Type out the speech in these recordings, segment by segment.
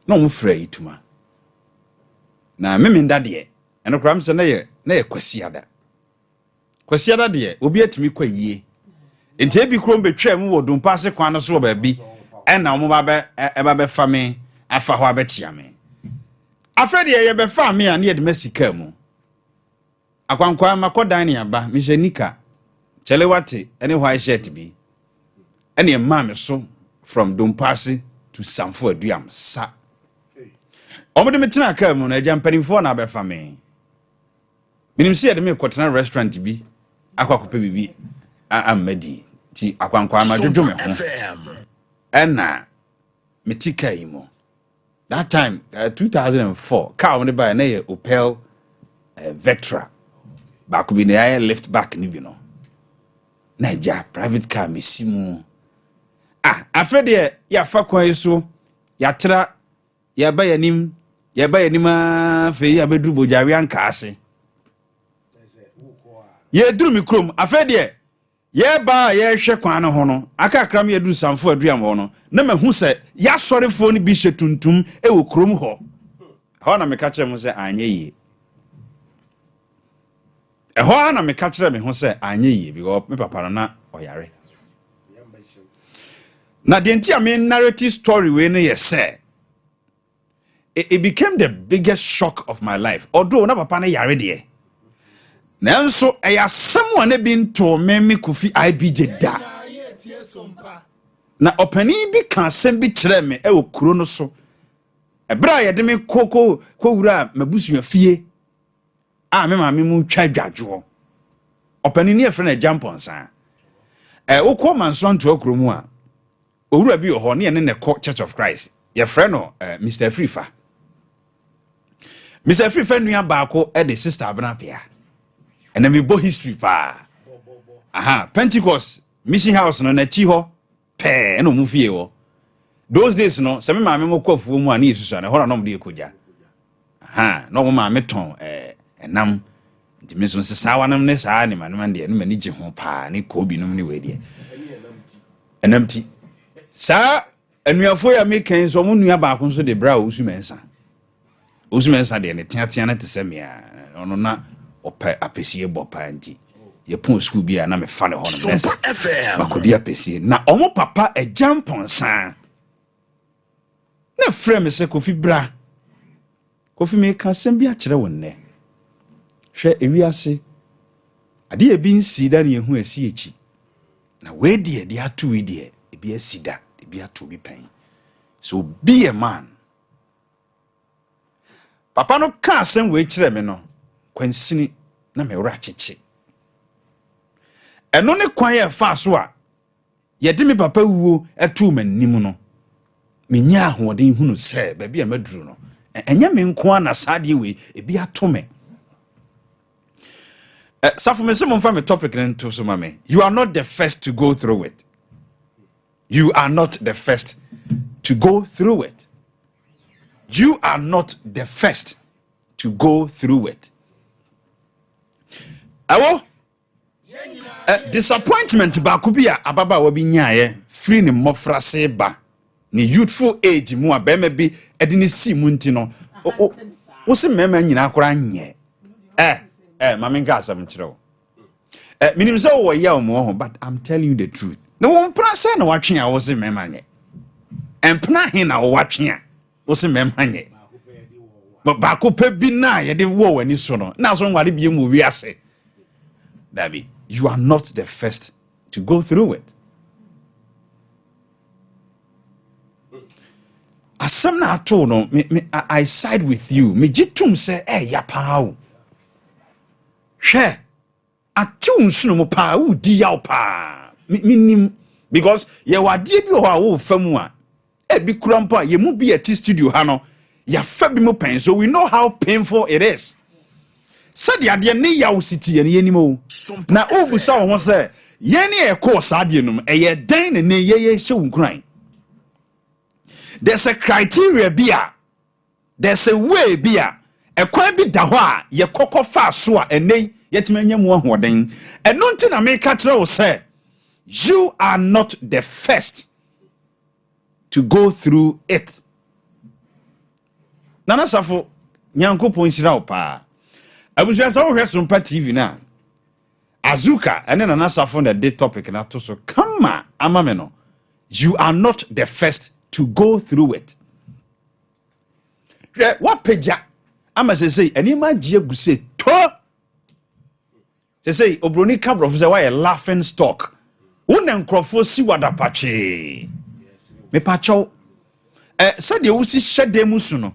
no mo fra ituma na memenda de eno kram se na ye kwasiada de obi atimi kwa yie enti ebi krom betwa mu wodum paase kwan no so ba bi ena mo ba be fa me afa ho abetia me afede ye be fa me an ye de masika mu akwankwa makodan ne aba me jenika chelewate ene white shirt bi ene ma me so from Dumpasi to Samfo Aduam sa omode metina ka mu na agya mpanimfo na abefa me minim se ye de me kwotena restaurant bi akwakope bibi amadi ti akwankwa amadwodwo me ho ena metika yimo that time 2004 car on the buy na ye Opel Vectra back bi na ya lift back ni bi no na ja private car mesimu afede ya fa kwan so ya tra ya ba yanim fe ya bedru bojari anka ase ye duru mi krom afede ye ba ye hwe kwan no ho no aka kram ye duru Samfo Aduam ho no na mahu se ya sorefo ni bi hyetuntum e wo krom ho na me ka kire mu se anye yi na me ka kire me ho se anye yi because me papa na oyare na the entire narrative story we no ye say it became the biggest shock of my life although na papa na yare de nanso eya someone e bin to me Kofi IBJ da na opani bi kan sem bi kire me e wo kuro no so ebra ye de me ko wura mabusu afie me ma me mu twa dwadwo opani ne e fre na jamponsa wo ko manso anto akuro mu a owura bi ho ne ne ko Church of Christ ye fre no Mr. Frifa nua baako e de sister Abnapia and then we bo history pa Pentecost mission house no na chi ho pe no mu fie wo those days no se me ma me mokofuo mu ani yesusu na hora no mo de ekoja no mo ma me ton enam nti me so se sawa nam ne saa ne man de no mani je ho pa ne ko bi no ne we de enamti sa anuafo ya me kan so mo nua ba ko so de bra osumensa de ne tiatia na te me ono na opa apesie bopa nti ye pon school bia na me fa ne ho no nesa makodi apesie na omo papa ejamponsa na frame se Kofi bra Kofi me ka sem bia kire wonne hwe ewiase ade e bi nsi da ne ehu asi echi na we de atu we de e bi asida e bi atu bi pen so be a man papa no ka sem we kire me no kwansini na me wura cheche eno ne kwan ye fa so a ye de me papa wuo etu manim no me nya ahoden hunu se ba bia maduru no enya me nko na saade we e bi ato me safo me se mo fa me topic nto so ma me you are not the first to go through it. You are not the first to go through it. You are not the first to go through it. Disappointment ba kubia ababa wa bi nyaaye free ni mofra se ba ni youthful age mu abema bi ede ni si mu nti no wo se mema nyina akora nye mama nka asam kire minim se wo ya omo ho but I'm telling you the truth. No one pra se na watwe a wo se mema nye empna he na wo watwe a wo se mema nye ba ko pe bi na ye de wo wani so no na so nware bi mu wi ase David, you are not the first to go through it. Asem na ato no I side with you. Me jitum say ya pa o. Hwe atu nsuno mo pa wo di yaw pa. Minim because ye wade bi ho a wo famu a e bi kurampa ye mu bi at studio ha no ya fa bi mo pen so we know how painful it is. Said ya de ne yaw city ye nimo na obusa wo ho se ye ne e ko saade num e ye dan ne ye hye wunkran. There's a criteria bia, there's a way bia e kwan bi da ho a ye kokko fa so a enei yetimanya mu ahoden eno nti na me ka kire wo se you are not the first to go through it. Nana Safo Nyankopon sira pa. Abusua sa wo hwe Sompa TV na. Azuka ene Nana Safo na day topic na to so kama amame no. You are not the first to go through it. What peja? Ama say any ma gie guse to. Say obroni cabro say why a laughing stock. Wona nkrofo si wadapache. Me pacho. Said you si shede musu no.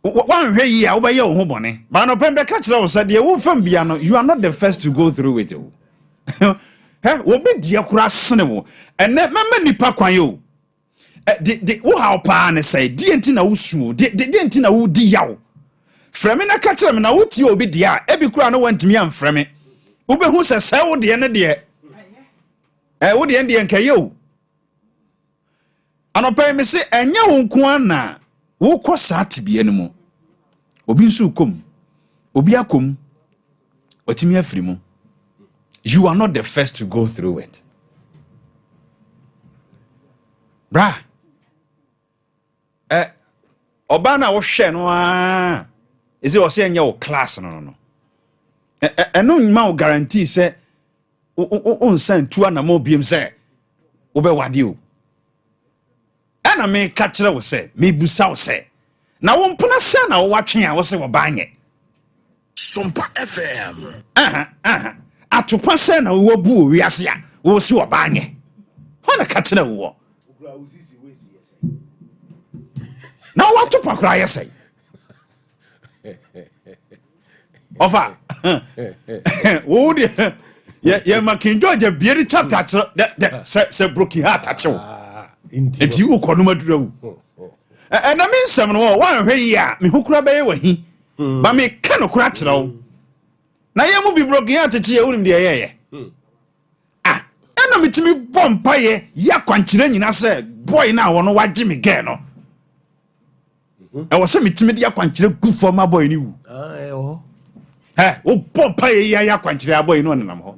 One hwe yi a wo be ye wo ho bone. Ba no pembe ka kire wo said you wo fam bia no you are not the first to go through it. Wo be dia kura sene wo. Ene mama nipa kwan yo. De wo ha pa ne say die enti na wo suo. De enti na wo di yawo. Frame na ka kire me na wo tie obi dia e bi kura no wantimi am frame. Wo be hu se sai wo de ne de. Wo de ende enka yo. Anopa me se enya wo nko ana wo kɔ saa tibie no mu. Obi nso kom. Obi akom. Otimi afiri mu. You are not the first to go through it. Bra. Oba na wo hwe no a. Ese wo se enya wo class no. Eno nma wo guarantee se on san tu ana mo biem se wo be wade o. Ana me ka kire wo se me busa wo se na wo mpona se na wo watwe a wo se wo banye. Sompa FM. Atopa se na wo bu wiase a wo se wo banye. Hona ka kire wo. Na wo atopa kra yese. Ofa. Wo de ye makin George bieri chapter se broken heart achew. Enti wo kono madura wo. Na me nsem no wan hwe yi a me hokura be ye wahi. Ba me ka no kura kire wo. Na ye mu bi broken heart achew unim de ye. Na metimi bompa ye ya kwankire nyina se boy na wo no wage me ge no. Was metimi de ya kwankire gu for ma boy ni wu. Wo bompa ye ya kwankire boy no nenam ho.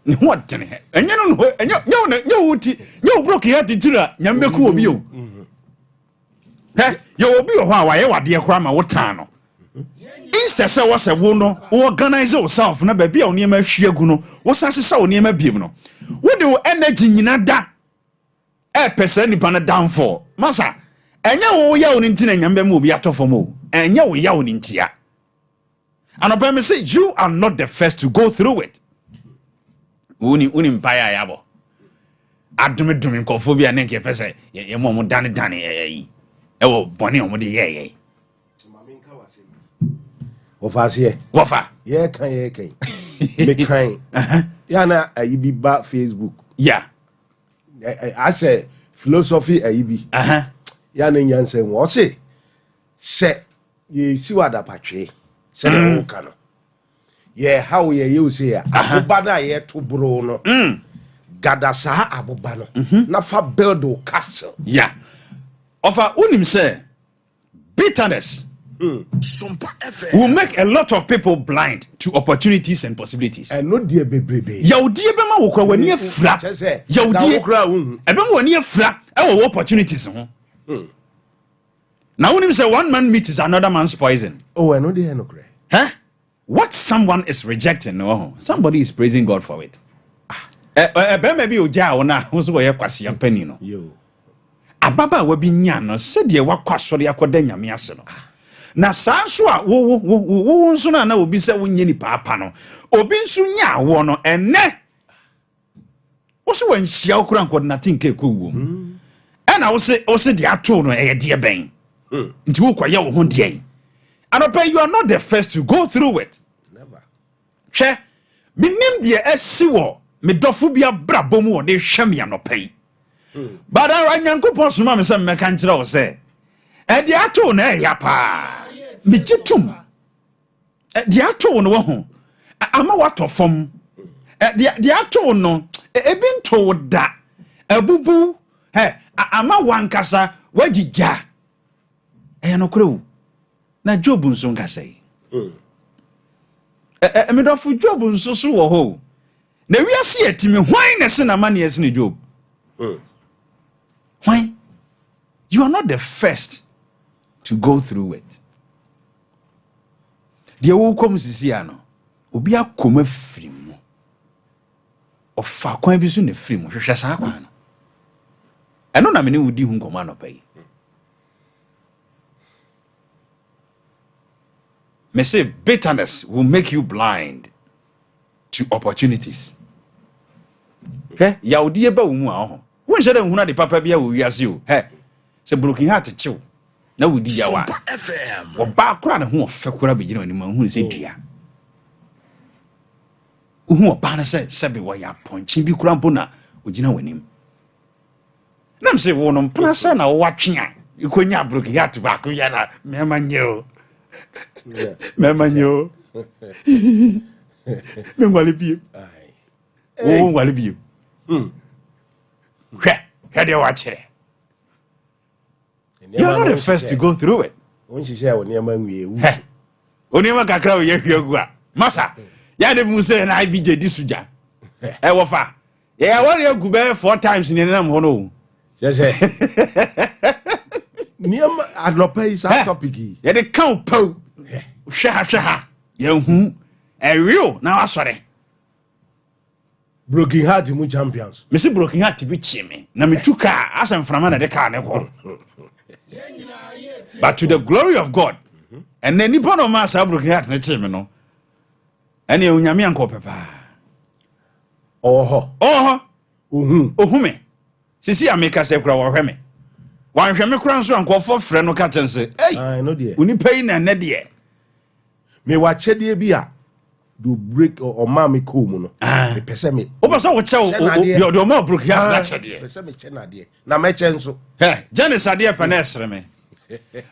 Ni ho dene he. Enye no enye wuti, nye broken heart tira nyambe ku obi o. Ye obi o ho a wa ye wade kora ma wo tan no. Instead say was a wo no, organize yourself na ba bia oniem ahwie agu no, wo sanse sa oniem abiem no. Wo de wo energy nyina da pesa nipa na downfall. Masa, enye wo ya oni ntina nyambe ma obi atofom o. Enye wo ya oni ntia. Anopa me say you are not the first to go through it. Uni mpaya yabo. Adumi nkofo bia ne nke pese ye mo dane yi. Ewo boni o mo de ye. Wafa. Ye kan. Me kan. Ya na ayibi ba Facebook. Yeah. I say philosophy ayibi. Ya na nyanse wo se ye siwada patwe. Se na wo kano. Ye how ye you say aboba na ye to bro no. Gada sa aboba no. Na fa build o castle. Yeah. Ofa unim say bitterness Sompa FM will make a lot of people blind to opportunities and possibilities. And no dear bebrebe. Yaudie be ma wo kwa wani afra. Yaudie ebe ma wani afra e wo opportunities ho. Now unim say one man meat is another man's poison. Oh, I know they no cry. What someone is rejecting, somebody is praising God for it. Maybe oja ona wo so ye kwase yampani no. Yo. Ababa wa bi nya no se de wakwasori akoda nyame ase no. Na sanso a wo nso na obi se wonye ni paapa no. Obi nso nya wo no enne. Wo so wanhia okura nkodinati nke kowo. Na wo se de ato no e de ben. Nti wo kwaye wo ho de. Anope you are not the first to go through it. Never. Che minim de esi wo me dofo bia brabom wo de hwem ya no pay. But Nyankopon soma me se meka nkire wo se e de ato na e ya pa. Me gitum. De ato no wo ho. Ama watofom. De ato no ebi nto da. Abubu ama wankasa wagija. No kro. Na Job nso nka sei. Emedofo Job nso so wo ho. Na wiase atimi hwan na se na mane ese ne Job. Why? You are not the first to go through it. The wo kom sisi ano obi akoma firi mu ofa kwan bi so na firi mu hwehwe saa kwan no eno na me ne wudi hu nkoma no pai me say bitterness will make you blind to opportunities. Okay, yaudie ba wo mu a ho won hye da hu na de papa bia wo wiase o se broken heart chew na wudi ya wa wo ba kura ne ho ofe kura be gina oni ma hu se dua hu oba na se be wo ya ponchi bi kura mpo na ogina wanim nam se wo no mpna se na wo watwe a ikonya broken heart ba ko ya na mema nyeo mema nyeo me ngwale bi wo ngwale bi You're not the first to go through it. Once say when you Oniema kakra we yehua. Masa, ya de mu say na IBJ di suja. E wo fa. Ya won ye gube 4 times ni nam ho no. Yes eh. Niam adlopa is a topic. Ya de kan po. Hwa. Ya hu. E real na wasore. Broken heart mu champions. Me say broken heart bi chi me. Na me tuka asem frama na de car ne ko. But to the glory of God. And then nipo no ma sa broken heart ne chi me no. Ene onyame anko pepa. Oho. Ohu me. Sisi ameka se kura wo hwe me. Wan hwe me kura nso anko fo frɛ no ka tense. I know there. Uni pay na ne de. Me wa chede bi a do break or mama ko mu no. Me pese me. O ba so wo che o do ma broken heart na chede. Pese me che na de. Na me che nso. Janice ade pa na esre me.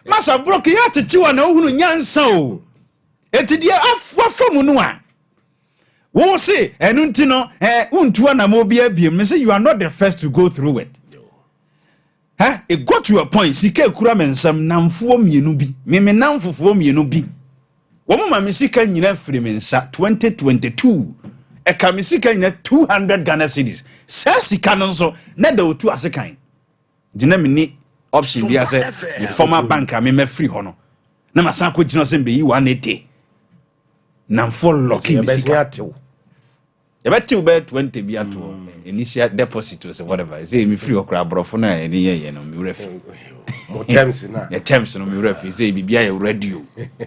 Masa broken heart ti wa na ohunu nyansa o. Etidi afwa famu no a. Wo say enu nti no untua na mo bia biem. Me say you are not the first to go through it. It got to a point sika kura mensam namfo mienu bi. Me namfofo mienu bi. Wo mo ma me sika nyina firi mensa 2022. E ka me sika nyina 200 Ghana cedis. Sa sika no nso na da otu asekan. Dina me ni option bia say the former banker me free ho no. Na masan ko gina se be yi 180. Namfo locking me sika. You better be 20 be at initial deposit or whatever. Say me free okra brofo na any ye no me ref. Mo terms na. The terms no me ref say bibia your radio,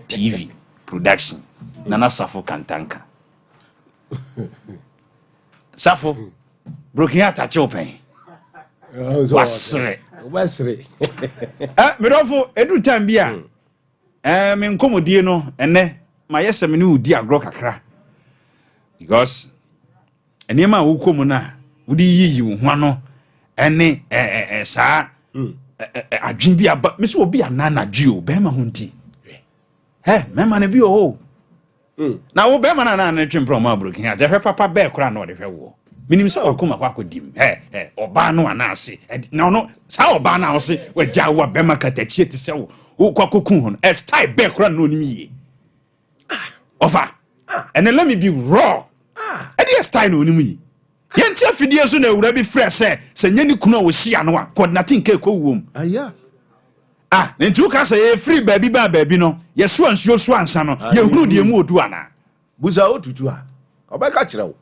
TV, production. Nana Safo Kantanka. Safo broken heart at open. Wasre. Me dofo edu time bia. Me nkomodie no ene ma yesem ni udi agro kakra. Because enema wo komu na wodi yiyi wo ho no ene saa adwin bi aba me so obi anana dwio be ma ho nti mema na bi o na wo be ma na na twempro ma broken ha je hwe papa be kora na o de hwe wo minim sa wakoma kwa kodim oba no anase na no sa oba na wo se wagya wo be ma katachie ti se wo kwa kokun ho no style be kora na onim yi ofa and let me be raw. Edi style no onimu yi. Yentia fidie so na ewura bi frɛ sɛ nyani kuno wo hia no a coordinating ke ko wom. Aya. Na ntu ka sɛ ye free baabi ba baabi no, ye so ansuo so ansa no, ye hunu de mu odu ana. Buza otutu a. Obeka kyerɛ wo.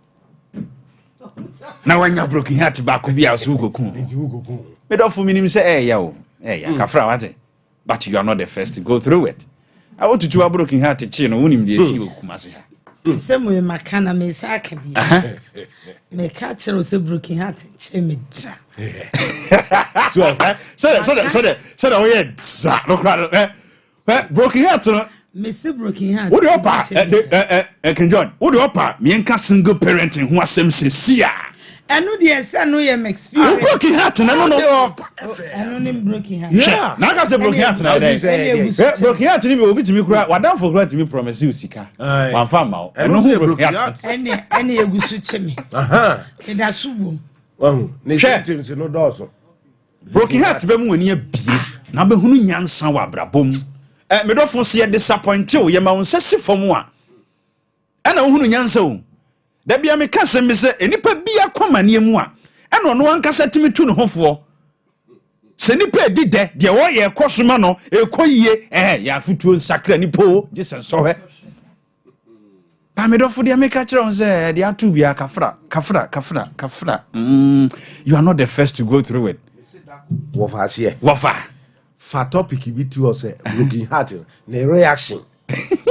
Na wanya broken heart ba ko bia so kokun. Me do fu minim sɛ ya o. Ya kafra wate. But you are not the first to go through it. I want to a broken heart chi no wonim de esi okumase ha. Semu makana me saka bi. Me ka chero se broken heart che me dra. So that we za no kra broken heart no me se broken heart. What do you pa King John? What do you pa me enka single parenting ho asem sesia. Enu de ese no ye experience. Broken heart no. Enu ni broken heart. Yeah. Na ka say broken heart na dey. Broken heart ni be obi timi kura wadan for kura timi promise you sika. Wan fa ma o. Enu ho broken heart. Ene egusu chemi. Me da subum. Wahu. Ne symptoms no dozo. Broken heart be mu ani abie. Na be hunu nyansa wa brabom. Me do fo se disappoint o ye ma won sese fom a. Ana wo hunu nyansa o. Da bia me kase me se enipa bia kwamane mu a eno no ankasa timi tu ne hofo se nipa di de wo ye kosoma no ekoyie ya futuo nsakra nipo Jesus so he ba me do fo de make kire on say de atu bia kafra you are not the first to go through it wofa fa topic bi ti o say broken heart na reaction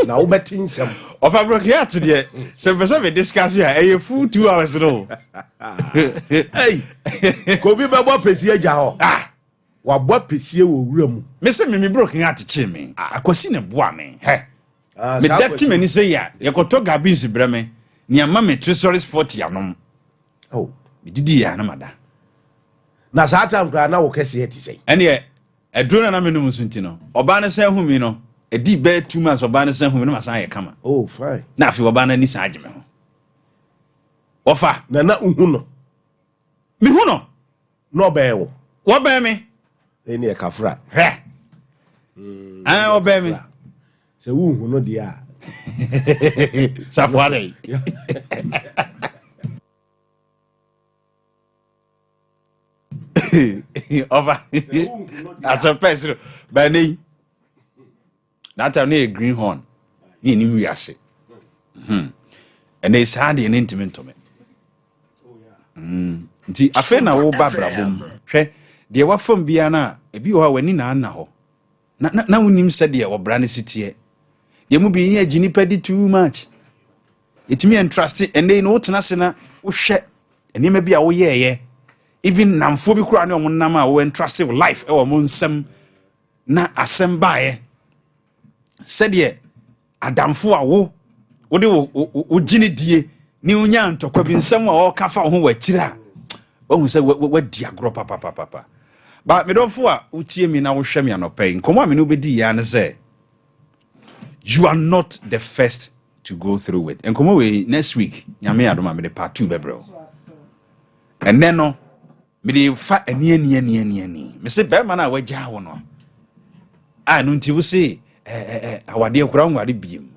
na wo betin sem of a broken heart de se person we discuss here e full 2 hours no hey ko bi be bo pesi agya ho wa bo pesi wo wura mu me se me broken heart chi me akosi ne boa me me dati mani say ya yekoto gabins breme ni ama me treasuries 40 anom oh me didi ya na mada na satan kra na wo kese yeti sei ene eduro na me no musunti no oba ne say humi no edi be 2 months oba ne say humi no masan ye kama oh fine na afi oba na ni sa agime ho ofa na uhu no me hu no no be wo wo be me eni e kafra wo be me se uhu no dia safwale over as a person by name that time a greenhorn ni ni wiase and they sad an intimate to me nti afa na wo babrabom hwe de wa fam bia na ebi wo ha wani na na ho na wonim se de wo bra ne sitie ye mu bi ni agini pedi too much itimi entrust and they no tena se na wo hwe enima bi a wo yeye even namfo bi kura ne omo nam a wo entrust with life e wo mo nsem na asem baaye said de adamfo a wo de wo gini die ni unya ntokwa bi nsem a wo kafa ho wakira wo say wadi agro papa ba me donfo a utie mi na wo hwe mi anopai nkomo a me no bedi ya ne say you are not the first to go through it nkomo we next week nyame adoma me de part 2 bebro and then no me de fa ani me say be man a wagya wo no a no nti wo say awade kura nware biem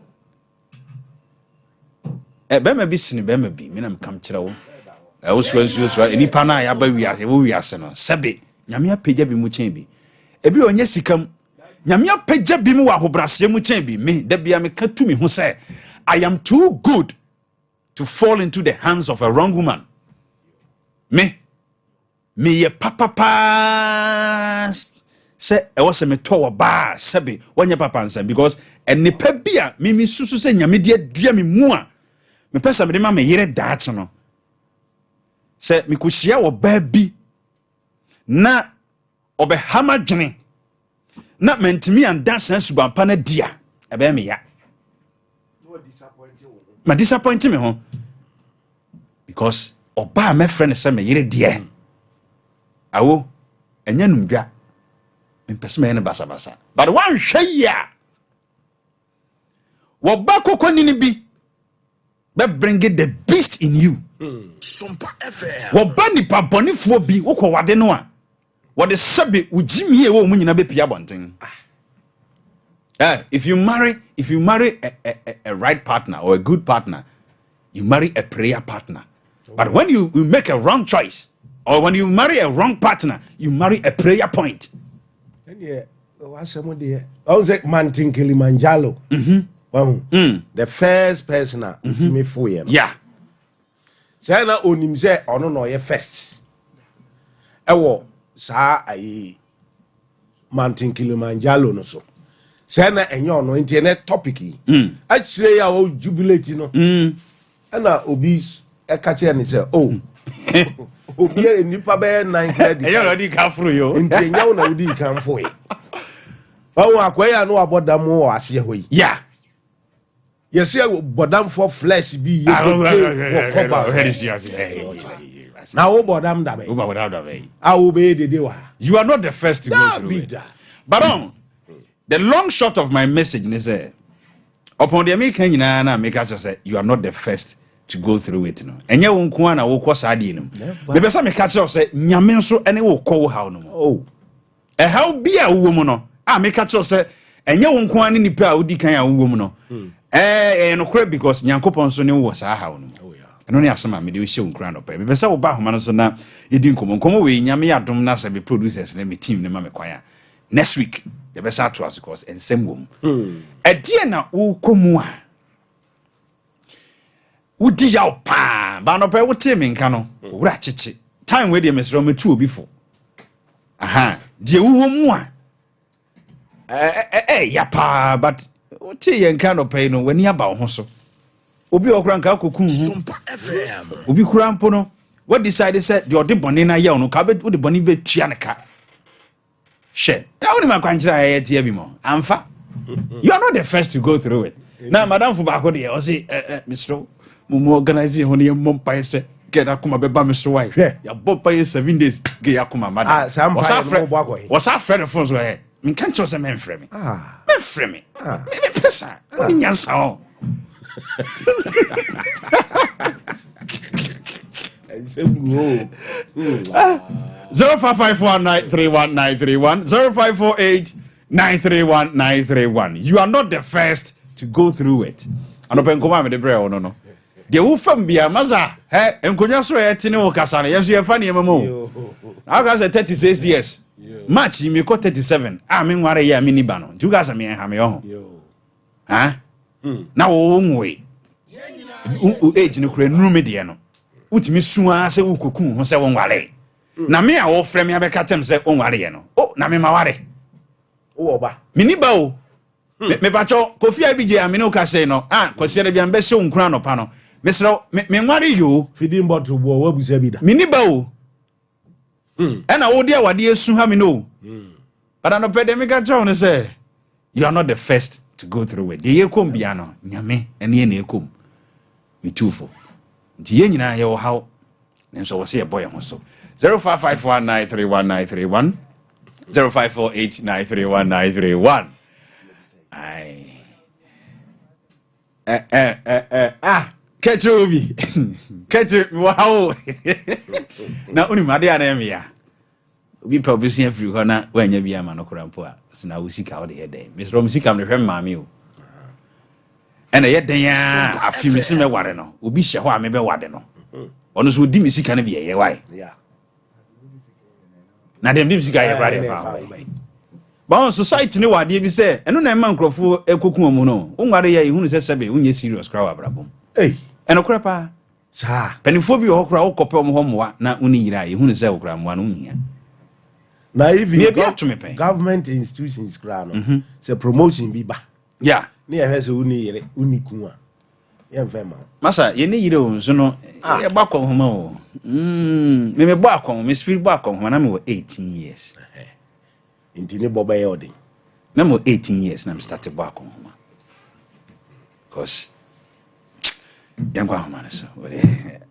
bema bi sini bema bi me na mkam kire wo wo so enipa na ya ba wiase wo wiase no sebe nyame apagya bi mu chen bi ebi onye sikam nyame apagya bi mu wa hobrase mu chen bi me da bia me ka tu me ho say I am too good to fall into the hands of a wrong woman me ye papa say e was me to ba sebe wanya papa nsam because enipa bia me susu se nyame de adua me mu a me pesa me de ma me yere daach no se me kuhia wo ba bi na obe hama dwene na mentimi anda san subampa na dia e be me ya ma disappoint me ho because oba me friend se me yere de awo enya numdwa mpesme ne basa but one hwaya wo ba kokoni ni bi be bring the beast in you Sompa FM wo ba nipa bonifo bi wo ko wade no a wo de sebe ujimi e wo mu nyina be pia bonten if you marry a right partner or a good partner, you marry a prayer partner. But when you make a wrong choice, or when you marry a wrong partner, you marry a prayer point. The Mountain Kilimanjaro. The first person to me for you. Yeah. Say na onim say ono no ye first. Ewo sa ayi Mountain Kilimanjaro no so. Say na enyo no internet topic yi. Achire ya o jubilate no. Na obi e ka kire ni say oh. Obi e nipa be 9 credit. Eyo no di kan furu yo. Ntenya na odi kan fo yi. Bawo akwaya no abodam wo ase ho yi. Yeah. Yes, bodam for flesh be Now you are not the first to go through it. But the long shot of my message is upon the American make us say you are not the first to go through it. And you won't go on a walk or sardine. Maybe some catch up say Yaminso and it will call how no. Oh, a how be a woman. I make catch up say and you won't go on any power woman. No crap because Nyankopon so ne wo sa ha no. ɛno ne asɛm a mede wo hyɛ wo nkura no pɛ mepɛ sɛ wo ba homa no so na yɛdi nkɔmmɔ wei nyame yɛ adom na sɛ me producers ne me team ne ma me kwan a next week yɛbɛsa ato aso cause nsɛm wɔ mu ɛdeɛ na wokɔ mu a wodi yaw paa ba no pɛ wote me nka no wura kyekye time wei deɛ mesrɛ metu obi fo aha deɛ wowɔ mu a ya paa but wote yɛ nka no pɛ no w'ani aba wo ho so obi okura nka koku Sompa FM obi kura mpo no what decide say the ode bone na yaw no ka be ode bone be tua ne ka she na woni makwankyira ya tie bi mo amfa you are not the first to go through it na madam fu ba ko de o say Mr. mo organize ho ne mo mpa se get akoma be ba me so why ya bompa 7 days ge yakoma madam was afraid of phones where me can't trust a man frame me frame me pesa woni nyansa o 0554931931 0548931931 you are not the first to go through it and open come me the bread no de wo fam bia maza enkonya so tene wo kasa no yeso ye fa ne mamo na ka say 36 years match me ko 37 me nware ya me niba no tu ka say me ha me ho na wo nwe age no kura nuru me de no utimi suaa se ukoku ho se wo nware na me a wo frɛ me abeka tem se wo nware ye no na me maware wo oba me niba o me pacho kofi abije amene o ka say no kwase de bia mbe se nkura no pa no mesro me nware yo feeding bottle bo wa busa bi da me niba o na wo de awade esu ha me no but no pandemic ka chaw no say you are not the first to go through it ye kom bia no nyame ene na ekom me tufo nti ye nyina ye wo haw nenso wo se ye boy ho so 0554931931 0548931931 ai Ketrobi wow na uni made na me ya obi pa obi so free ho na wanya bia ma no korampo a sina wo sika wo de ye den mesro musika me hwem ma me o ena ye den ya afi me se me ware no obi hye ho a me be wade no ono so di misika na bia ye wai na dem di misika ye brade fa ba society ni wade bi se eno na ma nkrofo ekoku mu no unware ya ihunu se sebe unye serious crowd abrabom eno kura pa sa penifo bi ho kura wo kope omo ho moa na uni yira ihunu se wo kura moa no unhia na even me government institutions kura no se promotion bi ba yeah ni e hwese uni yire uni ku a ye mfema masa ye ni yire o nso no ye ba kwa homa o me bo akon me spirit bo akon homa na me wo 18 years inti ni boba ye odin na mo 18 years na me start bo akon homa cause Yankwa homa so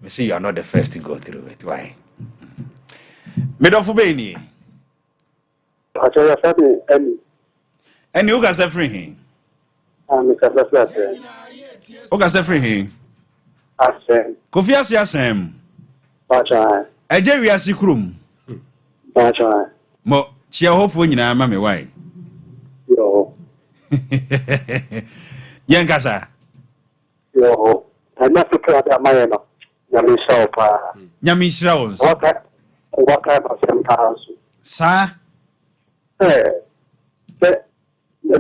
me say you are not the first to go through it why me do fu be ni Achaya sabi any u ga say free hin me ka sabi o ga say free hin asem Kofi asem bacha eje wi asikrum bacha mo chia hofo nyina ma me why yo Yankasa yo ana fikra da mayeno ya me shopa nyami shira wons waka asem tasu sa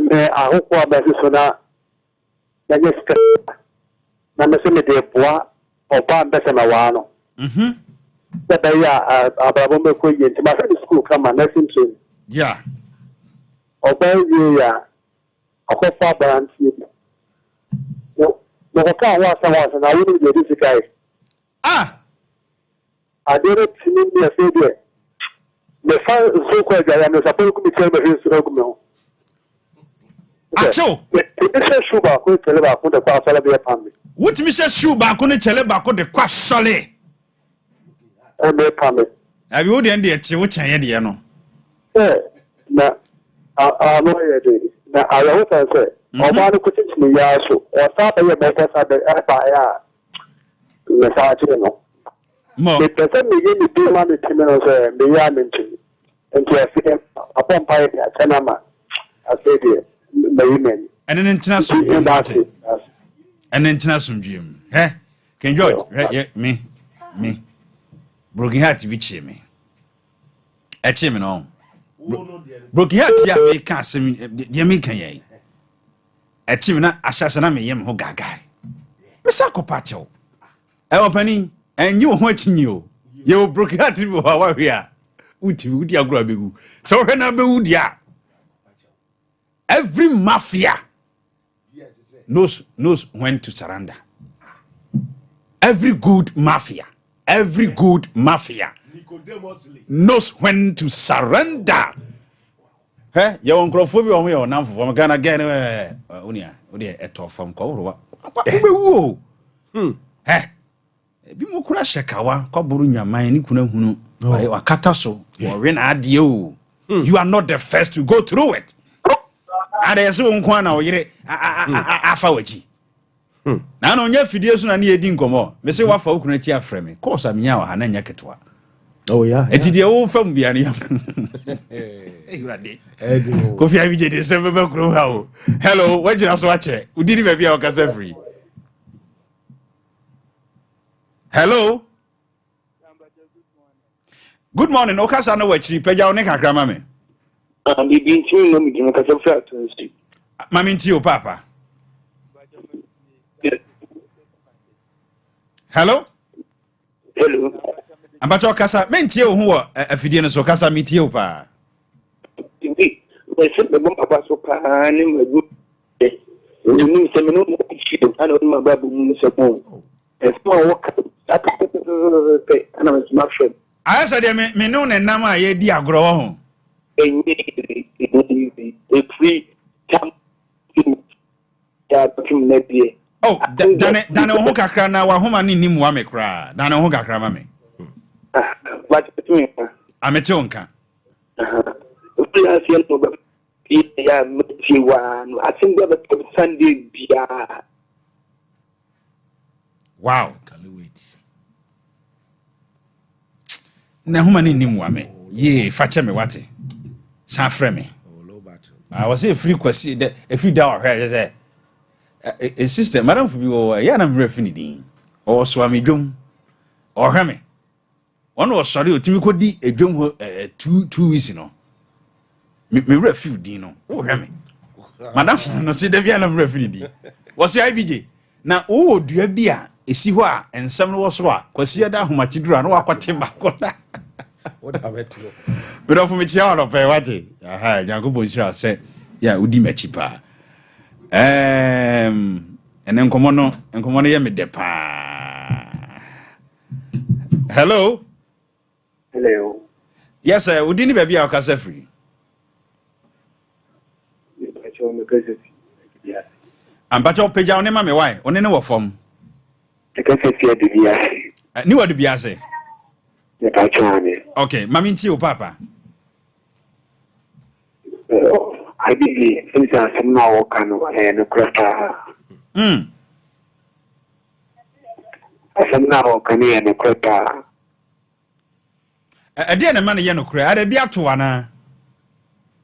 me ahokwa ba so na ya nyesika na me se me de boa oba mbese na wa no da ya abrabo me ko yenti ma se school kama na simple yeah oba ya akofa baranti no ka wa sa na woni de disikai adere tini me se de me fa so ko ga ya me sa ko mi tell me so ko me ho acho me se shuba ko tele ba ko de kwa sala be pambe wutimi se shuba ko ne chele ba ko de kwa sole be pambe abi wo de nde ti wo chan ye de no na no ye de na ala wo ta se o ba no ko tini ya so o sa ba ye be ka sa de ba ya me sa ti no mo me pese me ye ni bi ma me ti me no se me ya me ti enti afi apon pa ye atena ma afi de me yimen ene ntina sumdwem ate ene ntina sumdwem King George, me. Broken heart bi chi me. E chi me no. Broken heart ya me ka asem de me kan ye. E chi me na ahyase na me yem ho gagai. Me sa ko pacho. E opani enyi wo ho achinyi o. Ye broken heart bi wa hwe a. Udi agro abegu. So hwe na be udia. Every mafia knows when to surrender. Every good mafia knows when to surrender. Hey, you on crofobia on your number from Ghana again. Unia eto from Korowa. Hey, be more crash kawa, Koburu Yaman, Nikuna Hunu, or Kataso, or Ren Adio. You are not the first to go through it. And there's one corner or Afawaji. Na no nya fidie so na ne edi nkomo me se wafa okuna chi afre me course am nya wa hanan nya ketwa oh yeah enti de wo fam bia ne urade ko fi abi je de se be kro ha o hello wajira so ache udini be bia o kasa free hello good morning o kasa no wachiri peja one kakra ma me bibi nti no mi dino kasa fra to sti mami nti o papa hello ambacho kasa mentie o hu afidie no so kasa metie o pa bibi we se be bom papa so pa ni magu ni se me no chi ana ma babu mu se ko e so wo ka pe ana ma smash shop asa de me no ne nam a ye di agro wo ho e free tam ya tum na bie oh dane ho kakra na wa homa ni nimu wa me kra dane ho kakra ma me what between amete onka ya si no ba ya mti wa no asim ba Sunday bia wow can wait na homa ni nimu wa me ye fache me wate san frɛ me I was a free kwasi de a free down here say a sister madam for you ya na mre fini din o so amedwom o hwe me one was sorry otimi kodi edwom ho 2 weeks no me mre feel din no o hwe me madam no se de bia na mre fini din was ya ibj na o dua bia esi ho a ensam no wo so a kwasi ya da homachidura no wakwate bakoda what have it but of me chia no pe wate aha Yankopon shira se ya udi machi pa ene nkomo no ye me de pa hello yes sir udi ni ba bia o kasa free ampacho peja one ma me why one ne wo fom kasa fi de bia ni wo de bia se okay mami nti o papa I believe things are somehow kind of no crata. Somehow can be no crata. A dear man, you know, cry, I'd be up to one.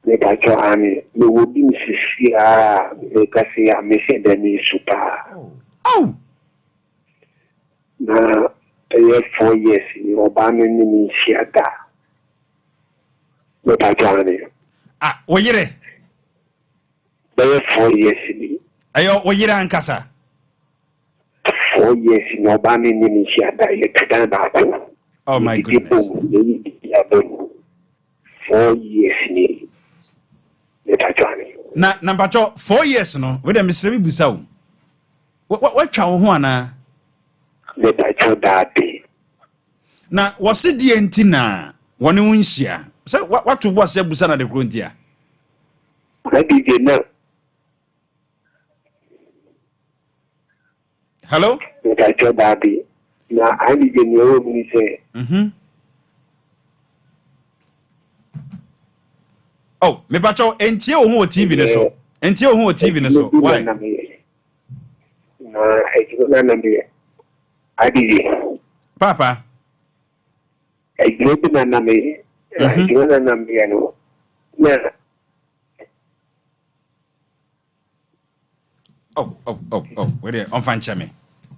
Make a journey, you would be here, make us see a mission than me super. Oh, now, 4 years in your banning me, she had that. Make a journey. ah, oyere. 4 years in Ayo, oyere ankasa. 4 years in your banning me, she had that. Oh my goodness. 4 years in Na number 4 years no, we dem Mr. Busa wo. What twa wo ho ana? Na wose die enti na wone wo nhia. Se what to boss Busa na de krontia. Hello? Na I need to know me say. Oh, me pacho entie wo ho TV ne so. Entie wo ho TV ne so. Why? Na I don't know me. I did. Papa. I don't know me. I don't know me no. Na Oh. Where on fan chame.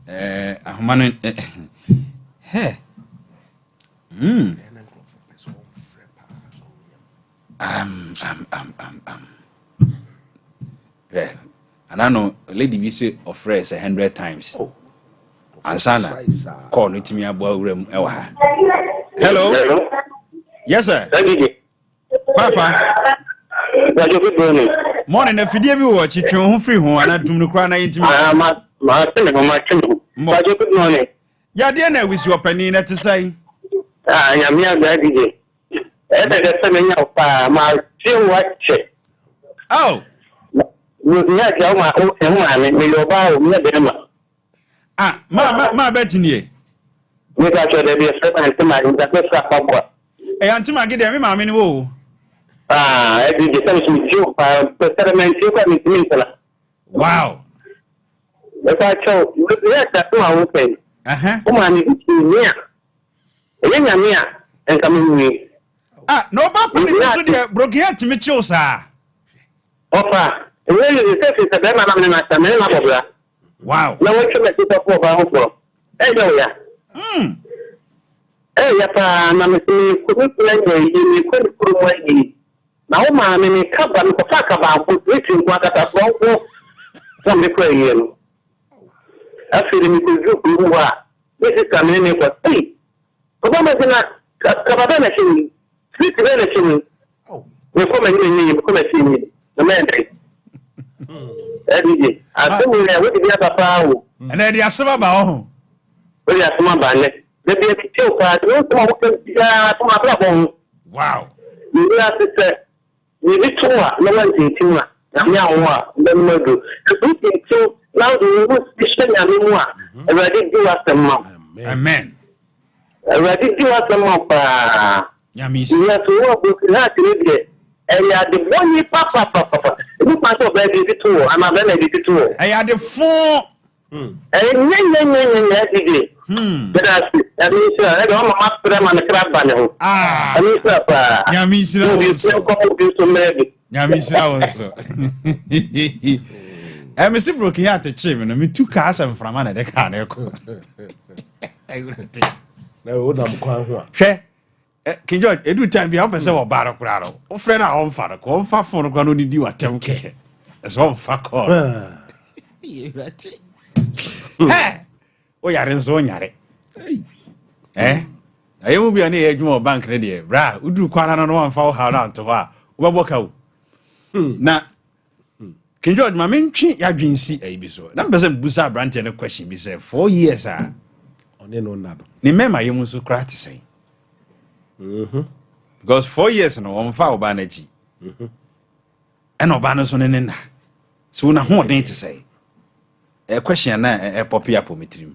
ahomano he anano lady bi say offer 100 times ansana call no timi abo awuram e wa ha. Hello. Yes sir. Papa. Good morning. Morning na fidie bi wo chitwe ho free ho ana dumnu kra na yintimi. Ma tell me ma chimo. Good morning. Ya de na wisi opani na te sai. Nyame aga DJ. De se me nya pa ma ti wache. Oh. Ni ya ja ma o se ma me lo ba o me de ma. Ma betini. Me ka cho de bi se ma te ma ni da ko sa pa kwa. E antima gide me ma me ni wo. DJ se me ti pa permanente ko mi ti sala. Wow. Me ka cho ya ta to a wo pe. Uma ni ni ya. Enya me a enka me wi. No ba puni so de broken heart me chill sa. Opa, really the test is the man na na me na bobla. Wow. Na wo cheme ti to ko ba ho fo. Yo ya. Ya pa na me ti ko ni plan ni ko ni ko mo yi. Na wo ma me ni ka ba ni ko fa ka ba ko ti ko aka fo ko. So me ko yi no. Afiri mi ko ju ko wa. This is coming in for 3. Ko ba me na ka ba na shi. Sweet relation. We come in come see the man. DJ, I think we are with the other power. And then the asaba ba ho. We are some band. The be a chill card, no come Wow. You have to say, you need to no one in Tima. Now, then we do. The big so now the most anymore. And I did do us the mom. Amen. And I did do us the mom. Yami. You have to work with that. And you are the money, papa. You must have been the two. I'm a very good two. I had the 4. And but I mean, sir, I don't want to them on the crab banner. I mean, sir, Yami, Yami, so. I miss broken heart at Chim, and me 2 cars and from an the car. I wouldn't think. No, I'm quite. Share. Can you every time be up and say, oh, Barrow Crowd? Oh, friend, our own father, call far for no need you at 10K. That's one fuck all. Hey, we are in zone yare. I will be an age more bank ready. Bra, would do quite another one for how down to her. Walk out. Now, can you my main treat ya dream see a biso? Numbers of Busa Brant and a question be said 4 years, on no. Remember, you must cry to say. Because 4 years no one foul banaji. And no banners on an so now what need to say? A question na a poppy up with him.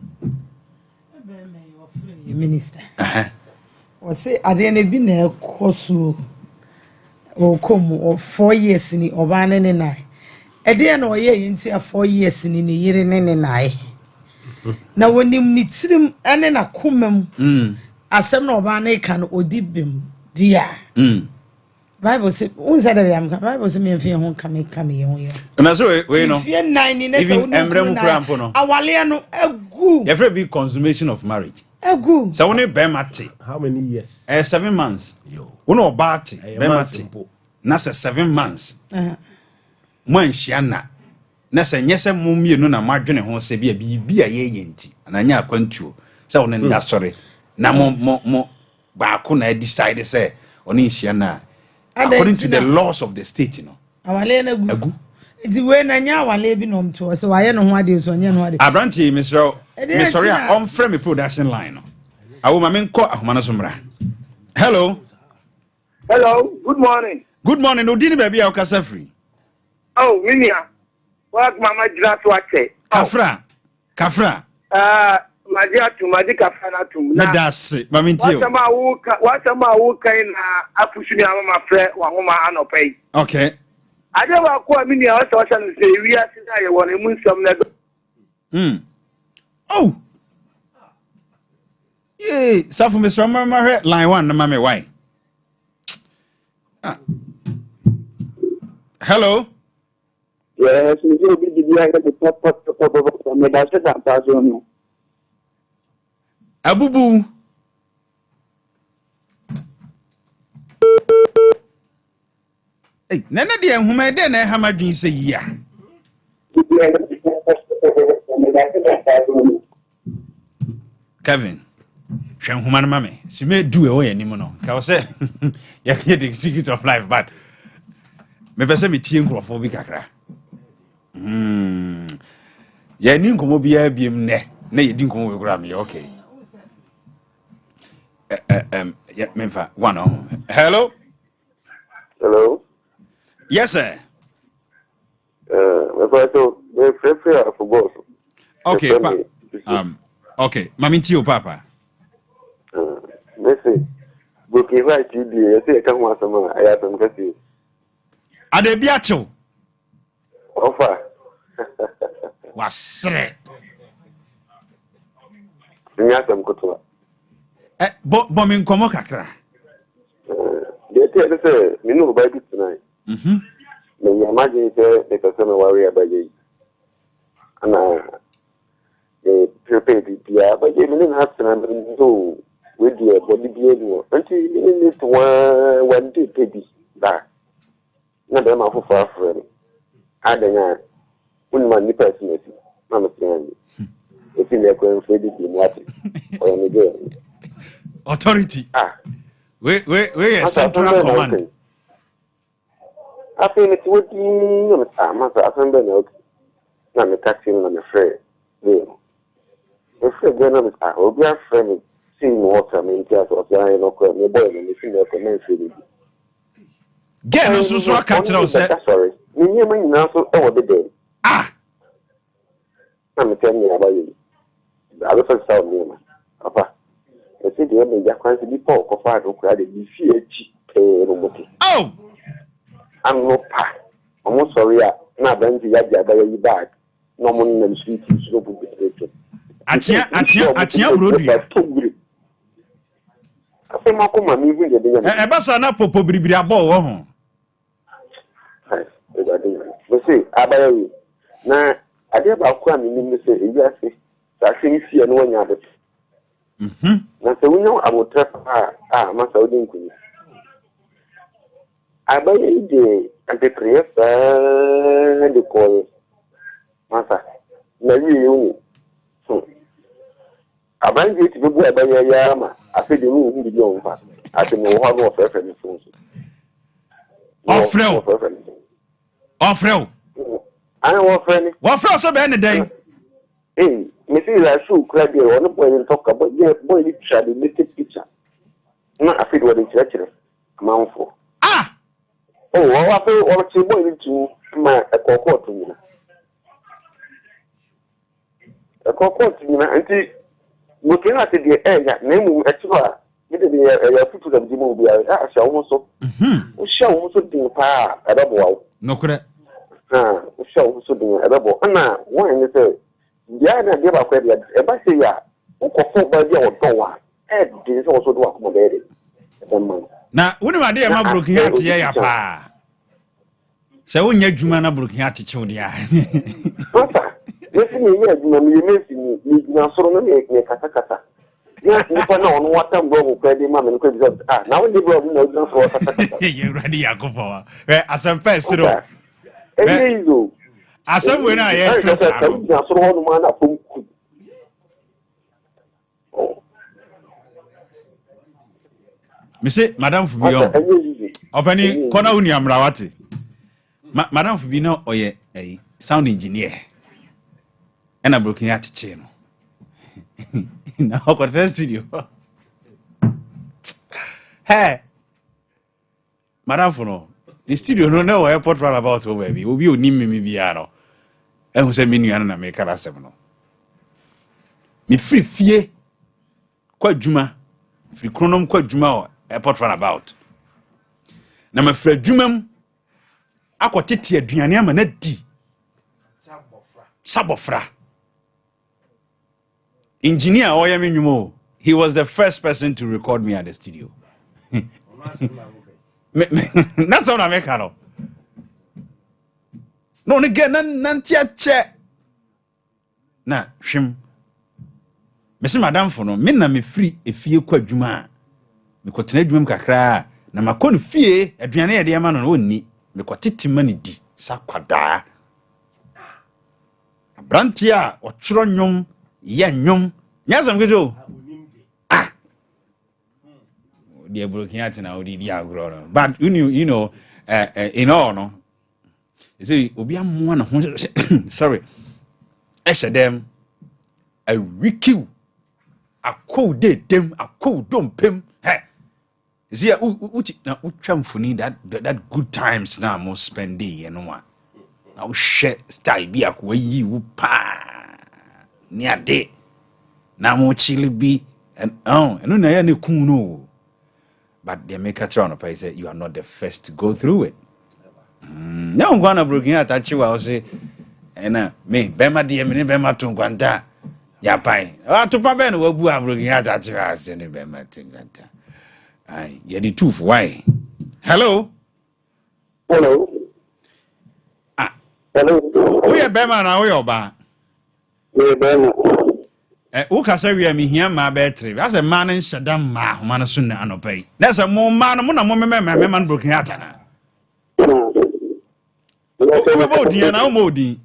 Minister. Or say I didn't be near course or come or 4 years in the Oban and I. A day no ye into 4 years in the year and I. Now when you meet him and then a kumum. Asem no ba na kan odibim dia Bible say unsa da yam Bible say me mfie ho kame ho ye na so we no even 9 na so emrem krampo no awale no agu you free be consummation of marriage agu so when be mate How many years? 7 months when obate be mate na 7 months mo anhia na se nyese mo mienu na madwene ho se bia bibia ye yenti ananya akwantuo se won nda sorry na mo ba ko na decide say oni nhia na according to the laws of the state you know awale na agu iti we na nya awale bi no mto so waye no ho ade so nya no ade abranti me sorry on frame production line no awo ma me nko ahoma no so mra. Hello, good morning odini baby a okasa free. Oh, minia. What mama jira to ache. Kafra Madi kafana tum. Na dase mama ntio. What am I walking apushuni ama friend wa ngoma anopai. Okay. Ade wa ko minia o so say we are sida ye won emu nsam na. Oh. Yeah, so for Mr. Mama line 1 na mama why? Hello. Yes, we will be behind the top of the me that's the person. Abubu. Hey, nana de enhuma de na ha madwin se yia. Kevin. Hwe enhuma no mame. Si me do e wo yanim no. Ka wo se ya the secret of life but me pese me tie nkrofo bi kakra. Ya ni nkomo bia biem ne. Na ye di nkomo we kura me okay. Yeah, memfa one on. Hello? Hello? Yes, sir. We're for both. Okay, okay. Mami Tio Papa. Listen, booking right to be a say, come on, some I have some questions. Adebiacho. Offer. Was Nyasam Kotua. Bombing Komo kakra. They tell us, you know, by it tonight. May you imagine the person worry about you. And they prepare the but you didn't have to do with your body behavior until you need to one day, baby. That. Not them are for friend. I don't know. When my person, I'm saying, if you make one for the team, or any authority. We central command. I think it's what you know. I remember I'm a taxi and I'm afraid. If you're going to I'll be afraid seeing water, I mean, just what I know, my boy, and you see the comments. Get no so catch us. Sorry, you mean now so over the day. I'm telling you about you. I was a sound name. Papa, I said, you have a quite a people of fire who cried the CH. Oh, I'm no pa. I'm not sorry. Now, then, you have the back. No money and sweet. Atia Brody. I say, Marco, my movie. Ebasa na popo bribiri abo wo ho. We say, Abayi. Na, I did about Kwame, you say, you say, I think you know when you have it. Now, so we know I will trap Master Odin. Abayi, the create the call. Master, maybe you. Abayi to go by Yama. I said, you know, the young man. I think you have no preference. Offrel. I don't want friend. What for so any day? Hey, Mrs. I should cry there on the boy and talk about your boy, the little picture. Not a fit what it's actually amount for. Ah! Oh, I feel what you boy into my a cocoa to me. A cocoa to me, auntie. Looking at the air, name actually. You put to the Jimmy, I shall also. We shall also do power at a ball. No correct. We shall also do at a ball. And now, one is a Diana gave a credit. If I say, yeah, who could by your door, Ed is also to accommodate it. Now, when my dear my broken heart, yeah, pa. So when you're Jumana broken heart, Chodia. Listen, you may me, now so make me kata. Yes, you know what I'm going to credit, Mamma, and now the problem knows what you're ready, Yakopo. As I'm first, as I'm when I answer, me say, Madame Fubion, opening Kona Uniam Rawati. Madame Fubino, or a sound engineer, and a broken heart chain. Now, what rest you? Hey, Madame Funo, the studio no know airport run about over baby. Will you name me Biano? And who said, Miniana make a seminal. Me free fear, quite Juma, free chronom, quite Juma, airport run about. Now, my friend Jumam, I got it here, Dianiam and Eddie Sabofra. Engineer Oyaminumo, he was the first person to record me at the studio. That's all I make out. No, again, none check. Nah, shim. Mesi madam for no me na me free efie kwa adwuma me kotena adwuma kakra na makɔ fie aduane yɛ de ma no onni me kɔtetima ne di sakwada abranti a ɔtwerɛ nwom yɛ nwom nyasam kejo the broken heart na odi dia agro but you know in all no you see obi ammo na ho sorry ɛhyɛ dem a wiki akɔ de dem akɔ dompem hey you see uti na utwa mfuni that good times na mo spend day no wa na wo hwɛ style bi akɔ yi wo pa ni ade na mo chili bi and no na ya ne kun no. But they make a turn up. I say you are not the first to go through it. Now I'm gonna broken out at you. I'll say, and me, Bema dear, me, Bema Tunganta. Yapai. To Paben, will be broken out at you. I say, Bema Tunganta. Aye, you're the truth. Why? Hello? Hello? Hello? We are Bema now, we are back. We are Bema. Uka say we are me here, my battery. As a man in Shadam, ma, man, soon and pay. That's a more man, man, broken heart. Now, Modi.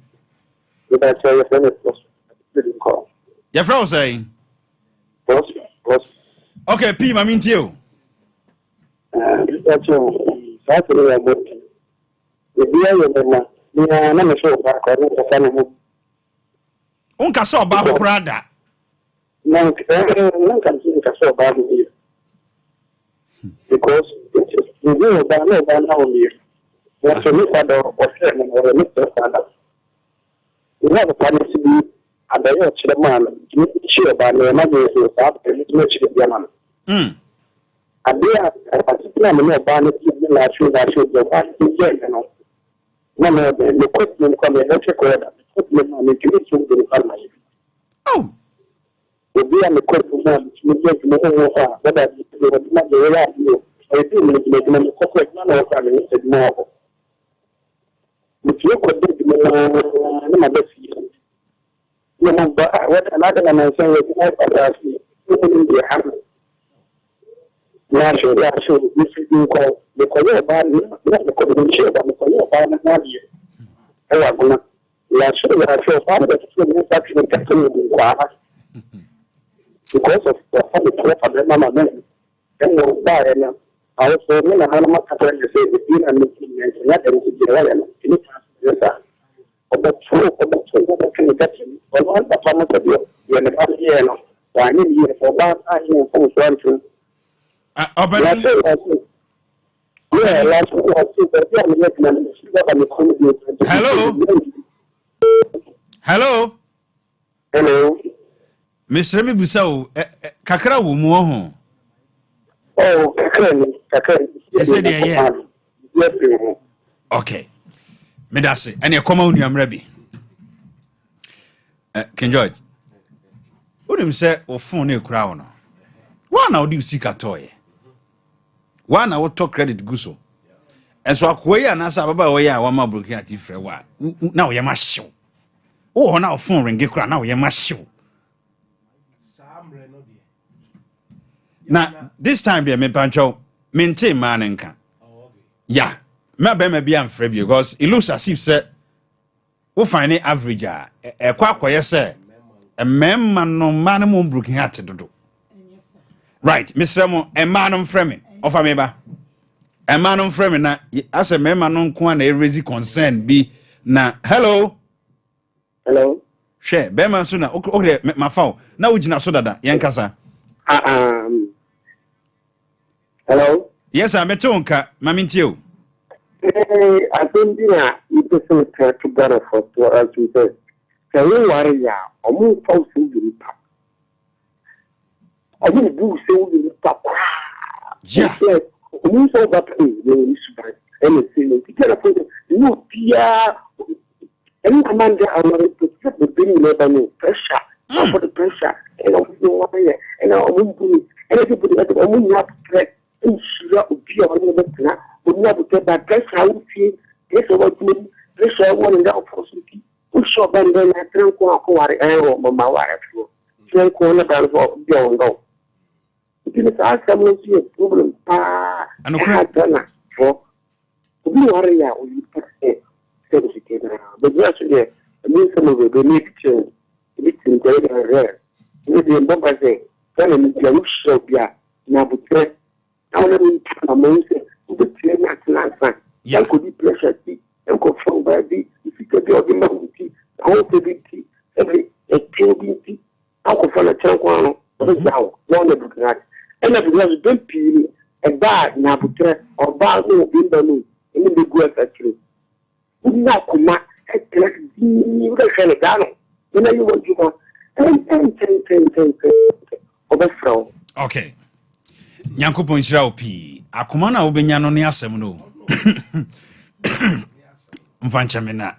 Your friend saying, okay, P, I mean, you. That's you. That's the Unka saw Babu Prada. No, can see so bad here. Because we do about now here. What's a new father or chairman or a Mr. Father? We have a policy to be at the edge of the man, sure about the emergency of that, and it's much of the man. And there, a particular man of Barnett is the last shoe that should go back to general. One of the equipment from the electric order, the equipment on the commission to the family. Oh! We are the question to make whether you would not be allowed you. I do make a corporate man or family said more. If you could do my best, you know, what another man saying is not about you in the hammer. Naturally, if you call the Korea band, not the Korean but the Korea band, not you. I want to. Last year, I feel part of the actually continuing because of the public of the mama men. Then we'll buy and I also mean a man must have to say the deal and making and not in the yes, but true, but can get him. But one the promise of you, you're in the family here. So I need you for that. I hear from one to Hello? Hello? Mr. Mibusau, kakra wo mu ho. Oh, kakra. Yes, okay. Me da se. Ene koma unu amra bi. King George. Unim se o phone e kura wo no. Wa na wo di sika toye. Wa na wo to credit guso. Enso akoyi anasa baba wo ya wa ma broken ati frɛ wa. Na wo ye ma hyew. Wo na wo phone ringe kura na wo ye ma hyew. Now, this time, be a me pancho, maintain man and can. Yeah, maybe be unfair because it looks as if, sir, we'll find it average. A quack, yes, sir. A man, no man, won't broken heart to do. Right, Mr. Ramo, a man on framing, of a member. A man on framing, as a member non quan a raising concern be na. Hello, hello, share, Bema sooner, okay, my phone. Now, would you not so that, Yankasa? Hello? Yes, I'm a tonka, Mamintio. I think you person try to gather for as we say. Can you worry ya? Or move post in the repap. I will do so in the repap. Yeah. You saw that thing when you should buy anything. You get a point. No, Pia. Any commander, I want to get the thing level pressure. For the pressure. And I will do it. And I won't do it. And everybody at the moment you have to press. Pressure I will see this over to pressure one in the opportunity. We shall bend them at 3 o'clock or my wife. train corner down for go. It is someone see a problem. And for to be worried out you certificate. But yesterday, I mean, some of the make change. It's in the rare. Maybe in Bomba say, tell me, you show ya. Now, but now let me tell you, the train at last time. Yeah, could be pressure. And go from by the if you could be of the mountain, I hope the every a KBT. I could follow a tranquil. Now, one of the and if it was been peeling a bad Nabutre or bad no in the moon, in the good factory. Would not come back at the Shell Gano. When you want to go 10 overthrow. Okay. Nyankopon shira opi. Akoma na obenya no ne asem no. Mfanchamena.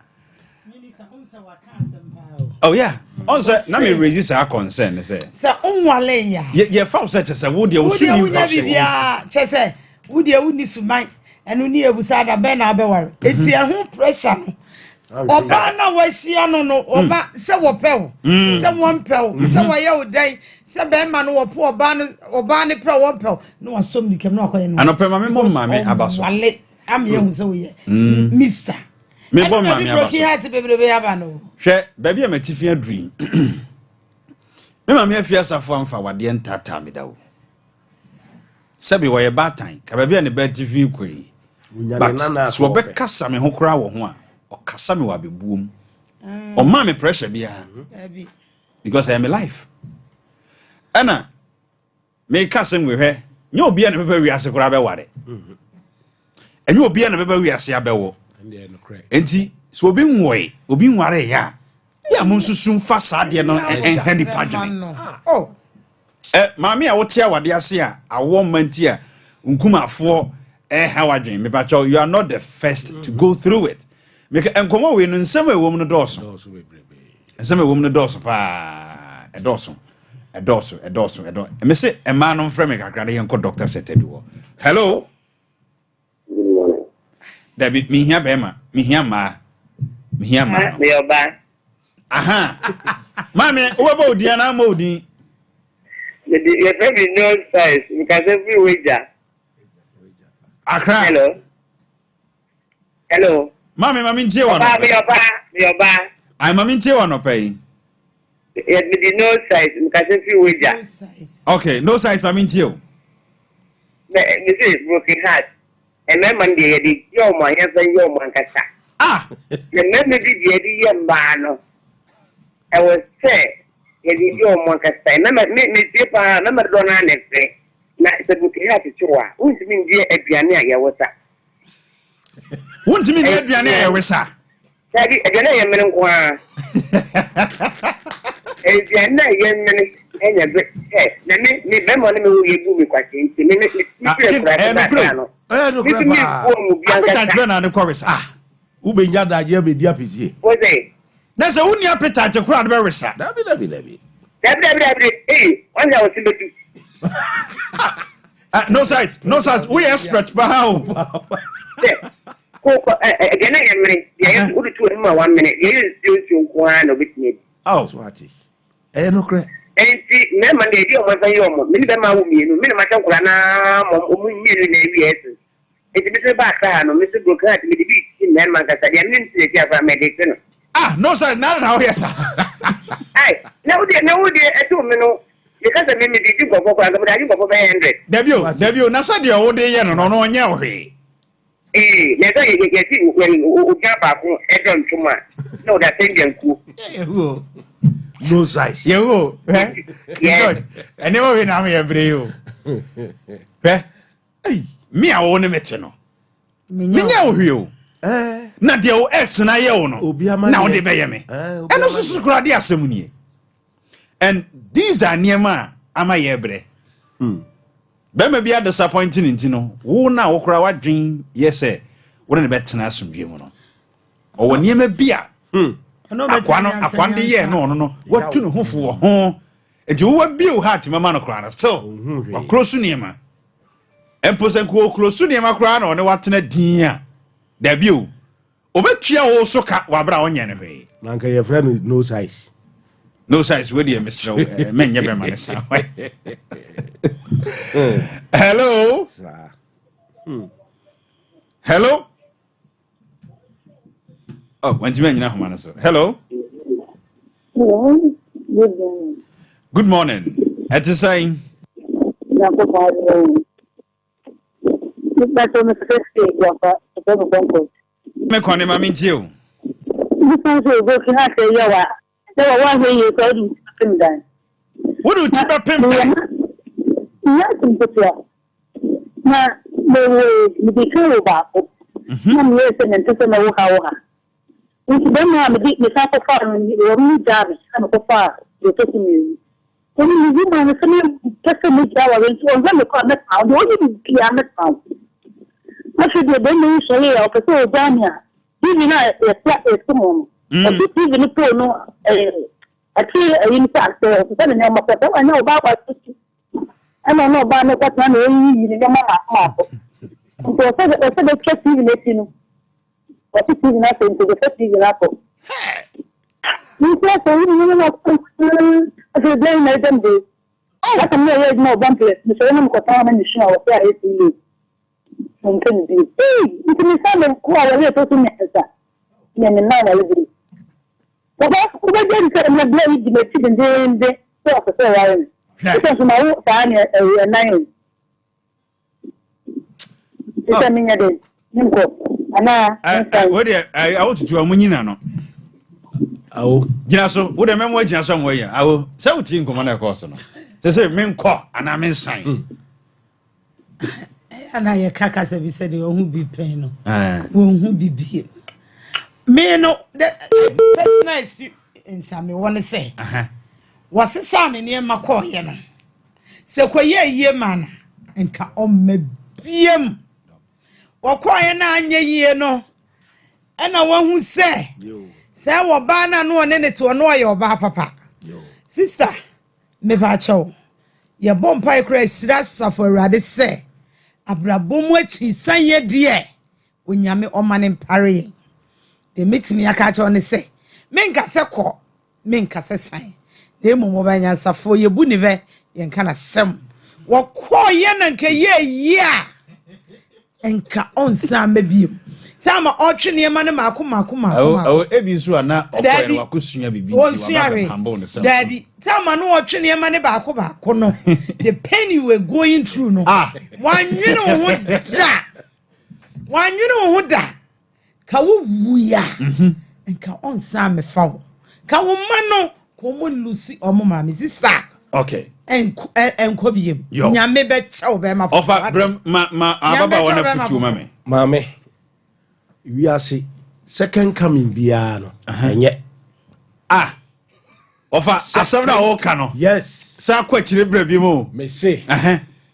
Oh yeah. Also, na me raise our concern say. Sa onwale ya. Ye fa say say wo de wo su ni fa say. Bia chese wo de wo ni suman enu ni ebusa da be na abeware. Eti ho pressure no. Oba na wahia no oba se wo pew. Se won pew. Se wo ye odan. Se be ma no wo po oba ne pew won pew. No wasom ni kem no akoye no. Anope ma me mom ma me abaso. Wale am ye hu se wo ye. Mister me bom ma me abaso. Broken heart bebrebe ya ba no. Hwe ba bia matifia dream. Me ma me afia safo amfa wade ntata me dawo. Sabi wo ye batan ka ba bia ne ba tifi koi. But so be kasa me ho kra wo ho a o kasa me wa bebuom. O ma me pressure bia. Because I am alive. Ana me kasa me hwe nye obi a ne beba wiase kra be ware. Enye obi a ne beba wiase abewo. Enti so obi nwoe obi nware ya mo nsusu mfa saade no enhani padwene. Oh maami a wote awade ase a awo manti a nkumafo hawadwen me pacho you are not the first to go through it. Make enkomo we no nsem ewom no doso nsem ewom no doso pa edoso me se ema no mfrɛ me kakra de yenko doctor setedi wo. Hello David mi hia bema mi hia ma me oba aha mami wo ba odin na ma odin the baby no size because every wager akra hello mami ntie wa no me oba ai mami ntie wa no pay the no size because every wager okay no size mami ntie o me say broken heart and my man dey yo man yo man kasa the men be dey yamba no I was say yo man kasa na me tie pa na me do na nefe na se broken heart chiwa untimi ndie aduane a ye wosa untimi ndie aduane a ye wosa sabi aduane ye men kwa aduane ye men enya be na me be mo na me wo ye bu mi kwase nti me no appetite na ne korisa ubenya da je be dia pisi oze na se uni appetite kura de be resa dabi wanja o sibetu no size we expert pa how ko agena yemre ye udu tu ma 1 minute ye yu kwa no bitni swati no kre enti me man de di o ma fa yo mo me be ma wo mienu me na ma tankura na mo mu mienu na ewi ese enti me se ba ka no me se go ka me de bi me man ka sa de me nti ti afa me de no no sir na na ho yesa ai na wudi eto me no ye ka sa me di gofo kwa ga me da gofo 100 debio na sa de o de ye no no onye ohwe na so ye ti o ga ba ko e don tuma no da tengen ku no size yo good ene wo we na me bre yo me a wo ne mete no menya wo hwe o na de o ex na ye wo no na wo de be ye me eno susu kura de asem nie and these are niema ama ye bre be me bia disappointing ntino wo na wo kura wadwen yes wo ne betena asomdwe mu no o wo niema bia akwande ye no watu no hofo wo ho enti wo bio heart mama no kura na still wa krosu niema emposen ko krosu niema kura na one watena din a da bio obetua wo so ka wabra onye ne hwe nanka ye friend no size no size where the Mr. Men Yaman. Hello. Hello. Oh, when you mean hello. Hello. Good morning. Good morning. At the sign. Me kwane ma minti o. What do you think about na me be care about. Na me say na ntse na wo ha wo ha. Nti dem na me di me sa ko fa ni wo mi job na ko fa de to mi. Ko mi di ma na se me tese mi ja wa nti on me ko na pa do ni ki ya na pa. Ma se de dem ni so ye o ko so dania. Di ni na e pla e ko mo. O di ni pro no ati yin sa so se na ma ko ta na o ba ba ana no ba na kwata na yi ni ma ma ko so se de check TV le tinu o ti TV na se de TV na ko ni se so ni na ko se de na dem de ata me ye no bample ni se na ko ta ma ni shi na o se a ti le on kan di ni ni sa me ko a le to tu me sa ni ni na le di ko ba ko ba de se me de di me ti de so ko se wa ni because my fan nine. It's a minute. I want to do a munina no. Oh, Jaso, would a memoir somewhere. I will so think Commander Corson. They say men call and I'm inside. And I caca said, who be pain, who be being. Me no, the personal experience, I want to say. Was a son in my call, you know. So, ye man, and ka on me beam. Or quiet ye no. And I want who say, what banner no one in it to annoy your papa. Sister, me bacho. Your bomb pie craze, that's suffer rather say. Abrabum which he sang ye dear. When yammy or man in parrying. They meet me a catch on the say. Minka se call, minka se sign. Demo mobanya safo ye bunive yen kana sem wo kwa ye nanka ye enka onsa mabiem tama otwe ne ma ne makoma ebi so ana okwa ne wakosua bibi nti wa ba pambo ne sem dabi tama no otwe ne ma ne baako no the pain you were going through no wanwene wo da ka wo wuya enka onsa mefa wo ka wo ma no komo lucy omoma me sister okay enko biem nyame be chew be ma ofa bram ma ababa wona futu mame we are see second coming bia no enye ofa asem na wo ka no yes sa kwachire bra bi mo me say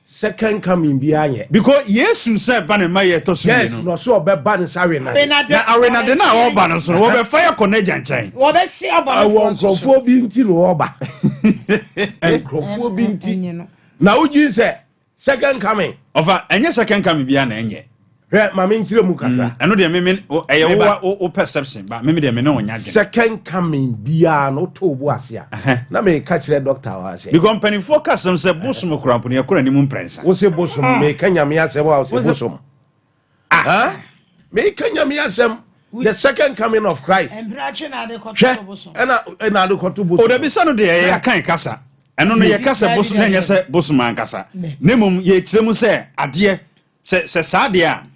second coming bia nye because yesu say ba ne maye to so yes no so obeba ne sawe na arena de na wo ba no so wo be fire connect nchen wo be si aba no nkrofo bi nti no oba nkrofo bi nti na uji say second coming ofa enye second coming bia na enye mama nchire mu kakra eno de me eye wo perception ba me de me no nya gen second coming bia no to bu ase na me ka kire doctor wa ase because penny focus am say bosom krampo ne yakora ni mu prensa wo se bosom me kanya me ase wa se bosom me kanya me ase the second coming of Christ embrache na de koto bosom na de koto bosom o de bi sanu de ya kan kasa eno no ye kasa bosom na nya se bosom an kasa nemum ye kiremu se ade se saade a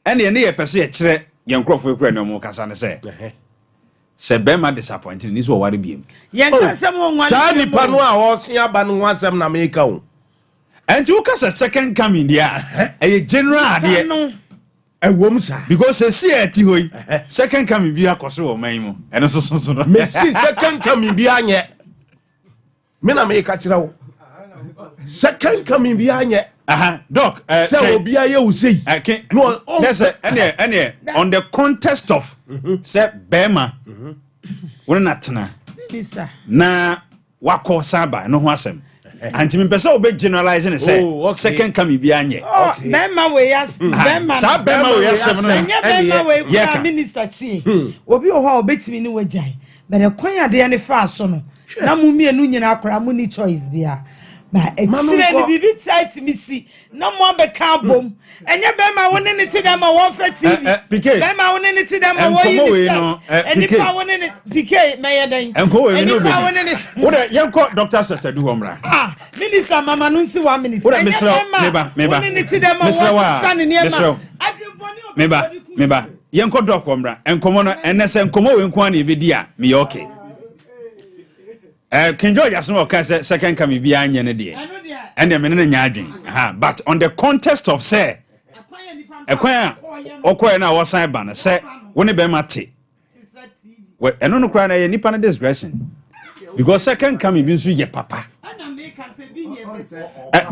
ene ne ye pese ye kire ye nkrofo ekura ne mu kasa ne se bema disappointed ni so ware biem ye kasa mo nwan sa nipa no a wo se aba no wansam na meka wo enti wo kasa second coming dia e general ade ewom sa because se see ati hoyi second coming bia koso wo man mu eno so no me see second coming bia nye me na meka kire wo second coming bia nye doc say obi aye wo sei no that's any on the context of say bema wona natena minister na wako saba no ho asem anti me pese obe generalize ne say second coming bi anye bema we yes bema sa bema we yes no bema we minister ti obi o ho obetimi ni wajai but the kwan ade ne fa so no na mu mienu nyina akora mu ni choice bia ba exire ni bibi tight mi si na mo abeka bom enye be ma woni ni ti dem won fa TV be ma woni ni ti dem wo yi no eni pa woni ni PK meyeden enko we no be wo de yenko Dr. Setadu homra minister mama no nsi 1 minute enye meba woni ni ti dem wo san ni ma meba yenko doc homra enkomo no enese enkomo we nko na ebedi a me okay King George as no can second come be anya ne de and the menene nya adwen but on the context of say ekwan okoye na wosan ba no say woni be mate we eno no kra na ye nipa na discretion because second come be nso ye papa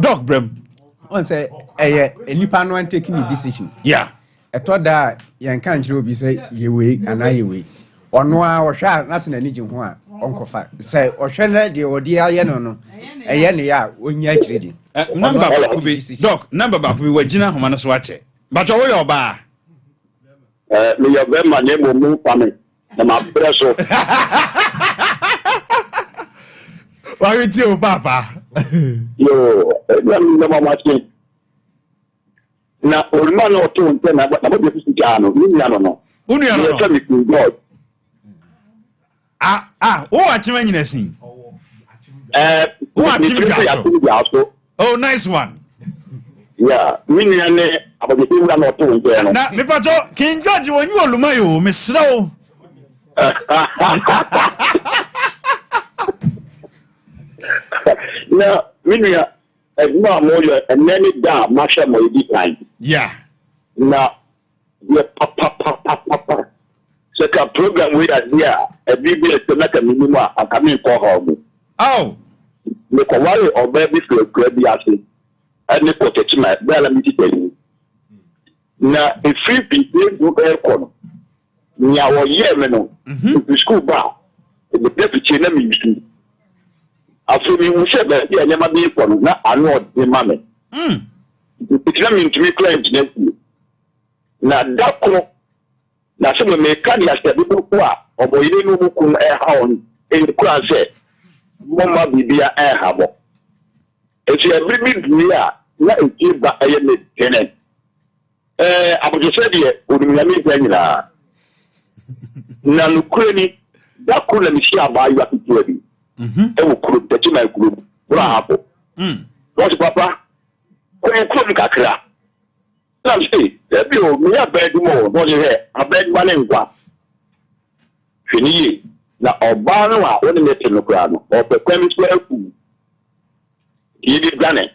dog brem on say nipa no an taking the decision eto da yen kan kire obi say ye we ana ye we ono a ohwa na se na ni ho a onkofa say ohwe na de odi aye no eye ne ya onya akire din number ba ku bi doc number ba ku bi wagina homa no so ache but wo yo ba me yo be ma ne mo mu pa me na ma preso wa wi ti o papa yo na ma ma ti na orma no to nte na ba de su jano ni ya no unu ya no who are chimney in a scene? Who are Tim? Oh, nice one. Yeah, we are about the thing not doing there. Now, Mipato, King George, when you are Lumayo, Miss Slow. Now, we are no more and then it down, Masha Moidi time. Yeah. Now, we are papa. Second program we are here. A BBS to make a minimum and come in for home. Oh, make a worry or baby for a great yassi. And the protection my bell and tell you. Now, if 3 people do aircon, now a year, the school bar, the deputy name is. After me, we said that I never be for not I know the mammy. It's coming to me claims next year. Now, that na so me ka dia se bi ko a oboyire no bukum ha on en kura se mama bibia ha bo e se every bibia na e ba aye me tenen abojo se de odumya mi nyina na lukure ni da ko la mi shi aba yu atutu abi e wo kuro tete na kuro bra hapo what papa ko en kuro ni kakra na say ebi o mi abed mo no je he abed ma ne ngwa finiye na oba no a woni mete no kra no o pe kwami so aku yidi gane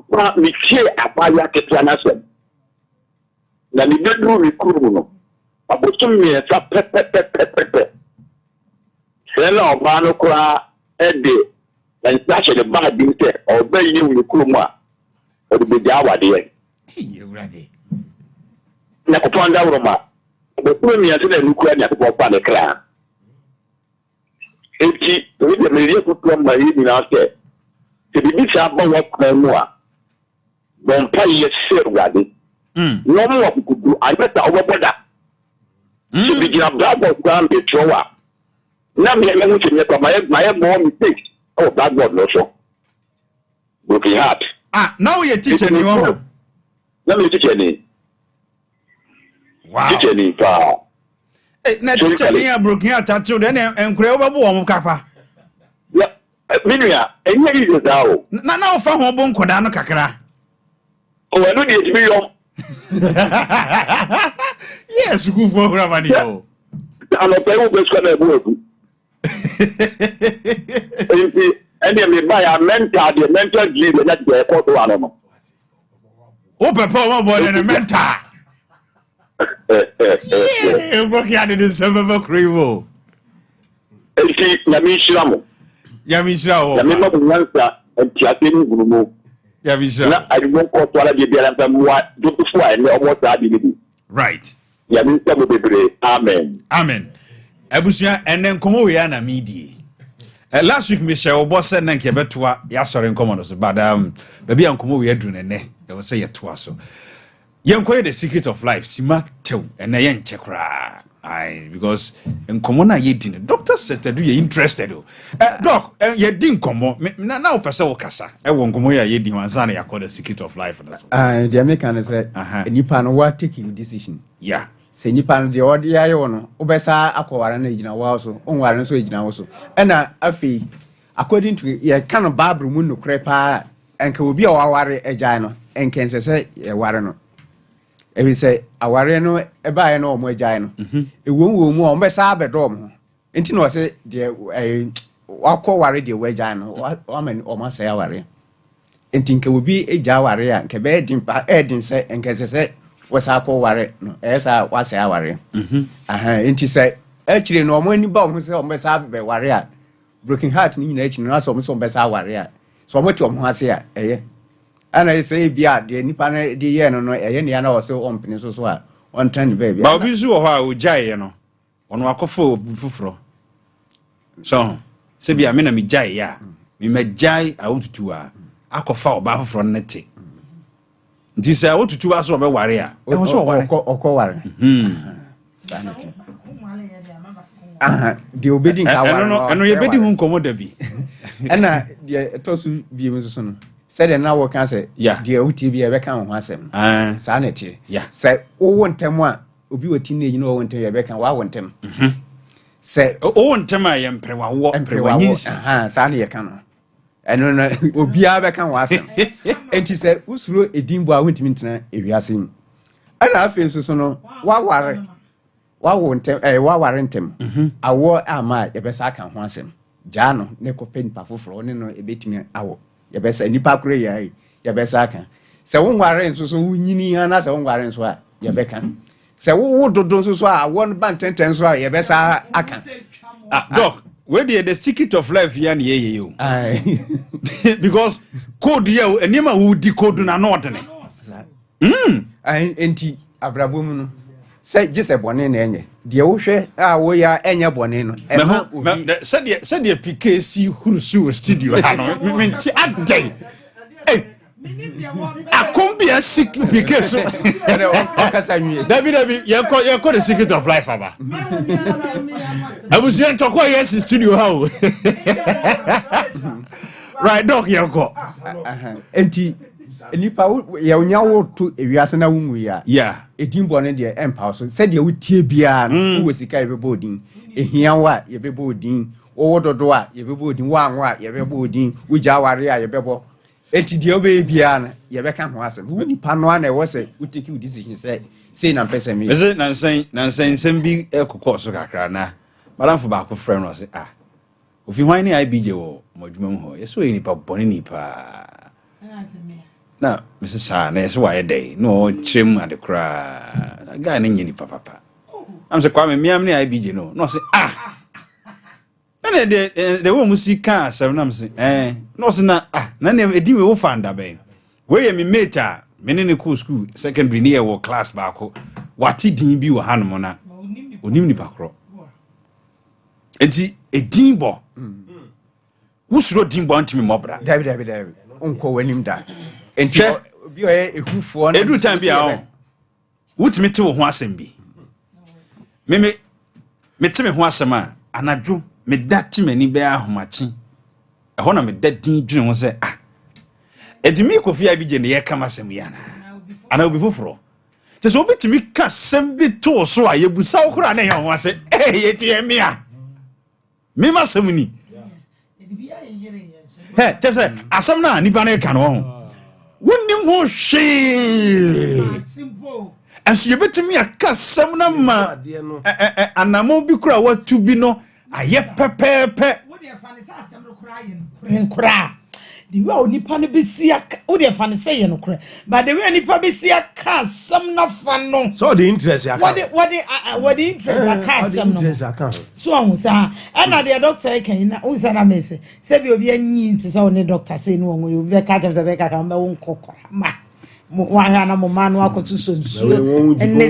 ba mi che abaya ketua na so na ni bedru mi kuru no abotum mi e sa pepe se na oba no kra ede na ntache de ba bi te oba yi ni kuru mu a o de jawa de ready na ko panda roma o ko mi ase na nukura ni akọ pa ne kra enti we de me rie ko to ma yi ni na se te bi sa ba wa kwa mu a bon pa ye se rade no mo wa kudu anata o boda se bi gira bravo kwa mbe trowa na me me nche me kwa my more mistakes oh that god no so broken heart now you teacher ni wo na me teacher ni wow teacher ni pa na teacher ni broken heart atu de na enkure obabu wo kapa ya minua enye yi da o na ofa ho bo nkoda no kakra o enu de ti yo yes good for ramani o ano pe wo be so na ebu ebu eni me buy a mental dream na je ko do ano no o papa mo boy na mental broken heart de semba krivo enti na mi shiramo ya mi shira o ya mi mo nwansa enti ateni gunumo ya mi shira na adiwo ko to ala de bia na mwa do fu a ne omo sa di ni right ya mi nsa mo bebre amen abusua enen komo we ya na midi last week Michelle boss na nke betoa ya sori nkomo no so but baby ankomo we adu ne ne e wo say yetoa so yenkoye the secret of life sima tew ene ye nche kra Aye, because in common ye din doctor said to do you interested. Doc, ye din komo now person okasa. E won komo ya ye din wansana ya call the secret of life. The American said, nipa no what taking decision. Yeah. Say nipa no the odi aye wono obesa akwara na ejina wa so onware no so ejina wo so. Na afi according to ye kind of Bible mu no krepa enka obi a waware agyan no enka nsese ye ware no. Ebi say aware no eba ye no omo agyan no ewonwo mu o mbesa abedom enti no say de wakọ ware de wagyan no o man o ma say aware enti nka obi agya aware a nka be din pa edin say nka say wasa akọ ware no esa wasa aware enti say akire no omo ani ba o say o mbesa be ware a broken heart ni nyina akire no so o mbesa aware a so o moti o ho ase a eye ana say bia de nipa na de ye no eye ne ya na o se ompene so a on turn baby ba obi zu ho a o jaye no ono akofo fufuro so se bia me na me jaye ya me magjaye awututu a akofa oba fufuro nete nti se awututu aso be ware a e ho so ware okọ de obedi nka ware eno ye bedi hu nkomo da bi ana de tosu bi mu so no said na wo kan say de awuti bi e be kan ho asem sa na tie say wo ntem a obi wati na ejina wo ntem e be kan wa wo ntem say wo ntem a ye mpre wa wo nyinsi sa na ye kan no eno na obi a be kan wa asem enti say usuro edimbo a wontimi ntena ewiase mu ana afi so no wa ware wa wo ntem wa ware ntem awo ama ye be sa kan ho asem jano ne ko pen pa foforo ne no ebetimi awo ye be sa nipa kure ye be sa kan se wo nware nso so wunyini ana se wo nware nso a ye be kan se wo dodo nso so a won ban tenten so a ye be sa akan doc where the secret of life ya na ye yo because code ye enema wo di code na no odene enti abrabo mu no se jese bone na enye de wo hwe a wo ya enye bone no se de PKC hurusu studio ha no menti adai akombia sick PKC David you call the secret of life aba abusu entoko yes studio ha right doc you go enti nipa ya onyawo to ewiase na wungu ya edimbo ne de empower so said ya wutie bia no wo sika yebebo odin ehia wa yebebo odin wo dodo a yebebo odin wa anwa yebebo odin wuja ware a yebebo enti de obe bia na yebeka ho asem wo nipa no na wo se utiki decision say na pese me is nansen sembi ekokọ so kakra na malamfo ba ko frɛ no se ofi hwan ni IBJ wo modwuma mu ho yeso yi nipa bone nipa na Mrs. Sa na yeso wa yedai no chem ade kra na guy na nyini papa am se kwa me miam ni IBJ no se na de wo musika asem na se no se na na ne edi we wo fanda ben we ye me mate a me ne cool school secondary near wo class ba ko wati din bi wo hanom na onim ni pakro enti edinbo wusuro dinbo antimi mobra David onko wanim da enti bi o ehufo na edu time bi a wutimi te wo ho asem bi me te me ho asem a anadwo me dati mani be ahomachi eho na me dadin dwene ho se edimi kofi abije ne ye kama asem yana ana obi foforo te so obi timi ka asem bi to so a yebusa okura na ye ho ase ye tie me a me ma asem ni te se asem na nipa na ka no ho wonim ho hwe enso ye betimi aka asem na ma anamo bi kura watu bi no aye pepepe wo de fa ne sa asem no kura ye nkura the way onipa no be sia wo de fa ne say ye no kura but the way onipa be sia ka asem na fa no so the interest aka what the interest aka asem no so on sa na the doctor kan na o sa na me say bi obi anyi nti say one doctor say no won obi be ka tell say be ka kan be won kokora ma wa na mo ma no akoto so nsuo enne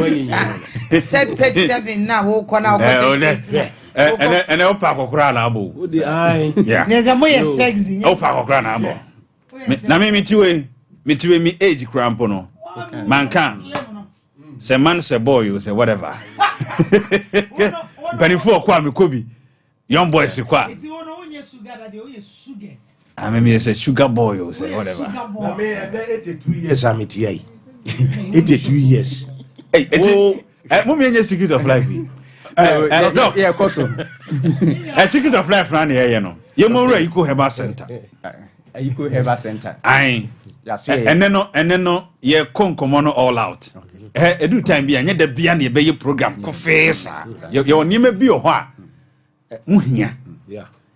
37 na wo kona akoto ene opa kokora na abo yeah neza mo ye sexy opa kokora na abo na me mitiwe mi age cramp no man can say man say boy you say whatever mpanifo kwa me kobi young boys kwa eti wono wonye sugar that dey oye sugars me say sugar boy or say whatever na me 82 years ametiai 82 years hey eti mummy enye secret of life doc yeah koso a secret of life na ye no ye mo wura Iko Herbal Center Iko Herbal Center ai eneno ye konkomo no all out edu time bia nye da bia na ye be program ko fesa ye woni me bi o ho a muhia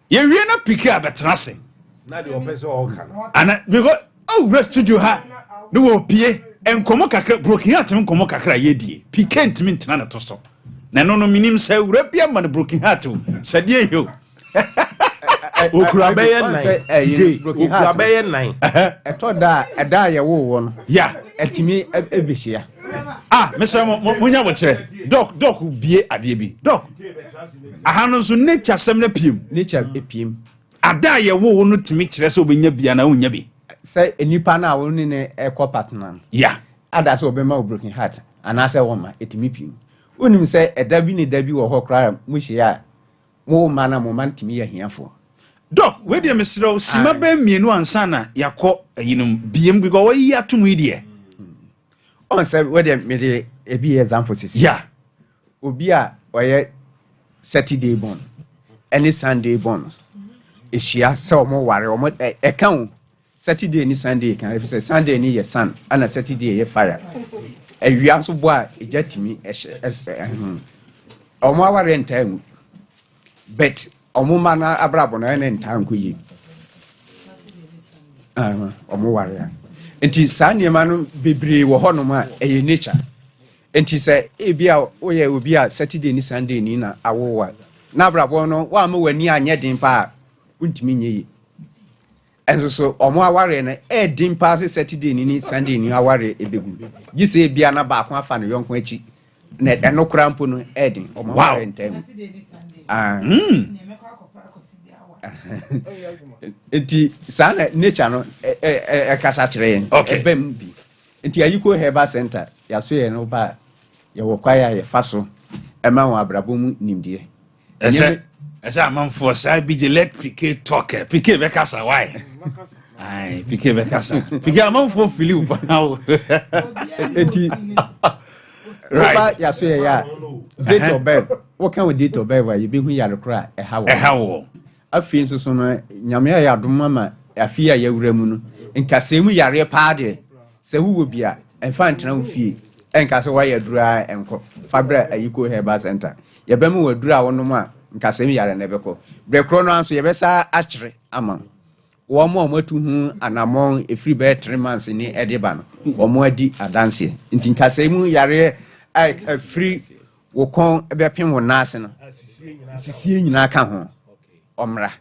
ye wie na piki abetrase na de opeso o kan ana because rest studio ha no wo pie enkomo kakra broken heart enkomo kakra ye die piki ntimi ntina na to so na no minim say wura bia ma na broken heart o sadie yo okura beye 9 okura beye 9 eto da ye wo no ya etimi ebehia Mr. Munya woche doc bie ade bi doc ahano so nature sem na piem nature epiem ada ye wo no timi kire se obenya bia na wonya bi say enipa na wo ne eco partner ya ada so obema broken heart ana say wo ma etimi piem onim say eda bi ne da bi wo ho kra mu hia mo ma na mo man timi ya hiafo doc we dey mesro sima ba mienu ansa na yakọ yinum biem bi go we yi atum idie on say we dey me dey ebi example sisi ya obi a oye Saturday born any Sunday born ehia say omo ware omo e kan Saturday ni Sunday kan if say Sunday ni ye sun ana Saturday ye fire ewia so bo a ejatimi omo aware ntam bet omo mana abrabo na ene ntam ko yi omo ware enti sanye manu bebre wo honom a eye nature enti se ebia oye obi a Saturday ni Sunday ni na awowa na abrabo no wa ma wani anye din pa untimi nyeyi enso so omo aware na din pa se Saturday ni Sunday ni aware ebegu gise ebia na ba ko afa no yonko achi na eno krampo no din omo aware ntam enti sana nature no kasa kire ebem bi enti Iko Herbal Center ya so ye no ba ye wo kwaya ye faso ema wo abrabo mu nimdie ese amanfo sai bi je let pike talk pike be kasa why ai pike be kasa pike amanfo fili upa enti right ya so ye ya date of birth wo kan with date of birth wa ye be hu ya rekora ehawo afin so no nyame ya adom ma afia ya wura mu no nkasemu yare paade se wuwo bia enfa ntena wo fie enkase wa ya dura enko fabra Iko Herbal Center ye be mu wadura wonom a nkasemu yare na beko brekro no anso ye be sa akire ama wo mo matu hu anamon efri be 3 months ni edeba no wo mo adi adanse nti nkasemu yare free wo kon be pem wo nase no sisie nyina ka ho omra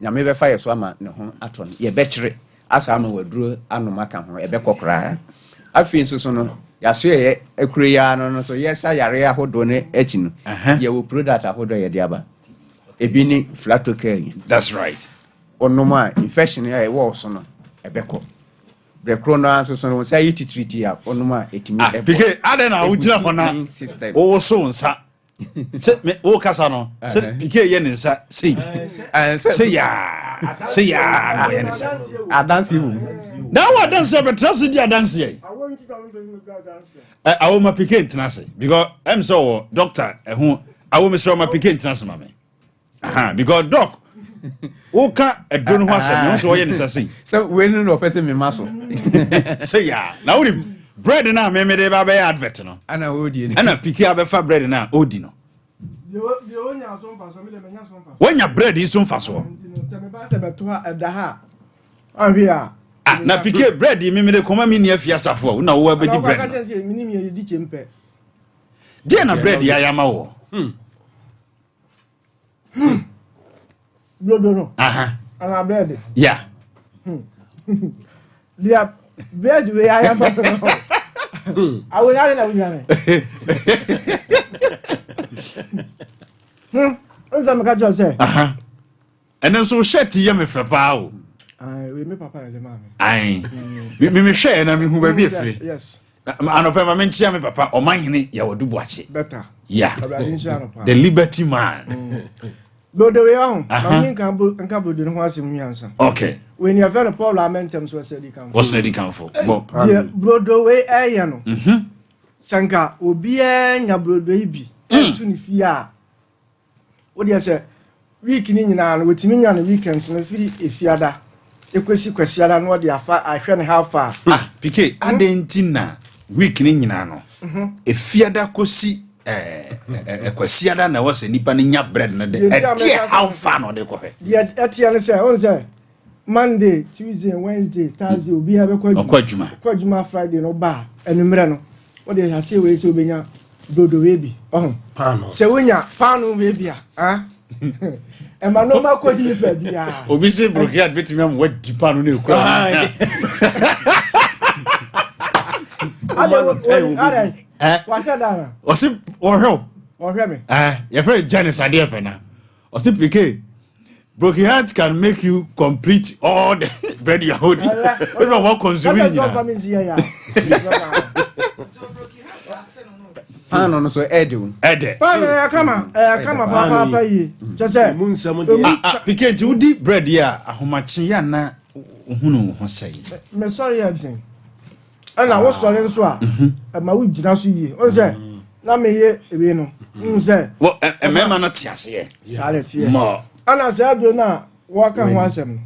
nyame be fa yeso ama ne ho aton ye be kire asa ama waduro anoma ka ho e be kokra afin so no ya so ye ekure ya no so yesa yare ahodo ne echi no ye wo product ahodo ye de aba ebi ni flatocare that's right onoma infection ya e wo so no e be ko the corona so no say it treat ya onoma etimi e because adena udira hona wo so nsa se me wo kasa no se pike ye ne nsa sei ya no ye ne nsa adanse wu na wa dance be trust di adanse ye awo ma pike ntinase because em so doctor ehun awo me so ma pike ntinase ma me because doc wo ka edro no ho asem no so ye ne nsa sei so we no person me maso sei ya na wo bread na me de ba be advert no ana odi ana piki abefa bread na odi no de onya sompa so me de menya sompa wonya bread iso mfa so se me ba se beto ha eda ha ahia na piki bread me de koma me ni afia safo na wo abedi bread ka tese mini me yedi chempe de na bread ya yama wo no ana bread yeah dia bread we ya yama awo ya na wunya Oza me ka jo se enen so shirt ye me fe pa o we me papa na le ma me ai me hwe na me hu ba bi efre yes Anope ma menchia me papa omanhene ya wodu boache. Better. Yeah. The The Liberty Man. But the way on, I can't do the horse in answer. Okay. When you have a Paul Lamentum, so said he can. What's the come for? Broadway, Ayano. Sanka, Obia, Broad baby, and Tunifia. What do you say? Week in Indian with me on the weekends, and if you are ekwesi kwesi ala no de afa ahwe ne how far pike adentina week ni nyina no efiada kosi kwesi ada na wose nipa ne nya bread na de how far no de ko he de atia ne say on say Monday Tuesday Wednesday Thursday obi ha be kwa adwuma Friday no ba enumere no wo de ha say we say obenya dodo we bi pano se wonya pano we bia Emma no ma ko di pe bia obi se brokiat betimi am what dipa no na ekura Washada osi ohwe me your friend Janice ade pe na osi pk brokiat can make you complete all the bread you are holding if you want consuming Pano no so edu. Pano ya kama papa yi. Chese munsam pike nti udi bread ya ahomachi ya na hunu ho sai. Me sorry antin. Ana wo sorry nso a ma wo gina so yi. On say na me ye ewe no. On say wo emema no tiase ye. Sale tie. Mo. Ana say adro na wo ka ho asem.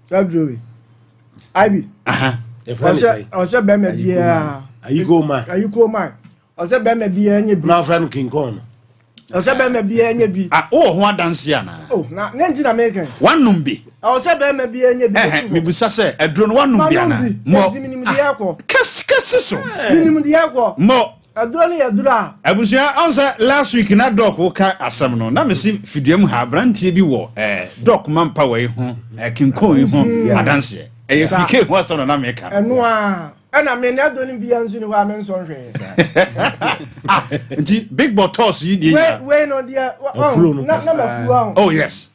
Say adro we. Ibi. O say be me bia. Ayuko man. Ose be me bia nya bi. Na friend King Kong. Ose be me bia nya bi. O ho adanse ana. Oh, na nti na make. Wanum bi. Ose be me bia nya bi. Me busa se edro no wanum bi ana. Mo. Minim dia ko. Kes so. Minim dia ko. Mo. Edro ne edra. Abusia onse last week na doc wo ka asem no. Na me si fiduam ha brantie bi wo doc mampa we ho King Kong ho adanse. Eye pike ho asem no na me ka. Eno a ana me na do ni bia nsu ni wa me nso hwe nti big bottles yi di we no dia na mafu oh yes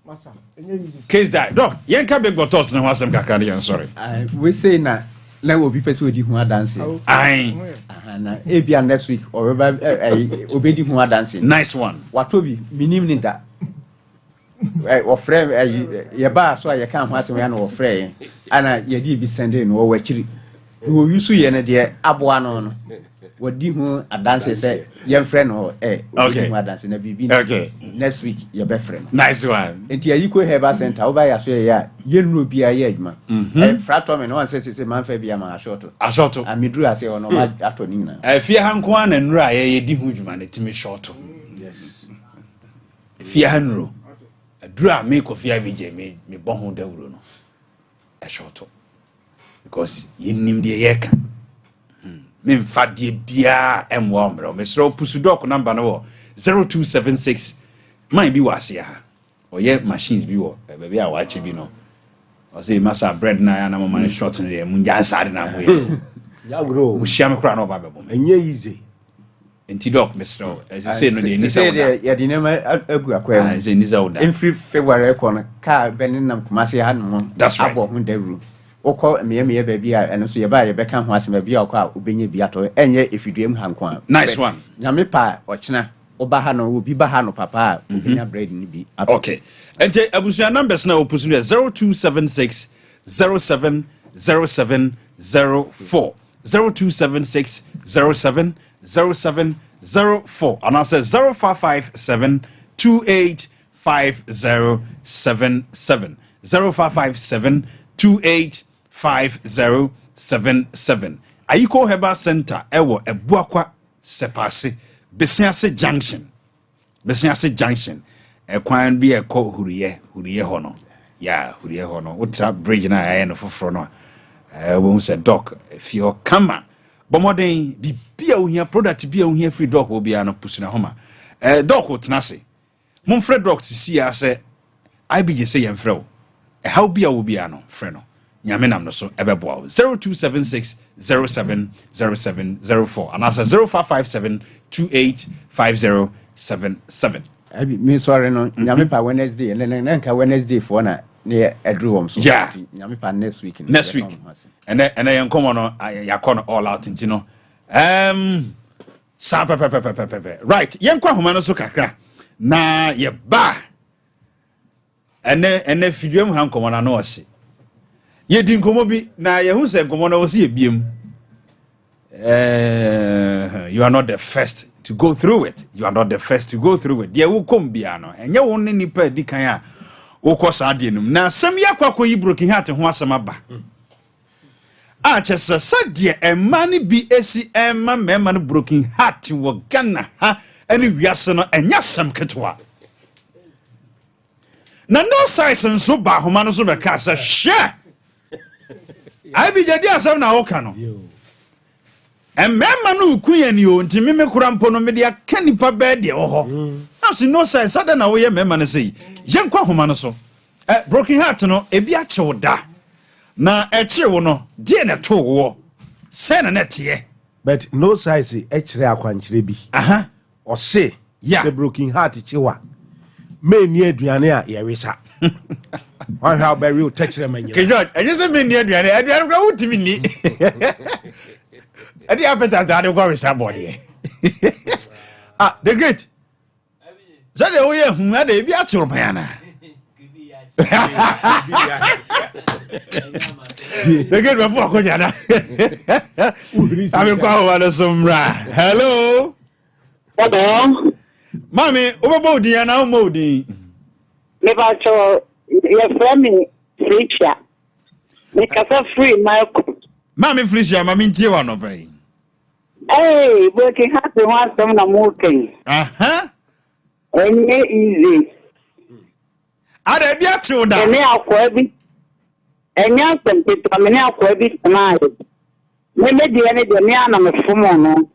masa enye easy case die doc yen ka big bottles na ho asem kakra dey sorry we say na obi pese odi hu adanse ai na ebia next week or obedi hu adanse nice one watobi minim ni da ofre ye ba so ye kan ho asem ya na ofre ana ye di bi sende no wo akiri wo yusu ye ne de aboa no wadi hu adanse se ye frɛ no okay hu adanse na bibi okay next week ye be frɛ no nice one enti ayiko heba center wo ba ya so ye ye nuro bia ye adwuma frato me no se man fa bia ma ashoto amidru ase ono ma atoni nyina fie hanko ana nuro a ye di hu dwuma na timi short yes fie hanuro adura me kofia bi je me bon ho dawuro no short because yenim de ye ka me mfa de bia emwo omro me sro pusu doc number no 0276 man bi wase ha oye machines bi wo be bia wa che bi no o say masa bread na ya na mama ne short no de mu nja sare na mo ye ya bro mu shia me kra no ba be bom enye easy enti doc me sro as you say no de ni say ya di nema agu akwa say ni za oda in free February ko no ka benin nam kumase ha no abo ho dawuro okọ meye ba bia eno so ye ba ye beka ho asem bia okọ obenye bia to enye efiduem hankwa nice one na me pa ochina oba ha no obi ba ha no papa obenya bread ni bi okay ente abusia numbers na opusu 0276 070704 0276 070704 and I say 0557 285077 0557 285077 Ayiko Herbal Center ewo ebuakwa sepase Besiase Junction ekwan bi ekọ huriye ho no ya huriye ho no utra bridge na ya no foforo no wo se doc fio kama bomoden bibia ohia product bia ohia free doc obi ano pusuna homa doc otnase mom free doc sisi ya se ibj se yem frɛ how bia obi ano frɛ no nyame nam no so ebeboa 0276 070704 and asa 0557 285077 me sorry no nyame pa Wednesday and then nka Wednesday for na Yeah, Edrum. So yeah. Next week. Next week. And then come on, yakon all out into no. Right. Yankwa humano so kakra. Na ye ba. And if you have come on no ase. Ye din komo bi na ye hu se komo na wo se biem. You are not the first to go through it. You are not the first to go through it. Ye wo kom bia no. Enye wo ne nipa di kan a wo kosa de num. Na sam yakwa yi broken heart ho asem aba. A chese sadie emani bi esi emma mema no broken heart wo Ghana ha ene wiase no enya sam ketwa. Na no size nso ba homa no so be ka sa hwe. Ai bi jadi asam na wo ka no. Emma no kuye ni o ntimi me kura mpo no me de aka nipa be de wo ho. Na si no size sada na wo ye mema no sei. Je nkwa homa no so. Broken heart no ebi a che wo da. Na eche wo no die na to wo. Se na netie. But no size echere akwankyere bi. Aha. O se yeah. The broken heart chewa. Me ni aduane a ye wesa. Wan how be real touch them anyina. George, enye se me ni aduane kwa wutimi ni. Adi appetite ade kwa wesa body. Ah, the great. Zade wo ye hu ade ebi a choro pana. The great before ko jada. Ami kwa wa so mra. Hello. Hello. Mami, obo di na mo di. Me ba cho your friend Felicia. Me ka free Michael. Mami Felicia, mami ntie wa no pai. Hey, working hard to want some na moving. Aha. Enye easy. Ada bia che oda. Ene akwa bi. Enya sempita me ne akwa bi tonight. Me di ene de me ana me fumo no.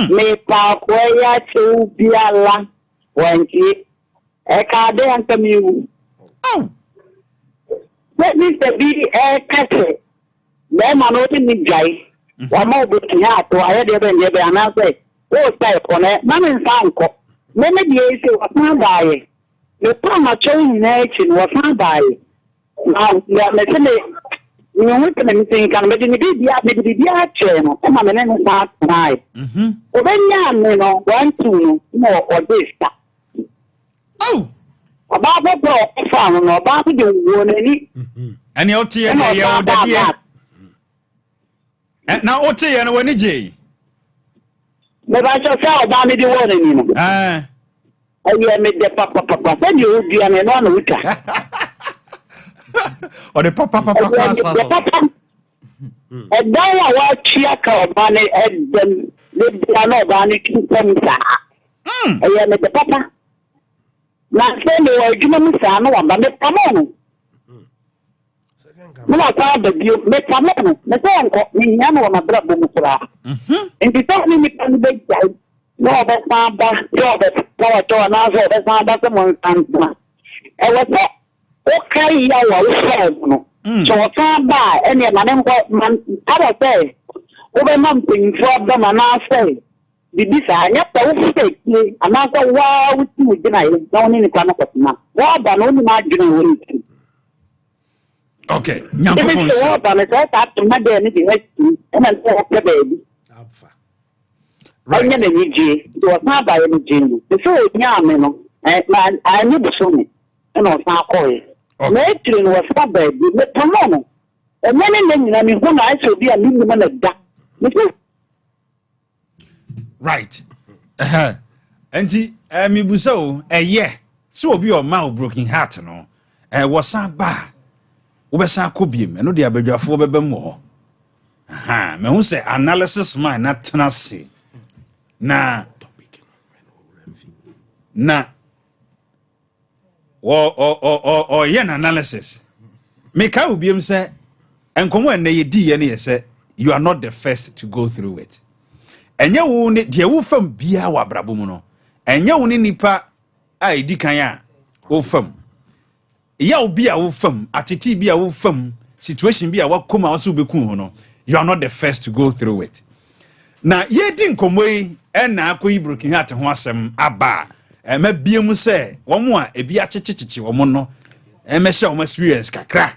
Me pa kwa ya che biala. Wanki. E ka de antamiu. Oh. Let me be catch. Me mano ti ni jai. Wa mo bu ti ha to aye de ben de be ana say. O say ko ne na me nsanko. Me di e se wa pa daaye. Me pa ma cho na echi wa pa daaye. Na me se me ni wo te me tin kan me di bia che no. E ma me ne no pa daaye. O be nya me no 1 2 no o de sta. Oh. About bro fan no ba de wo nani. Ani o tie na ye o da die. Na o tie na wani je. Me ba cho sa ba mi de wo nani no. Aye me de papa se di o di ane no na uta. O de papa sa. E da wa chia ka ba ne edem le bia no ba ni ki pem sa. Aye me de papa. Na se me wa juma mi sa no wa ba me pamo. Me wa ta ba bio me pamo no. Me se anko ni nya no na bra bo mu kura. Enti ta ni kan be jai. No ba sa ba yo ba ta to na so ba sa ba se mo kan na. E wa se o kai ya wa o fa no. So ta ba ene ma ne ko man aba se o be man pin fo ba ma na se. Bibi sa nya pa wo fute ki anasa wa wuti gina yi na woni ni kwa na kwatina wa ba no ni ma gina woni ti okay nyanko pon so wa ba me sa ta ma de ni di hati ena so ka baby Alpha. Right nya ni ji do sa ba ye ni ji ni so nya me no ma ani bu so ni ena sa ko yi na etri no wa sa baby me tomo no enya ne nyina mi hu na aso bi a mi ni ma na da right. Enti mi busa o so obi o ma o broken heart no wo san ba wo be san kobiem eno de abadwafo be bem ho aha me hu say analysis man na tena se na o ye na analysis me ka obiem say enkomo enne ye di ye ne ye say you are not the first to go through it. Enye wo ne de wo fam bia wa brabo mu no enye wo ne nipa a edi kan a wo fam ya obi a wo fam atiti bi a wo fam situation bi a wakoma wo so beku ho no you are not the first to go through it. Na ye di nkomoi na akoyi broken heart ho asem aba ma biem se wo mo a ebi achechecheche wo mo no me share o experience kakra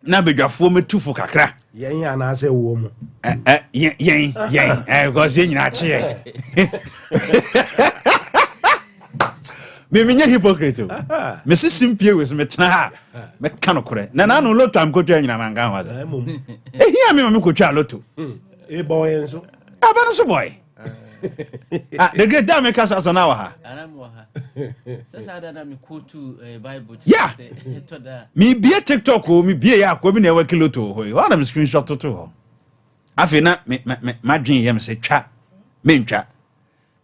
na bedwafo metufo kakra yen ana se wo mu yen because yen nyina che me nya hypocrite me simpie we me tena ha me kanokore na no loto am kotwa nyina manga ho aza ehia me kotwa loto boy enso aba no so boy the great time kasa asana wa ha sasa ada me quote bible to da me bie TikTok o me bie ya akwa bi na ewa kiloto ho wa na me screenshot to ho afina me dwen yem se twa me ntwa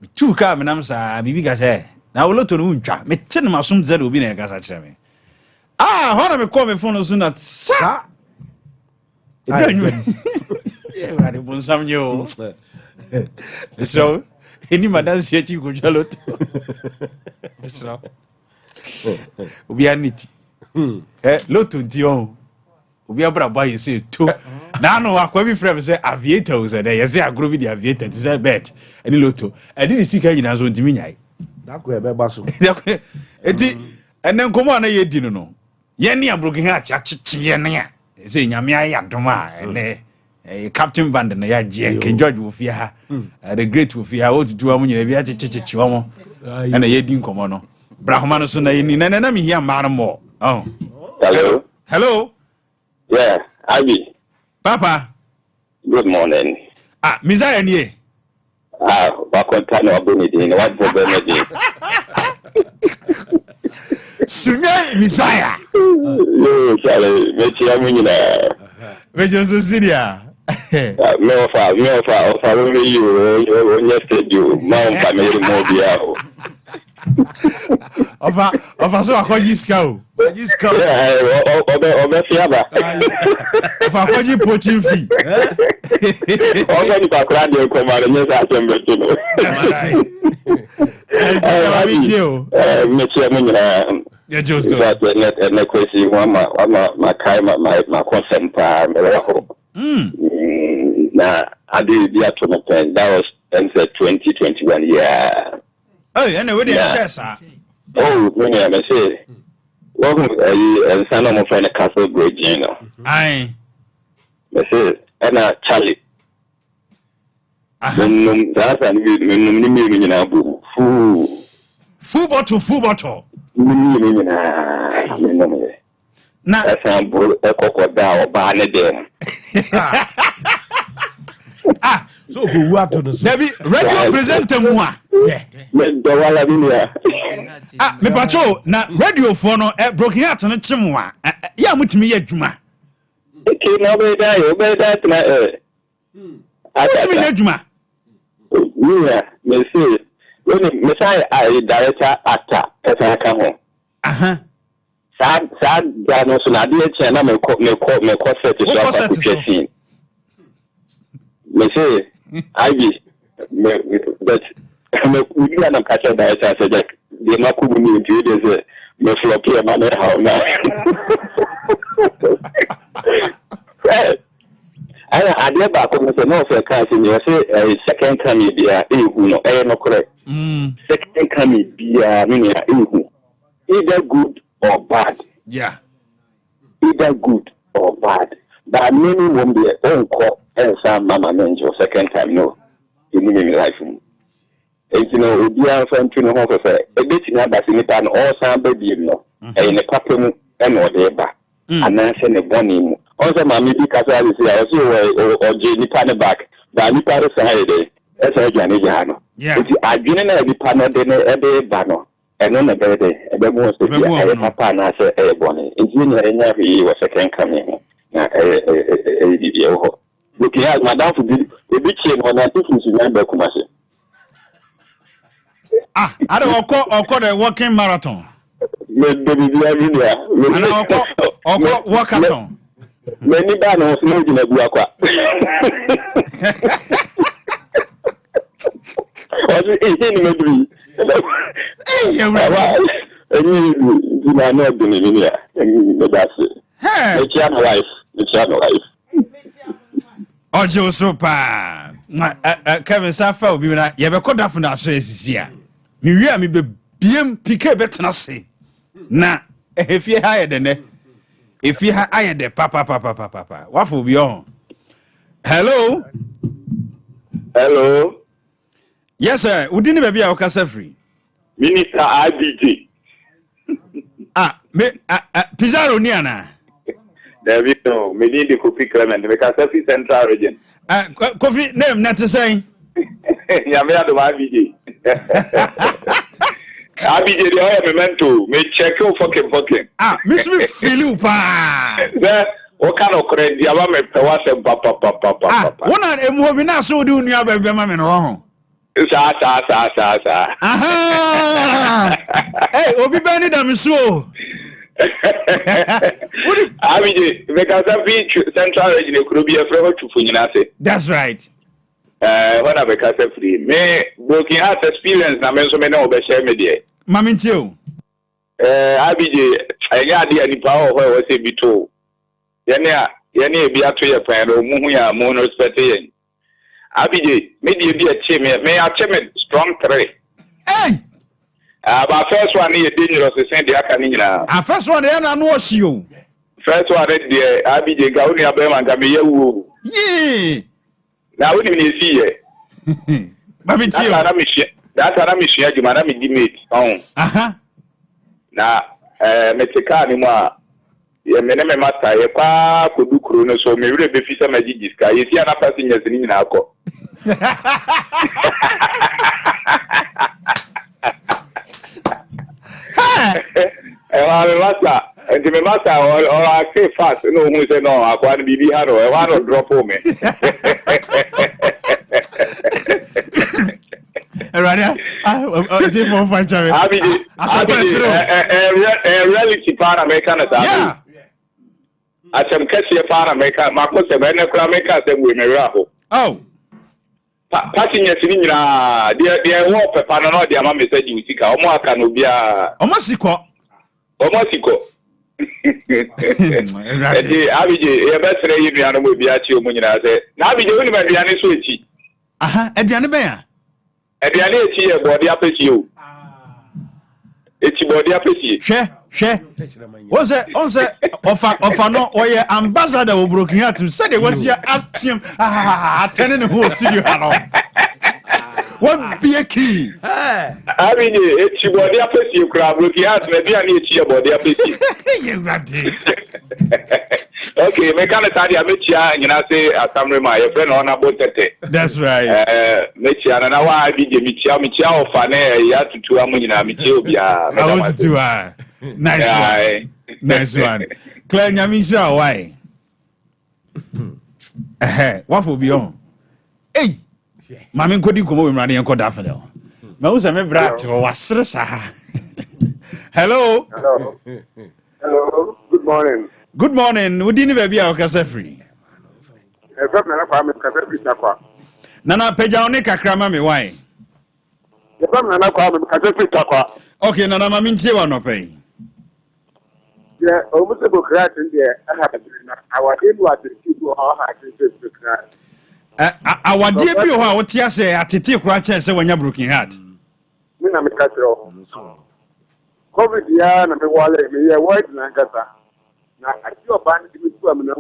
me tu ka me nam sa bibi ga se na woloto no ntwa me tin ma som zero obi na kasa kire me ho na me call me phone so na sa edanyu ya de bonsam nyo so any madansi ya chiku jaloto so obi aniti loto ntion obi abra boy say to na no akwa bi frame say aviator say dey say agro bi the aviator say bet any loto e di sika nyina so ntimi nyai da ko e be ba so eti enen komo na ye di no ye ne abrogi ha achichi ye ne ya say nyame ayadoma ene Captain Band na ya je King George wo fia ha the great wo fia o tutu am nyina bia chichichi wo mo na ye di nkomo no brahoma no so na yini na me hia ma no mo hello yeah Abi papa good morning Mizaya nie wa konta no aboni din wa problem din Sunya Mizaya yo chale me chia mu nyina vejo so siria me ofa we you yesterday ma on pa me mo bia ofa so akoji ska o obe fiaba ofa akoji poaching fee obe ni pa kra de ko ma re nyesa asembe to no me chia mu nyina ya joso na kwesi ma kai ma consempa me ho na adi dia to no pen that was 2021 yeah we dey chess me say and son of my friend Castle Bridge you know ai me say na Charlie that's and me na bu full bottle na sample ekokoda oba ne dem so who what to so Debbie radio presenter mu a me do wala binia me pacho na radio for no broken heart no chim a ya mutimi ya dwuma ke na be da na mutimi ya dwuma yeah me say when me say I director actor esa ka ho sad no so na dey che na me set so up me say I be but me we na catch director say that they na ku me do dey me flop here man how na I dey back on say no say can say second time e bia ehu no no correct second time e bia me na ehu either good or bad either good or bad but many won't be own call and some mama menjo second time no in life and you know obian fan to no ho say e bit na ba sinipa no all some baby no e ne papem e no dey ba ananse ne boni mu also mama bi kasa say I say o je nipa ne back ba nipa re say dey e say jani jano nti adwene na nipa no de ne e dey ba no eno na bede e be mo say ya papa na say e boni nti ne enya bi wo second coming na di ho looking at madam for the big chain on that if you remember kumase I don't call the walking marathon me baby dia and I walkathon many ba no so na bu akwa ozi ni medri you na no do ni ya me da se me chia my wife Ojo so pa Kevin Safa obi na ye be koda funa so esisi a me wi a me be biem pike betena se na if you hire the if you hire the papa what will be on? Hello. Yes sir, we didn't be our casa free. Minister IBJ. Me Pizarro Niana. There we go. Me need the Kofi Clement because every central region. Kofi name not to say. Yeah, me do IBJ. IBJ the oil memento. Me check you fucking. Miss me feel you pa. What kind of credit? I want me to watch them papa. One of them will be not so do you have a man wrong. Sa. Hey, Obi Bani Damiso. IBJ because every central region could be a friend to Funinase. That's right. When I become free, me working has experience. Na me so me no be share media. Mamintio. IBJ, I got the power where was it bito. Yene be ato ye pan o mu ya mu no respect yen. IBJ, me dey be a team me a team strong 3. Hey. But first one is dangerous to send the akanina. First one dey na no ohio. First one dey IBJ ga oni abema ga me yewu. Yeah. Na woni me see ye. Mamintio. That's what I'm share you man me di mate. Na me tika ni mo ye me master ye kwa kodu kuro no so me wure be fisa magigi ska ye si ana passengers ni na akọ. Me master or I say fast no who say no akwa ni bibi ha no e wa no drop me. Reality para American as I am catching a para American, Marcos, and America, then we may raffle. Oh, passing a senior, dear walk, a panel, dear mamma said you see, Omo can be a Omasico. Abby, a best radio will be at you when I say, now be doing my Diana Switchy. Adriana Bear. Adriana is here, body up at you. It's body up at you. Share. Was it also of no or your ambassador who broke here to say it was your action. Attending the whole studio. What be a key? I mean, it's your body up at you, crab. Look here, maybe I need your body up at you. Okay, make an Italia, Michia, and I say, I come my friend on about that. That's right. Michia, and now I be Michia, or Fane, you have to do a Munina, Michia. I want to do a nice one. Claire Yamisha, why? What will be on? Hey, Mammy couldn't come over running and call Daffodil. Most of my brat was Hello. Good morning. Good morning. We didn't even be our casa free. Nana Pejaone Kakrama me why? Okay, Nana Maminti or no pay. Yeah, almost a book rat in there. I have our dear was the people our dear Bill, what you say at the tea crutches when you're broken heart. COVID, yeah, and the wallet, me a white Nankasa. Now, I do a band to do a manor.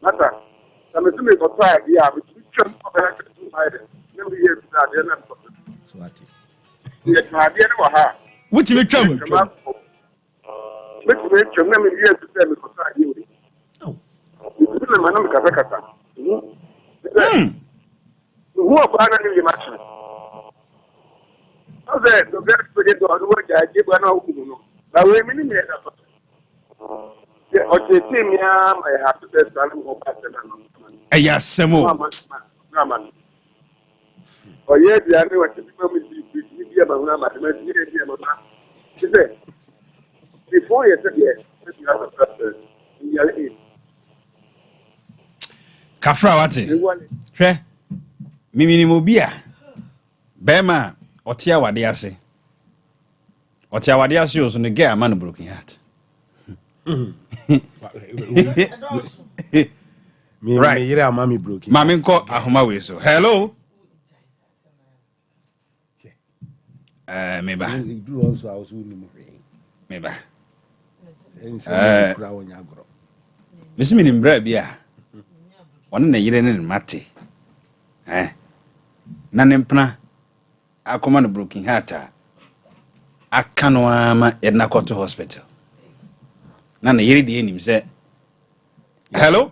Matter. I'm assuming for try, yeah, but you can't do my never hear that. Yes, my dear, which you come. Which makes your name here to tell me for you. Oh, it's a man of Kazakata. Who are finally much? The very good work I give one out. Now, we mean it. Okay, team, I have to test a yes, some more. Oh, yes, I know what you about before you said yes, Kafra wate. Hwe. Mimi mo bia. Bema otia wade ase. Otia wade ase yo so ne girl man broken heart. Right. Me yere mami broken. Mami nko ahoma we so. Hello. Meba. You do also I was with me. Meba. Miss Minim Brabia. One year in Mate. Nanempna. I command a broken heart. I can't edna to hospital. Nana yeri di enim say hello.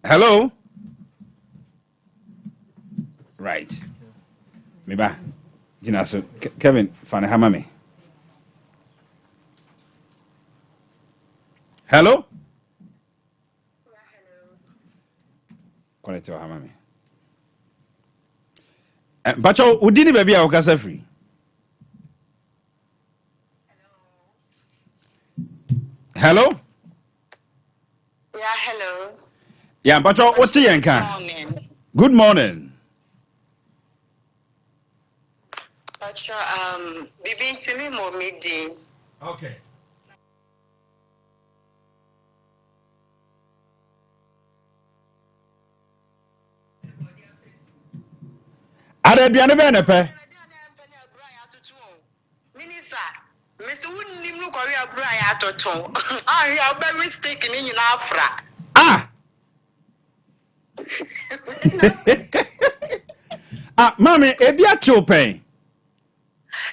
Hello. Right. Me ba. Jina so Kevin fan hama me. Hello. Connect to hama me. Bacho udini baby a okasa free. Hello? Yeah, hello. Yeah, Bacho, what's your name? Good morning. Bacho, bibi to me more meeting. Okay. Are you going to pay? Miss Wooden no Korea Bria Toto. I have been mistaken in Afra. Mommy, Ebia Chopin.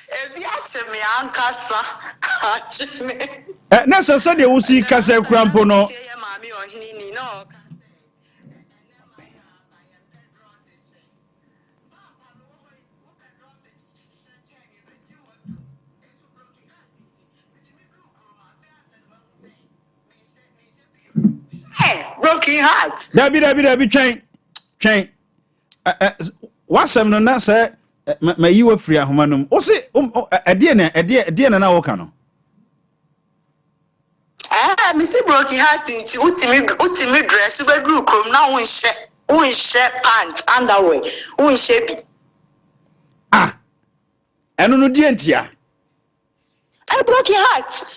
Ebia me Ancassa. Nasa said you will see Casa Crampono. Broken heart. Debbie, chain. What's some no say, my you were free at Humanum. Oh, say, a dear and now, Cano. Missy broken heart into ultimate dress, super group, now we share pants, underwear, we share. And no dientia. I broke your heart.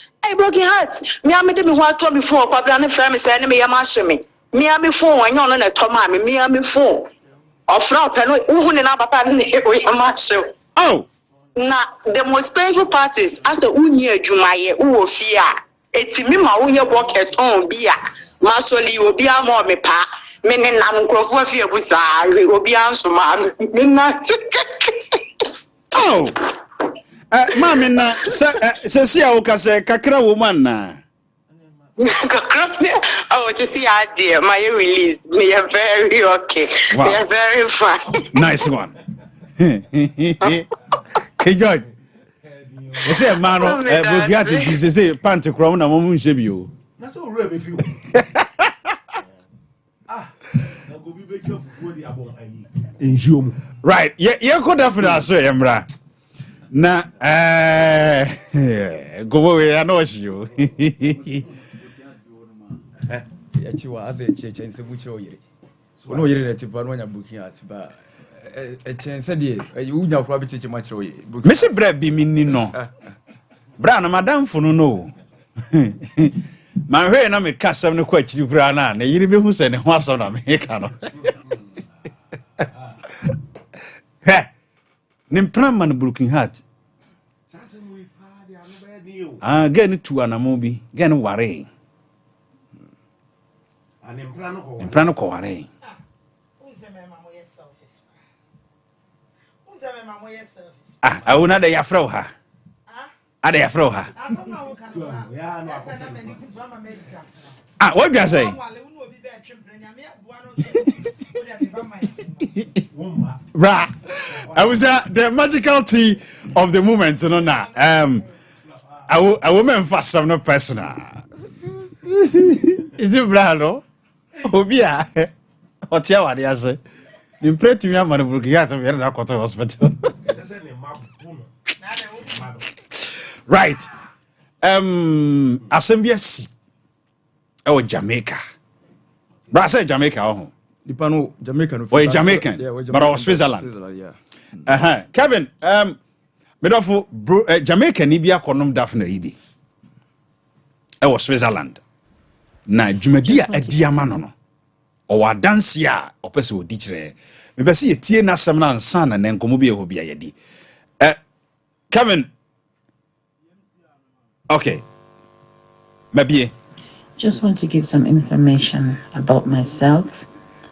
Me, I made me what told me for Pablan family sending me a mashami. Me, I'm a phone, and you're on a tomami, me, I'm a phone. Or Frau Pano, who in our papa in the macho. Oh, now the most painful parties as a unia Jumaye, who fear. It's me, my unia walk at home, beer. Masoli will be a more me pa. Meaning, I'm going for fear with I will be answer, ma'am. Oh. Mami na se oka se kakra woman na. Oh, to see idea, my release. They are very okay. Wow. They are very fun. Nice one. Hey George. You say man Bogiati to say pant krom na momu nse bi o. Na so re be fi o. Na go bi be chef fufu di abon ayi. Enjuo mu. Right. Ye ko da for so emra. Na go away I know you. Yachiwa as a church and Sebucho yere. So no yere to Panonia booking at ba a chance said you now probably teach much away. Mr. Brad be meaning no. Bran madam for no. My hair na me cast 7 quite you grana, na yiri be who said was on Americano. Nimpram man broken heart. Get it to an amobi, get worry. And in Prano worry. I will not a fro her. I dare throw her. What do you say? Right. I was the magical tea of the moment, no now. A woman fast some no personal. Is it Brano? Obia. What's your idea? Say, the pray to me, I'm going to get to the hospital. Right. Assemblies. Oh, Jamaica. But I said Jamaica. Oh, Jamaican. Or Jamaican. Yeah, but I was Switzerland. Yeah. Kevin. Medofo Jamaica ni bia konom dafna ibi. E was Switzerland. Na dwumadia adiama no. O wa dance a opese odi kire. Me be se yetie na asem na ansa na nkomo bi e ho bia yedi. Kevin Okay. Maybe. Just want to give some information about myself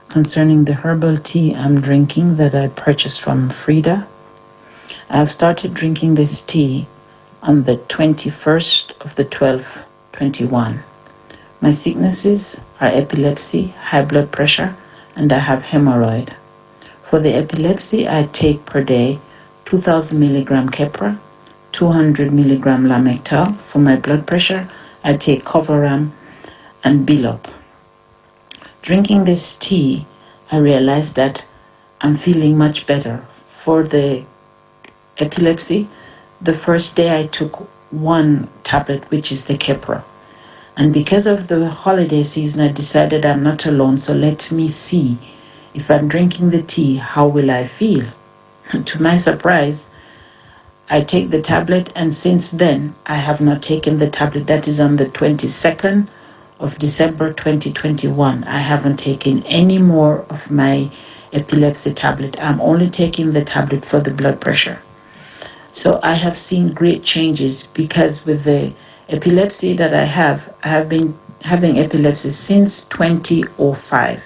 concerning the herbal tea I'm drinking that I purchased from Frida. I've started drinking this tea on the 21st of the 12th, 21. My sicknesses are epilepsy, high blood pressure, and I have hemorrhoid. For the epilepsy, I take per day 2,000 milligram Keppra, 200 milligram Lamictal. For my blood pressure, I take Covaram and Bilop. Drinking this tea, I realized that I'm feeling much better. For the epilepsy, the first day I took one tablet, which is the Keppra. And because of the holiday season, I decided I'm not alone, so let me see if I'm drinking the tea, how will I feel? To my surprise, I take the tablet, and since then, I have not taken the tablet. That is on the 22nd of December 2021. I haven't taken any more of my epilepsy tablet. I'm only taking the tablet for the blood pressure. So I have seen great changes because with the epilepsy that I have been having epilepsy since 2005.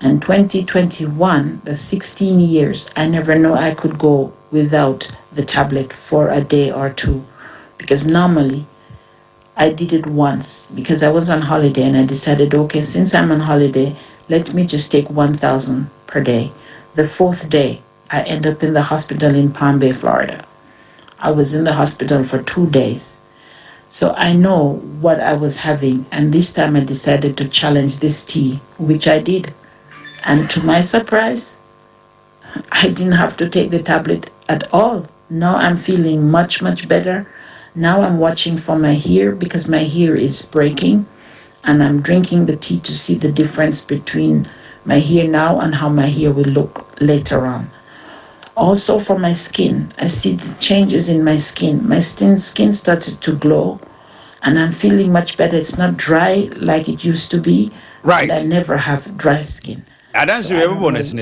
And 2021, the 16 years, I never know I could go without the tablet for a day or two. Because normally, I did it once because I was on holiday and I decided, okay, since I'm on holiday, let me just take 1,000 per day. The fourth day, I end up in the hospital in Palm Bay, Florida. I was in the hospital for 2 days. So I know what I was having, and this time I decided to challenge this tea, which I did. And to my surprise, I didn't have to take the tablet at all. Now I'm feeling much, much better. Now I'm watching for my hair because my hair is breaking, and I'm drinking the tea to see the difference between my hair now and how my hair will look later on. Also for my skin, I see the changes in my skin. My skin started to glow, and I'm feeling much better. It's not dry like it used to be. Right. And I never have dry skin. I don't see every bonus.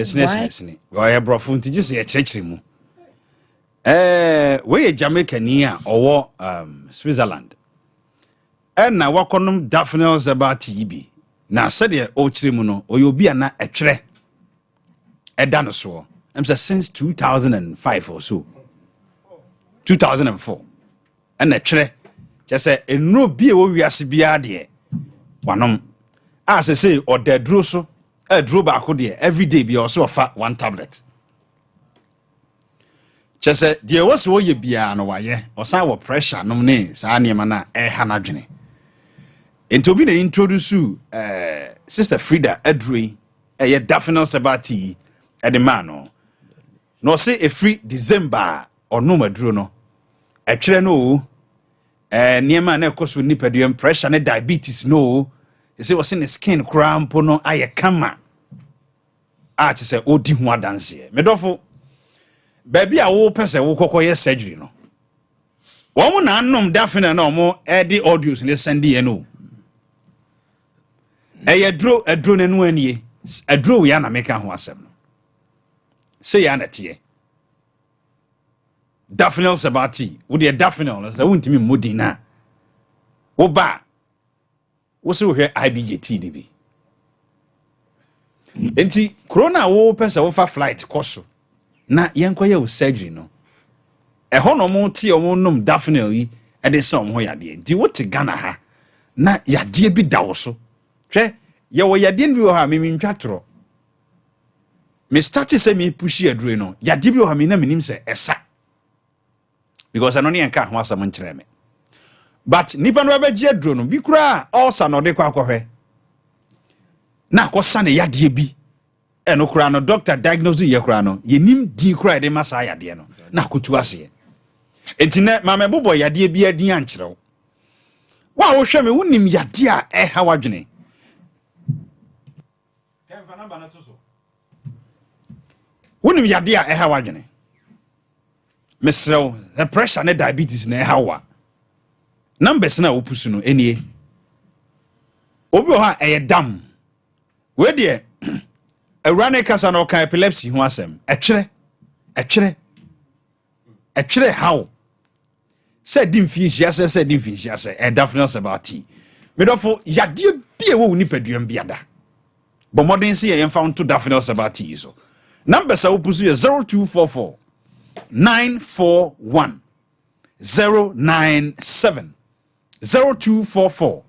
Why a brofun to just say a church mu. We a Jamaican near or Switzerland. And now walk on them daffodils about TB. Now said ye o chrimuno or you'll be a tre a dinosaur. I'm since 2005 or so. 2004. And a tre just say a no be we are sibiade. One as I say or dead druso. A draw back every day be also a fat one tablet. Just say, dear, what's what you be an why, or sour pressure, no names, Animana, Hanagene. And to be the introduce Sister Frida Edry, a Daphne Sabati, at the mano. No say a free December or no madruno. A treno, near man, of course, with nipodium pressure and diabetes, no. You say, what's in the skin, cramp, no, I come. To say, oh, do one dance here. Medofo, baby, I will pass a walk or surgery. No, one unknown Daphne no more Eddie audios in the Sandy and no. A drone and when ye, a draw yana make a wasem. Say, Anna Tie Daphne Sabati, would ye Daphne, as I won't mean Mudina. Oba, what's so here IBJTDB. Enti corona wo pesa wo fa flight koso na yenkoye wo surgery no ho no mo tie o mo nom Daphne yi e de se o mo yade enti wo te Ghana ha na yade bi da wo so hwe ye wo yade bi wo ha me ntwatro me start say me push adure no yade bi wo ha me na menim se esa because I no ne enka ho asam nkyere me but nipa no ba gi adure no bi kura also no de kwa akohwe na kosa ne yade bi eno kura no doctor diagnose ye kura no yenim di kura de masa yade no na kotu ase entine mama bobo yade bi adin ankyerɛw wa wo hwɛ me wonim yade a ha wadwene kemfa na bana to so wonim yade a ha wadwene mesrew the pressure ne diabetes na ha wa numbers na opusu no enie obi ha dam we de awurane kasa na oka epilepsy ho asem etwere how said dimfinsia and definitely about tea. Medofo yadie bie wo ni paduam biada. But modern see and found to definitely about tea so. Numbers are open 0244 941 097 0244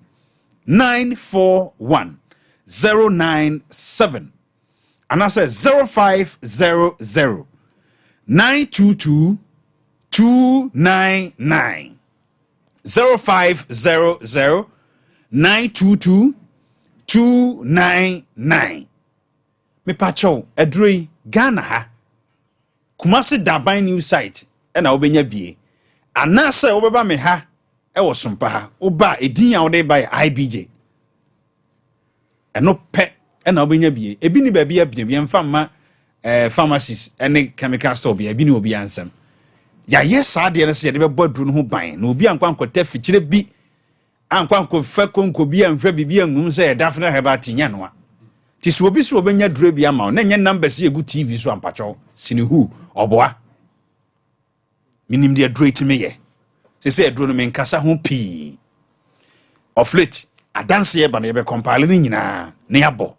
941 097 and I say 0500 922 299 0500 922 299 me pacho edrei Ghana ha Kumasi Daban new site and I obenya bie anase obeba me ha e wo Sompa ha oba edin a wode by IBJ eno pe and I obenya bie ebi ni ba bia bia mfama pharmacies and chemical store bia ebi ni obi ansem ya yes ade na se de be bodru no ho ban na obi ankwa nkota fikyire bi ankwa nkofa konko bi anhwa bibia ngum se dafna heba tinya no a tiso obi so obenya dure bi ama na nya numbers egu TV so ampacho sinihu oboa minim de dure timi ye se dure no menkasa ho pi of late adanse ye ba na ye be compile ni nyina ne yabo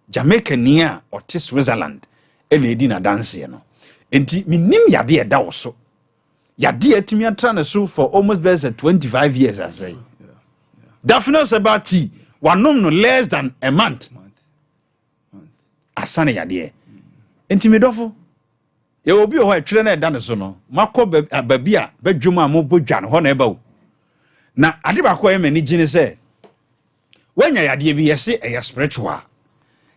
Jamaica ni a ote Switzerland ene edi na dance no enti minim yade e da wo so yade atimi atra na so for almost less than 25 years I say Daphne Sabati wanom no less than a month asane yade enti medofo ye obi o ho atwere na da ne so no makọ babi a badwuma a mobodwa no ho na eba wo na ade ba ko ye mani gine se wanya yade bi yese e spiritual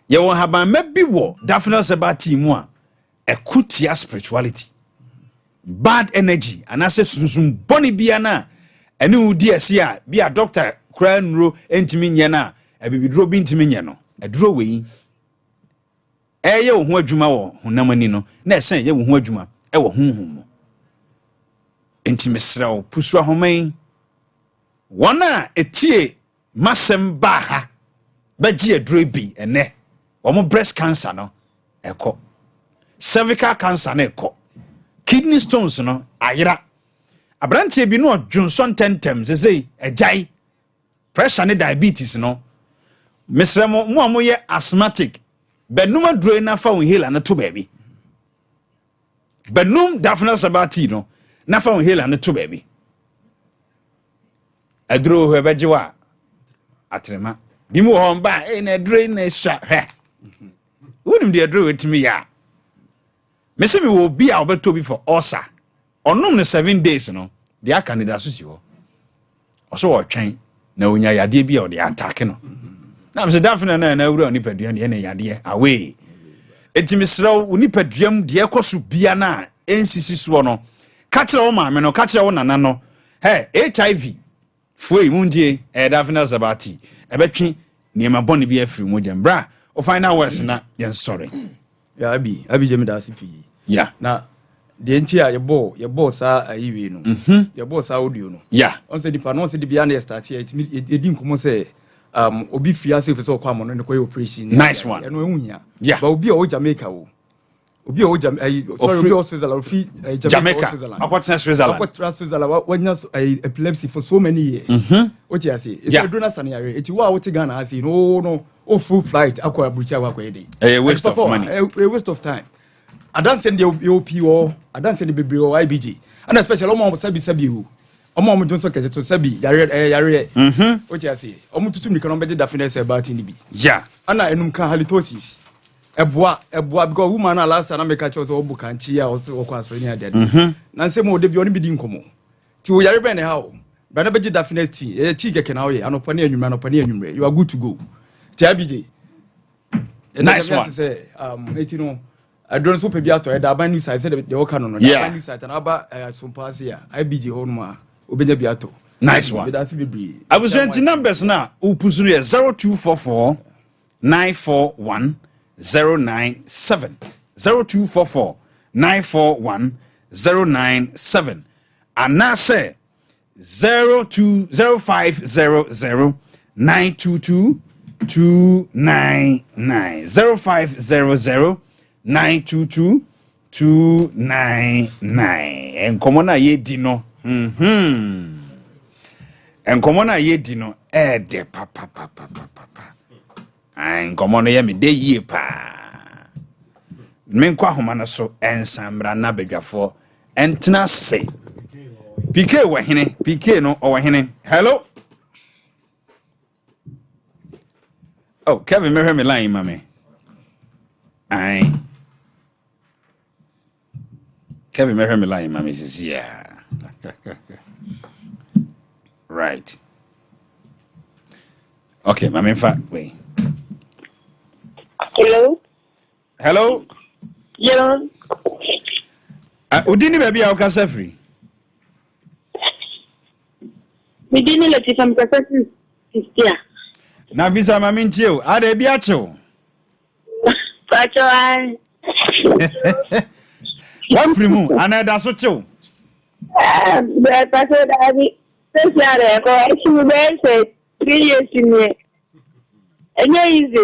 ye won haban mabi wo Daphne Sabati mu a ekutia spirituality bad energy anase sunsun boni bia na ene udi ase a bia doctor kra nro entimi nye na ebibidro bi ntimi nye no eduro we eye wo ho adwuma wo honamani no na esen ye wo ho adwuma e wo honhom mo entimi srawo pusu ahoman wona etie masem ba ha baji eduro bi ene wo breast cancer no eko cervical cancer na eko kidney stones no ayira abrantie bi no Johnson tentem sesei ejai pressure ne diabetes no mesremo mo amoye asthmatic benuma duro na fa inhaler na to baby benum Daphne Sabati no na fa inhaler na to baby aduro ho ebejewa atrema bi mu ho mba na aduro na sha he wonim de aduro wetimi ya mese mi wo bi a obeto bi for ulcer onum ne 7 days no de aka ne da so si ho oso wo twen na onya yade bi a de attack no na mse Daphne na awura oni paduan de ne yade away etimisraw oni paduam de ekoso bia na ensisi so no ka kire wo maame no ka kire wo nana no HIV foi mundie Daphne Sabati ebetwi niema boni bi afiri mo jembra o final words na yen sorry ya abi jemi da sipi yeah na de nti a ye bo sa ayiwe no ye bo sa audio no yeah on se di pa no se di bia na start here edi nkomo se obi fia se so kwa mo no ne koy operation nice one eno ehunya yeah ba obi o Jamaica wo obi o sorry obi o Switzerland fi Jamaica akwatena Switzerland wanya epilepsy for so many years what you say it's a donor sanare eti wa wo ti Ghana has no o full flight akwa abucha wa kwa ede a waste of money a waste of time I don't send the OPO I don't send the BBO IBG and especially omo sabi hu omo jonso kete to sabi yare what you say omo tutu mi kan omo be Daphne Sabati ni bi yeah ana enum kan halitosis eboa because woman na last time make choose obu kan chi a o kwa so ni ade na nsem o de bi oni bi di nkomo ti wo yare be ne ha o ba na be Daphne tea keke na o ye anopa ne anwumre you are good to go ti abije nice one say etino I don't so pe bi ato e da ban new site say the work no no da ban new site na aba Sompa se ya IBG ho no a obenya bi ato nice one I was renting numbers na upusu 0244 941 097 0244 941 097 and now say 0500 922 299 0500 922 299 and come on ye dino Enkomo na ye di no de papa. Ai enkomo no ye me de yie pa. Menko ahoma no so ensamra na bedwafo entena se. PK wa hene, PK no o wa hene. Hello. Oh, Kevin me hear me line mama. Ai. Kevin me hear me line mama says yeah. Right. Okay, mama in fact wait. Hello. Hello. Yeah. Udini baby a ukasa free. Me didn't let you from processing sister. Na bisa mama ntie ada bi acho. Pacho ai. What free mu anada so chew. But pacho dabi. This year ko actually be say 3 years in here. And easy.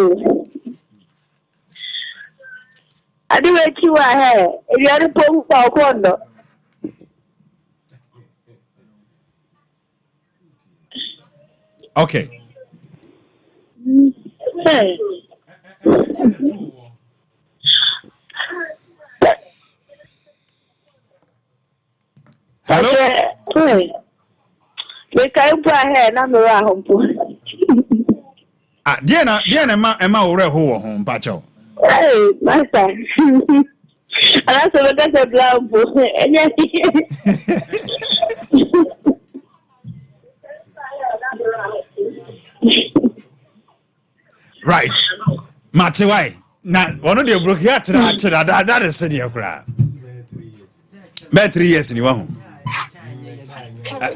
I do what you are here. If you are the pong for condo. Okay. Hey. Hello. Hey. We can't put here na me ra hompo. Dia na ma ore ho ho mpacho. Hey, master. Ana so be ka blampo. Right. Matiwai. Na one of the broke here that is said your cry. About 3 years in you.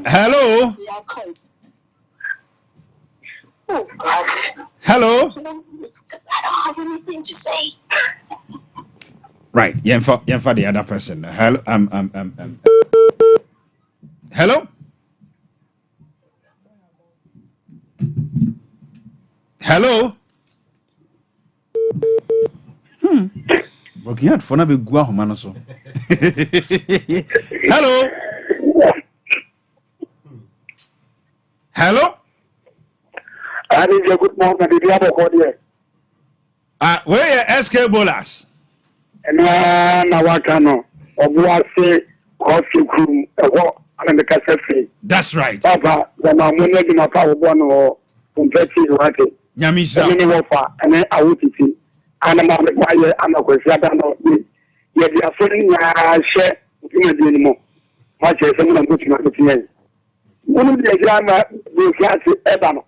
Hello. Hello. I don't have anything to say. Right. Yenfa the other person. Hello. Hello. Hello. Broken heart for na be gua homa no so. Hello. Hello. I need a good morning. Did you have a call here? Where SK Bolas? And now I can know. Say coffee crew. I'm the cafe. That's right. Papa, the Mamma in my power one or completely right. Yamisa. And then I would see. And I'm a question. Yet they are feeling share anymore. Much as someone putting up the one of the exam will class ever.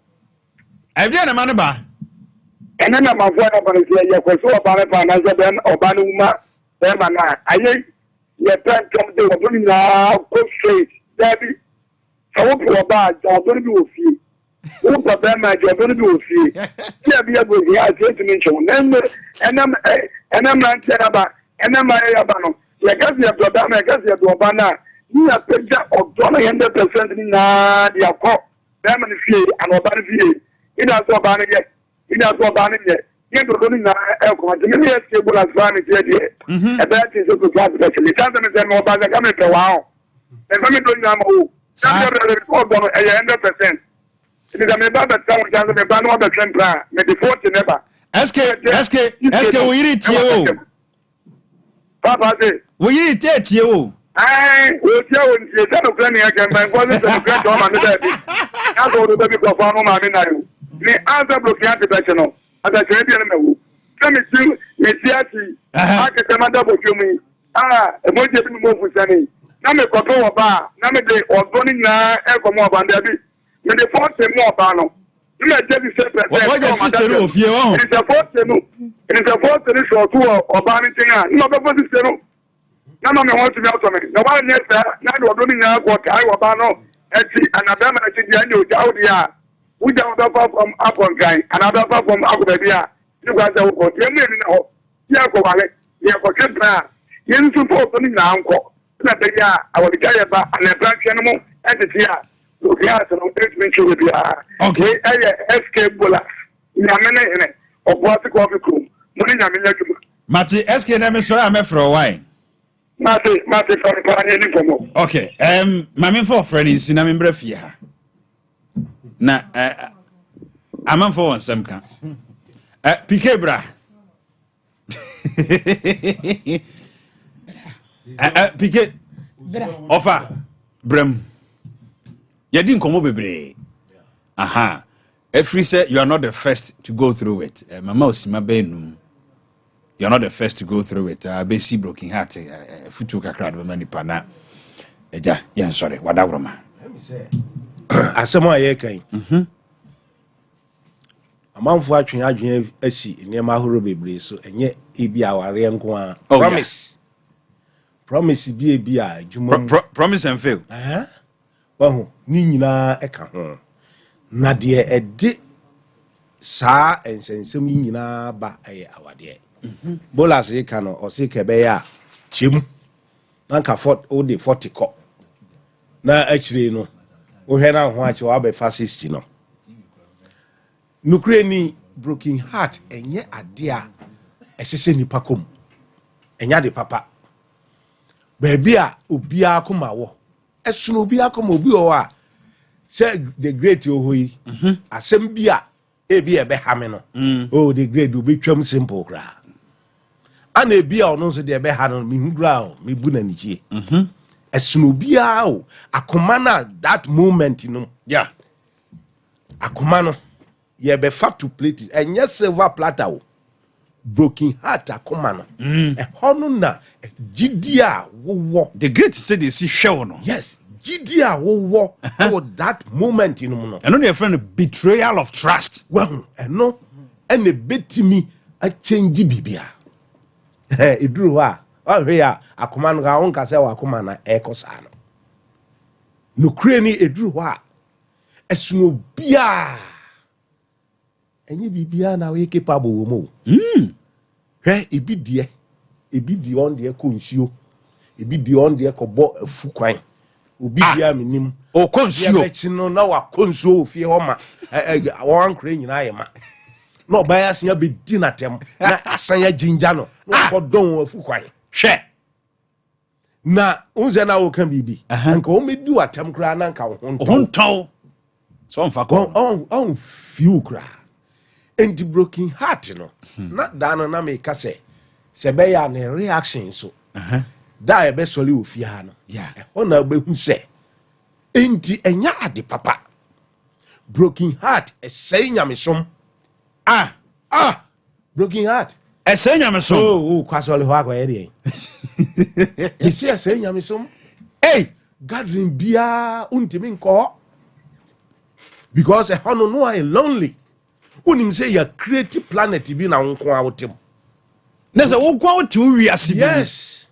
Evian Manaba. And then I'm a friend of the question about Panazabem or Banuma. Them and I think your friend comes to the winning now, go straight. Daddy, I hope you're bad. I'm going to be with you. Who for them, I'm going to be with you. Yeah, be able to get to mention. And I'm not saying about, and I'm a I guess you have to have I guess you have to have you have picture of 100% in the cop. Them and fee and urban fee. It has to ban it. It has to ban it. You have to go in the stable as far as you a bad is to class. It doesn't say more about the government. Wow. And let me do you 100%. It is a member that someone can be ban on the same plan. Maybe 40 never. SK, we eat you. Papa say, we eat it you. I will tell you, you're not planning again, my brother, the on the baby. That's all the baby for farm. I mean, the answer broke out the professional. As I said, let me see, I can come and double to me. A boy getting more for Sunny. Now, me control a bar, now me day or burning now, echo more than Debbie. May the fourth more banner. You may tell you, what your sister of your own. It is a fourth, it is a fourth or two or banning thing. No, but this is no man wants to be out of me. No one yet, now you're doing now what I was banner, and Adam and I said, you out here. We don't offer from Apple guy, another from Abuja. You guys are going to you have a you support me now. I will tell you about an attraction animal and the year. Okay, SK Bola. Yamene of what the coffee crew. Mati SK name so am for why. Mate from Kanye Nipomo. Okay, my for friend is in a member of here. Na I'm on for one some can. PK bra. PK offer Brem. You didn't come over bebre. Aha. Every say you are not the first to go through it. Mama Osima Benum. You are not the first to go through it. Basi broken heart. Futu kakra do mani pana. Eja, yeah, sorry. Wadabroma. Asema ye kan. Amanfo atwen adwen asi nneema horo bebre so enye ebi aware nko a. Promise. Promise bi a adwuma. Promise and fail. Wahu ni nyina eka ho. Na de ede saa ensensem nyina ba aye awade. Bolas ye kan o se kebe ya chemu. Nanka 40 ko. Na achire no. Wo hwe na ho ache wa be fa 60 no. Nukre ni broken heart enye ade a esese nipa kom. Enya de papa. Baby a obi akoma wo. Esuno obi akoma obi o a say the great ohoyi. Asem bi a ebi ebe ha me no. Oh the great obi twam simple kra. Ana ebi a ono so de ebe ha no me hugura o me bu na nichie. Esuno obi a o akoma na that moment no. Yeah. Akoma no ye be fat to plate enye silver platter o. Broken heart akoma no. Hono na gidia wo. The great say they see show no. Yes. Gidia wo that moment in no. And on your friend betrayal of trust. Well, no. And a betimi a change bibia. It drew her. Oh, here, a command on Casa Comana Echo Sano. No cranny a drew her. A snowbia. And you be now a capable mo. Hey, it be dear. It be the on the consume. It be the on the cobo a fuquine. Ubi dia minim. O consume. No, now a consume fi homa. One crane in I am. No bias ya be dinner tem. Na asanya jinjano. No don fu kwan. Hwe. Na unze na wo kan bibi. Nka o medu atem kra na nka ho nton. So mfa ko. On few kra. And broken heart no. Na dano na me ka se be ya ne reaction so. Da e be soli ofia no. Yeah. Ona be hu se. Enti enya ade papa. Broken heart e say nyamesom. Broken heart. E say nyamesom. Oh, kwasole ho akwa ere. E say nyamesom. Hey, gathering bia untimi nko. Because e hono no are lonely. Unim say ya create planet bi na nko awotem. Na say wo kwa wotu wi ase bi. Yes.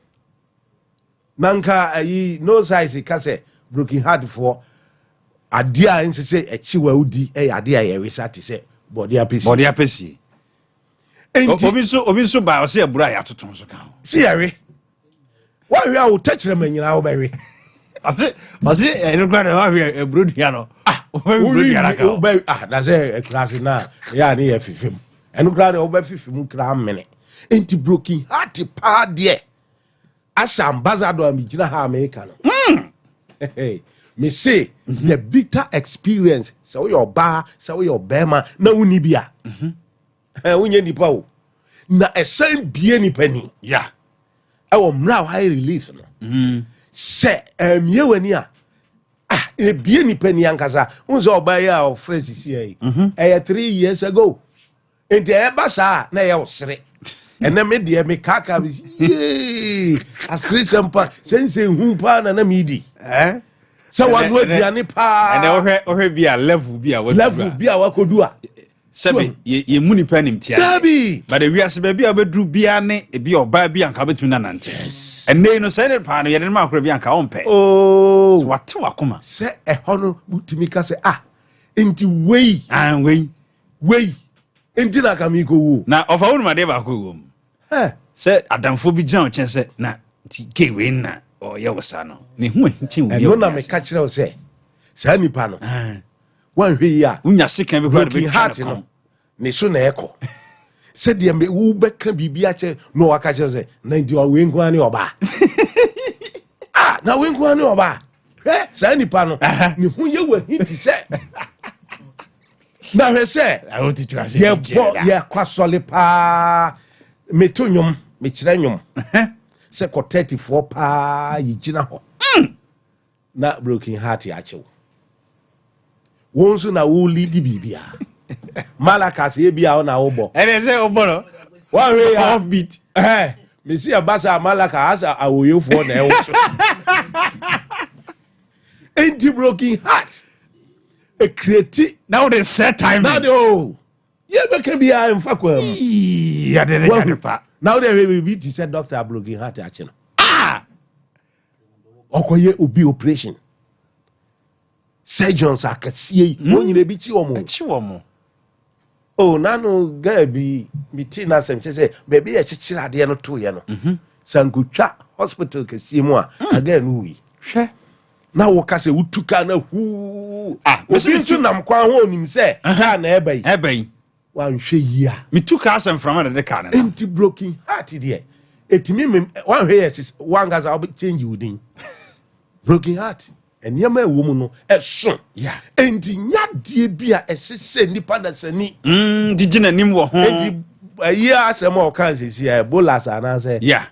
Nanka ayi no size ka say broken heart for adia nse say echi wa udi adia ye wisa ti say body apesi. Obi so ba o say abura ya toton so kan. See yare. Why we are touch them nyina wo bewe. Ase eno kwa na wa aburu dia no. Aburu dia na ka. Na say class na ya ni e fifim. Eno kwa na wo be fifim kra mene. Enti broken heart pa de. As ambassador amigina ha America no. Hey, me say the bitter experience. So your bar, so your bema na unibia. Unye nipa o. Na esen bie nipa ni. Yeah. Ewo mra high release no. Se ye wani a. E bie nipa ni ankasa. Unzo oba ya of friends si e. 3 years ago. Enti e ba sa na ye osere. And then me kaka yee asiri sempa sense hu pa na midi so one way biane pa and ohwe bia level bia wakodu a sebe ye muni pa nim tia but the wiase ba bia bedru bia ne bia oba bia nka betumi na nante and nei no say pa no ye ne makoro bia nka ompe so wate wakoma se hono butimi ka se enti wei enti na ka mi ko wo na ofa wonu ma de ba ko wo se adamfo bi jan chen se na ti kewe na o ye wosa no ne hu ahin wo no na me ka kire o se sa nipa no wan hwe ya unya sekan bi kura de be no ne so na eko said the Uber can be biache no wakaje na ndi wa wengu ni oba. Na wengu ni oba. Say nipa no ni hu ye wa hiti say. Na we say I want to say ye kwasole pa metonyom me kire nyom. Say ko 34 pa yigina ho. Na broken heart ya chew. Wonso na wo lead bibia. Malakas ye bia na wo bo. E dey say wo bo no. One way off beat. Me see a basa Malaka as a awoyefo na e wo. Ain't broken heart. A creative now the set time. Now the yeah be can be am fa kwam. Yeah the now the we be to say doctor broken heart achi no. Okoye obi operation. Surgeons akasie wonyine bi ti omo. Chi omo. Oh nano guy be meeting na sem say baby e chichira ade no to ye no. Sankutwa hospital kasie mu a again wi. Hwe na wo ka se utuka na hu obi tu nam kwa ho onim se ha na ebai wan hwe yi a mituka asem from the car na empty broken heart there etimi wan hwe yes wan gaza obi change udin broken heart enyama ewo mu no eso ya enti nyadie bia esese nipa da sani digina nim wo ho enti ayi asem o kan sesi ebola sa na se ya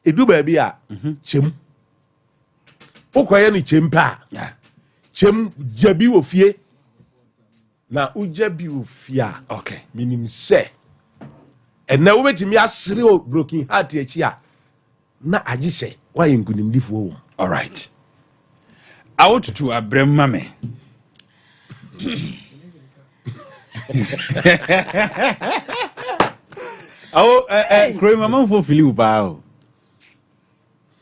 edu ba bia chem Okoye ni chempa. Chem jabi wo fie. Na ujabi wo fia. Okay. Minim se. Ena wo betimi asere o broken heart echi a. Na agi se wa yenkunimdifo wo. All right. I want to abrem mame. Kroy mama fo fili upa o.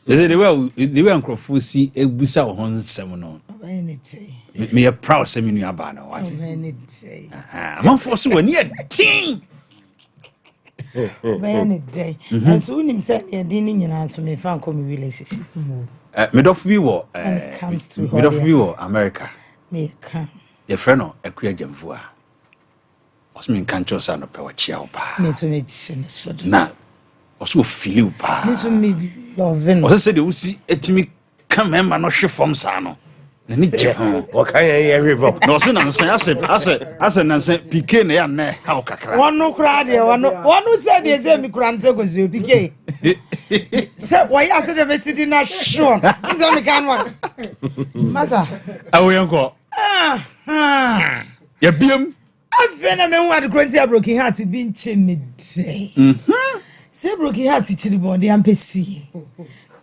They were uncrofu see a busa on semono. Me a proud seminu abano. I'm forced when yet ting. Any day. And soon himself, a dinning and answer me found come relationship. Mid of view, comes to mid of view, America. Me come. Your friend, a queer jamfua. Was mean cancho son of power chiao pa. Me to make sense. Na. Also feel pa. Me to me. Was said you see etimi come him and not shift from Sano. Ni Japan. Okay, everybody. No, sin and say, I said, Nancy, Piquet, and how cacra. One no crowd here, one who said there's a migrant was you, Piquet. So why I said the city not sure. It's only can one. Massa, I will go. Ya beam. I feel a man who had a broken heart to be timid. Say broken heart teaching body and PC.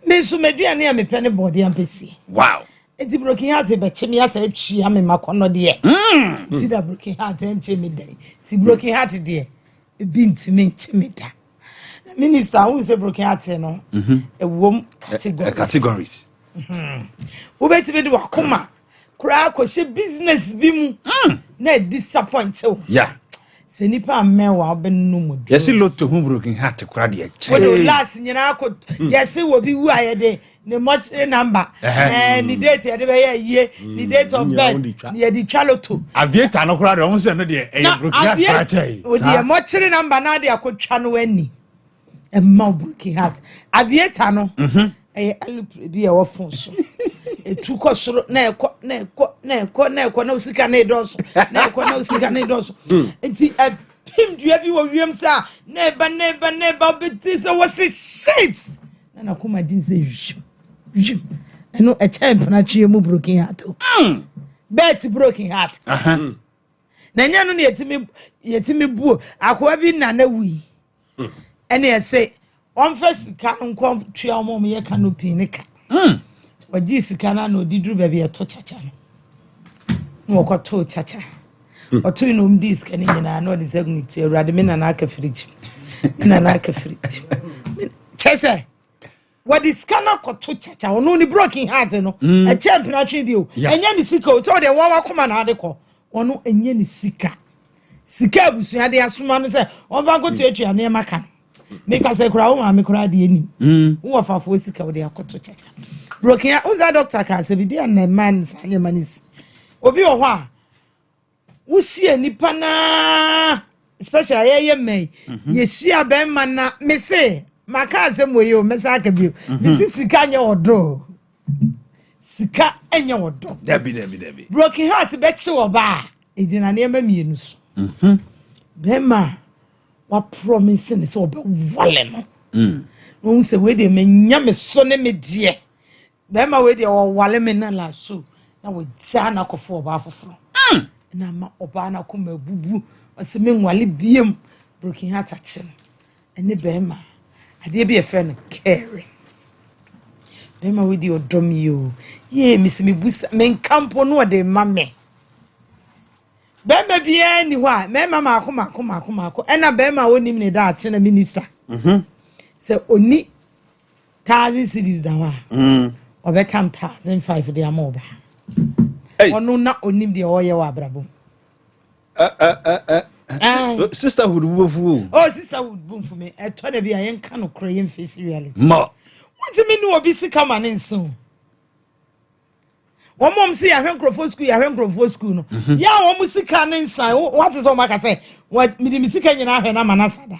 Me so me do near me penny body and PC. Wow. It's broken heart but chimney as a tree am in my corner dear. See that broken heart and chimney day. See broken heart dear. Been to me chimita. Minister who say broken heart no. A womb categories. Who bet to be the wakuma. Crack or she business bim. Ne disappoint. Yeah. Se nipa mewa ben no mu. Yes, lot to whom broken heart to cry the when last nyina ko yes will be who I de ne much number and the date ya de ye the date of birth ye di twaloto aviator no cry don say no de broken heart cry o the much number na de akotwa no ani e ma broken heart aviator no e alup bi e wo fon so e tu ko soro na na usika na edoso na usika na edoso enti him dua bi wo wiem sa neba beti so was shit na kuma din say jim eno a champ na twie mu broken heart bet broken heart na nya no yetimi buo akwa bi na wi ene e say on first ka nko twie omom ye canopy ne ka wagi sika na no didru ba bi eto chacha no ko to chacha oto ino mdis kan nyina na odi seguniti awrade me na aka fridge chese what is kana ko to chacha ono ni broken heart no a champ na twedi o enya ni sika o so de wa koma na ade ko ono enya ni sika abusu ade asoma no se on va go to etua na maka make us say kura o ma me kura de ani wo fa fo sika o de akoto chacha broken heart uza doctor ka se bi de na man sanye manis obi o ho a wusi anipa na especially ye me ye shia be man na me say maka asem we yo me say aka bi me sika nya odo sika enye odo Debi broken heart be chi oba ejina na ema mienu so be ma wa promise ni so oba wale no no se we de me nya me so ne me die be ma we de o wale me na la so na we ja na kofo oba afoforo na ma oba na ko mabubu aseme nwale biem broken heart ache ene be ma ade bi e fe no care be ma we di odom yo ye misimi busa men campo no de ma me be ma bia ni ho a me ma mako ena be ma wonim ne da ache na minister se oni 1000 cities da wa obetam 1005 de amoba onu na onim de oye wa abrabo sisterhood wofu sisterhood boom for me e to de bia yen ka no kra face reality ma what me no obi sika ma ne nso one mom see ya hwenkrofo school no ya wo mu sika ne nsan what is o maka say what me di sika nyina ahwe na manasada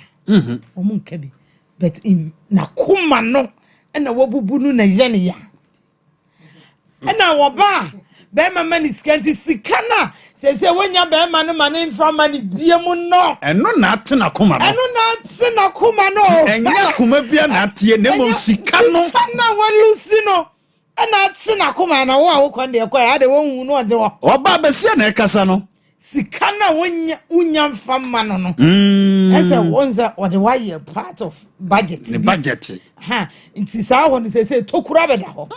o mu nka bi but in na kuma no na wabubu nu na ye ne ya na wo ba be mama ni skanti sika na se wonya be ma no mane mfa ma ni biemu no eno na ate na kuma no enya kuma bia na ate ne mom sika no na walusi no na ate na kuma na wo a wo kon de kwa ya de wo hu no de wo oba be se na ekasa no sika na wonya mfa ma no no ese wonza o de why part of budget the budget nti sa ho ni se tokura be da ho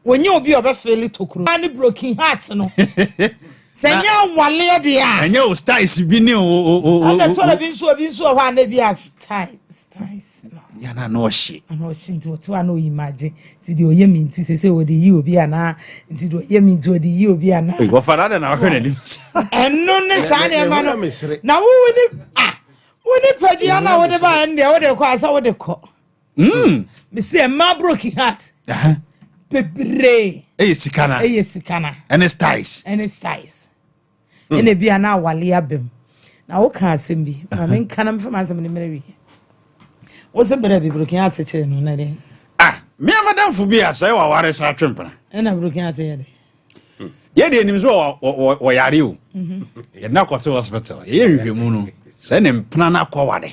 wonye obi obefeli tokuru ani broken heart no senya wale dia enye o styles bi ni o ana tola bi nso ho ana bi as styles no ya na no hye ana hye nti wotu ana imagine ti di oye mi nti se wo de yi obi ana nti do oye mi nti wo de yi obi ana e go fara na hwe na nim eno ne sa ne ma no na wo ni padua na wo de ba ende wo de ko asa wo de ko me say ma broken heart pebre sikana and styles ene bia na wale abem na wo ka asem bi ma men kana mfa asem ne mrewi wo se bere bi broken heart che no na de me madam fu bia sai wa ware sa twempana ena broken heart ye de ye de enim so wo yare o ye na ko to hospital ye hwehwemu no sai ne mpana na ko ware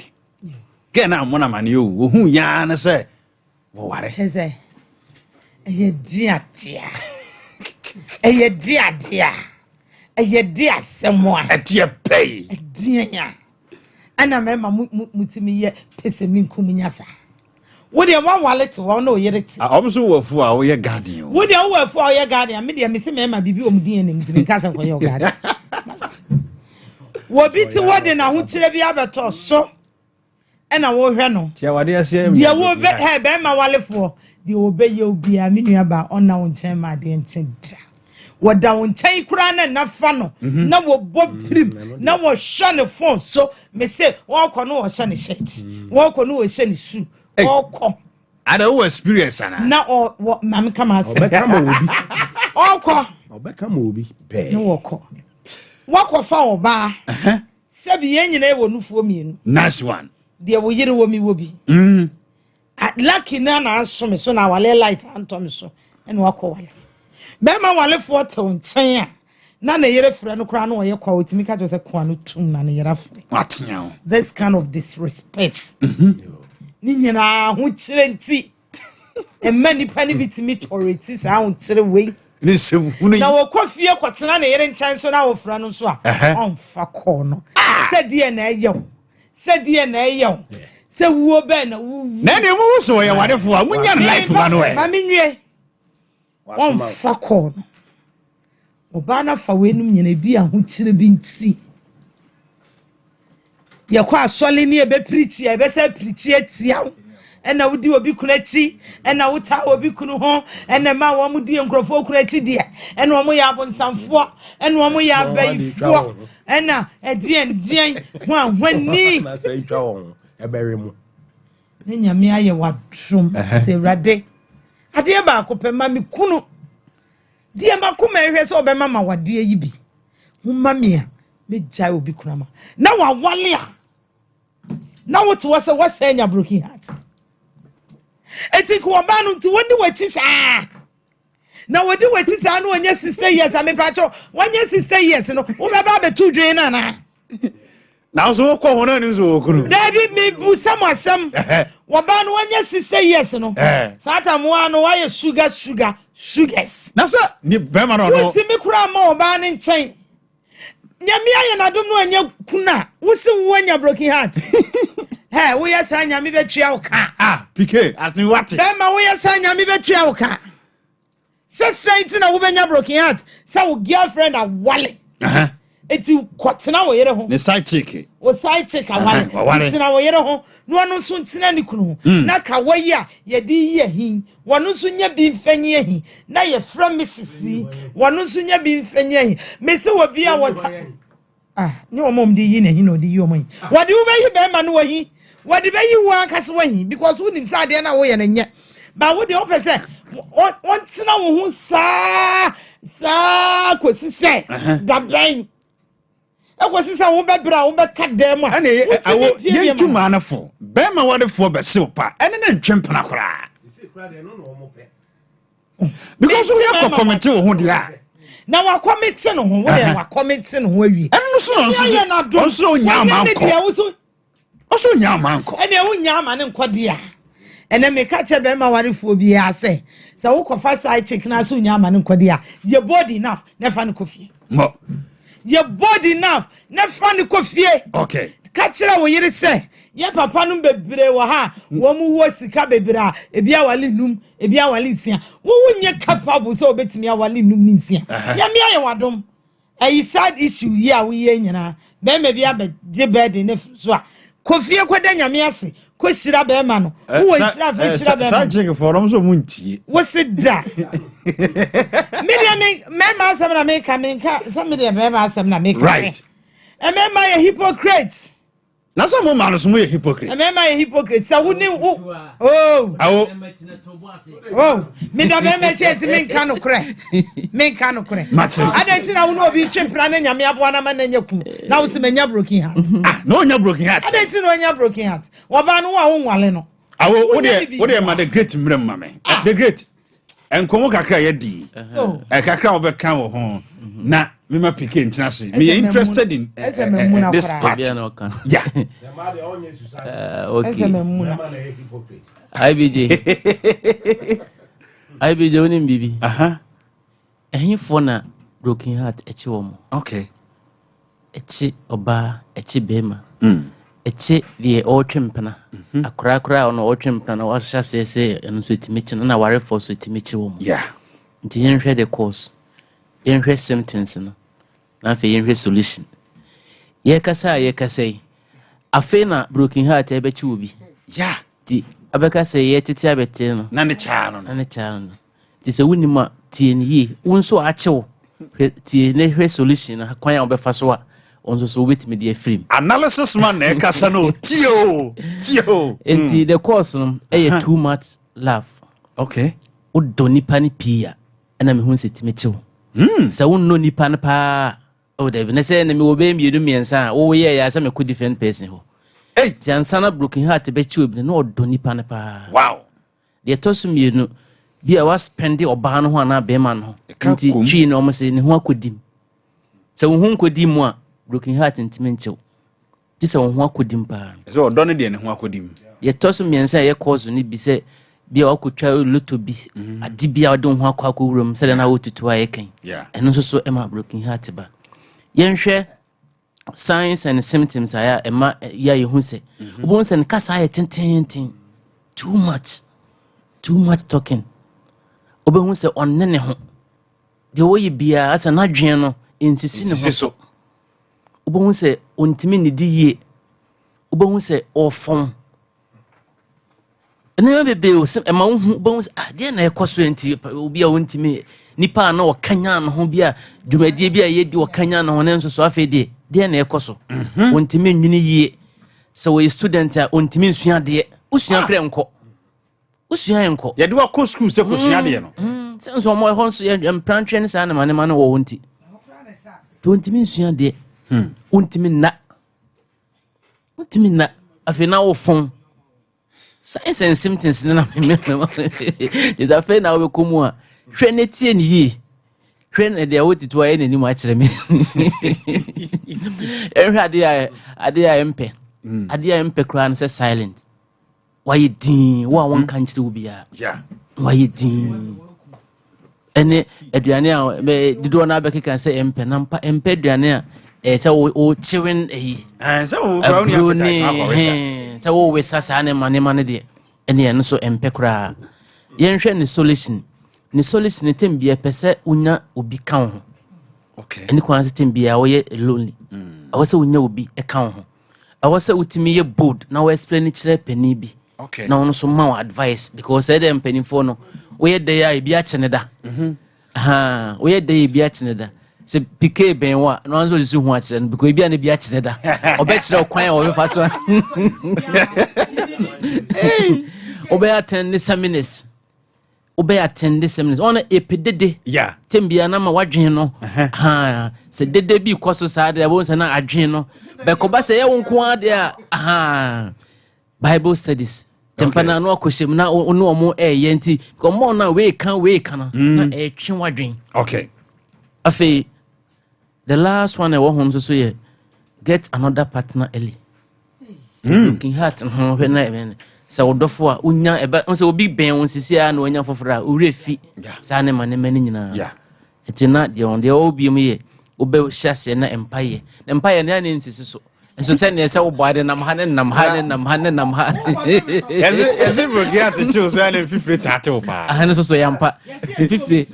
ke na mo na mane yo wo hu ya na sai wo ware cheze eye dia eye dia semwa etie pay dia ana mema mutimi ye pesemi nkuminya sa wo de wan wallet wo na oyereti omso wafu a wo ye guardian wo de wafu a wo ye guardian me de me se mema bibi omdin ne mtimi kasa ko ye guardian wo biti wo de na ho kire bi abeto so ena wo hwe no tia wade ase dia wo be he be ma walefo di obeye obi a menu aba ona wo nchen ma de nchen da wo da wo nchen kura na fa no na wo boprim na wo hwa ne phone so me say wo kɔ no wo hwa ne shirt wo kɔ no wo hwa ne shoe wo kɔ ada wo experience ana na o mam kama ase obeka ma obi pe na wo kɔ fa oba sebi yenyina e wo nufuo mienu nice one de wo yire wo mi wo bi lucky na asome so na wale light antom so ene wakɔ wale be ma wale fo te nchen a na yere frɛ no kra na oye kwa otimi ka jose kwa no tum na yere frɛ watnya this kind of disrespect ni nyina ho kire nti emma nipa ni bitimi toriti sa ho kire we ni sem hunu na wo kofie kwotena na yere nchen so na wo frɛ no so a on fa call no sɛ die na eyew se wo be na wo na ne mu so ye wadefo a munya life ma no e ma menwie won fa ko no oba na fa wenum nyina bi a ho kire bi nti ye kwa asole ne e be preach e be se preach etia ena wodi obi kunachi ena wuta obi kunu ho ena ma wo mu die nkrofo kunachi die ena wo mu ya bonsamfo ena wo mu ya bayifo ena edien ho ahwani na sai twa won ebere mu ne nyame aye wadrum se rade ade ba akopɛ ma me kunu die ma kuma ehwe se obema ma wade yi bi huma me a me jai obi kuna ma na wa wale a Now what was saying a broken heart? I think one man to wonder what is now what do what is I know when your sister yes I mean pacho 1 year sister yes no about 2 drain na now so ko hono ni so okuru David me bu some waban 1 year sister yes no satan mo no why sugars na so ni be ma no no ti me kura ma oban ni nchen nyame aye na dom no anya kuna wo se wo anya broken heart hey wo yes anya me betwa wo ka PK as me what be ma wo yes anya me betwa wo ka say say na wo benya broken heart say wo girlfriend a wale eti kwatena wo yere ho ne side chick wo side chick awale tina wo yere ho no anu so ntina ni kunu na ka wayi a ye di ye hin wonu so nya bi mfanye hin na ye fra misisi wonu so nya bi mfanye hin mesi wo bia wota ni o mom di yi na hin no di yi o mo wodi wo bayi be ma no wo hin wodi bayi wo akase wo hin because wo nim sa de na wo ye na nya ba wo de o pese on tina wo hu sa kosi se da brain Ekwesi sa wo bebra wo beka dem a ene awo yentuma na fo be ma wode fo be se opa ene na ntwempena kora because we have committee wo ho dia na wa committee no ho wo de wa committee no ho awie enu so nya manko oso nya manko ene wo nya ma ne nkode a ene me ka che be ma warefo bi a se wo kofa side chick na so nya ma ne nkode a ye body enough na fa ne kofi mo your body enough na fani kofie okay kachira wo yiri se ye papa no bebre wo ha wo mu wo sika bebre a ebi awale num ebi awale nsia wo wonye capable so obetimi awale num ni nsia ya me aye wadom ayi sad issue ye a wo ye nyina be me bia be je bed ne so a kofie kwada nyame ase ko shira be ma no wo shira fe shira be sa jege forum so muntie wo sidra me ma asem na me ka some me ma asem na me ka right e me ma ye hypocrite na so mo ma no so mo ye hypocrite e me ma ye hypocrite sa wo ni me da me cheti me nka no kre adenti na wo no obi twempra na nyame aboa na ma na nya kum na wo se menya broken heart no nya broken heart adenti no nya broken heart wo ba no wa wo nwale no awo wo de ma the great mrem ma me the great enkomo kakra ye di kakra wo be kan wo ho na me ma pick ntina se me interested in this part yeah okay IBJ onim bibi ehifo na broken heart echi wo mo okay echi oba echi bema echi die otwempena akra ono otwempena na washa sese eno so timichi na ware for so timichi wo mo yeah nti yenhwe the cause yenhwe symptoms no na fe yenhwe solution ye kasa afe na broken heart ebechi obi yeah ti abeka say ye tete abete no na ne cha no ti se wuni ma tie ni yi wonso achewo tie ne hwe solution na kwan ya obefa so a onso so wetimi de afrim analysis man na kasa no tio enti the course no too much love okay o doni pani pia na me hu setimi chewo se wonno ni pan pa o de ne se na me wo be mienu miensa wo ye ya se me ko different person ho tiansana broken heart be chi obi no doni pan pa wow de tosu mienu bia wa spend oba no ho na be man ho nti twi no mo se ne ho akodim se wo hu nkodim mu a broken heart ntime nchew ti se wo hu akodim pa se o doni de ne ho akodim de tosu miensa ye cause ni bi se bia wakotwa loto bi adi bia de ho akwa wuram se na wotutu aye kan eno so ema broken heart ba yenhwe signs and symptoms aya ema ya yehu se obon se nkasa aye tintin too much talking obon se onnene ho de woyi bia asa na dwen no insisi ne ho so obon se ontimi ne di ye obon se ofon ene bebe o se ema hu obon se de na ekoso enti obi a ontimi nipa na wakanya no ho bia dwumadie bia ye di wakanya no ho ne nso so afede de na ekoso ontimi nwini ye se we student a ontimi nsua de usua kre nko usua enko ye de wa ko school se ko sua de no se nso mo ho nso ye mprantre ne sa na mane wo wonti to ontimi nsua de ontimi na afei na wo fon signs and symptoms na me is afei na wo komu a hwe ne tie ne yi hwe ne de wotitu aye n'anim a kire me ehwe ade a empe ade a empe kra no say silent why din wo a won kan kire wo bia yeah why din ene aduane a dido na be keka say empe na mpa empe aduane a say o chiwen say o brown appetite na koresa say wo we sasa ne mane de ene eno so empe kra yenhwe ne solution ne tembia pese unya obi kan ho okay ene kwan se tembia wo ye lonely awose unya obi e kan ho awose utimi ye bold na wo explain kire pani bi okay na ono so ma advice because e dem pani fo no wo ye dey a bi a chene da wo ye dey bi a chene da se pike ben wa no anzo lisu hu a chene no because bi a ne bi a chene da obe kire kwan wo be fa so obe attend the seminars obe attend the seminars on epidede yeah tembia na ma wadwen no se dede bi kwaso sa de bo se na adwen no be ko ba se ye wonko ade a Bible studies tempana no akohyem na ono omo yenti ko mo na we kan na twen wadwen okay afi the last one I want home so ye get another partner early looking heart when I sa wodofo a unya eba nse obi ben won sisi a na onya foforo a urefi sa ne mane mane nyina yeah etina de on de obi mu ye obe hyase na empire na nsisi so enso se ne se wo boade nam ha yes bro get to choose when fifre tattoo pa aha ne so yampa fifre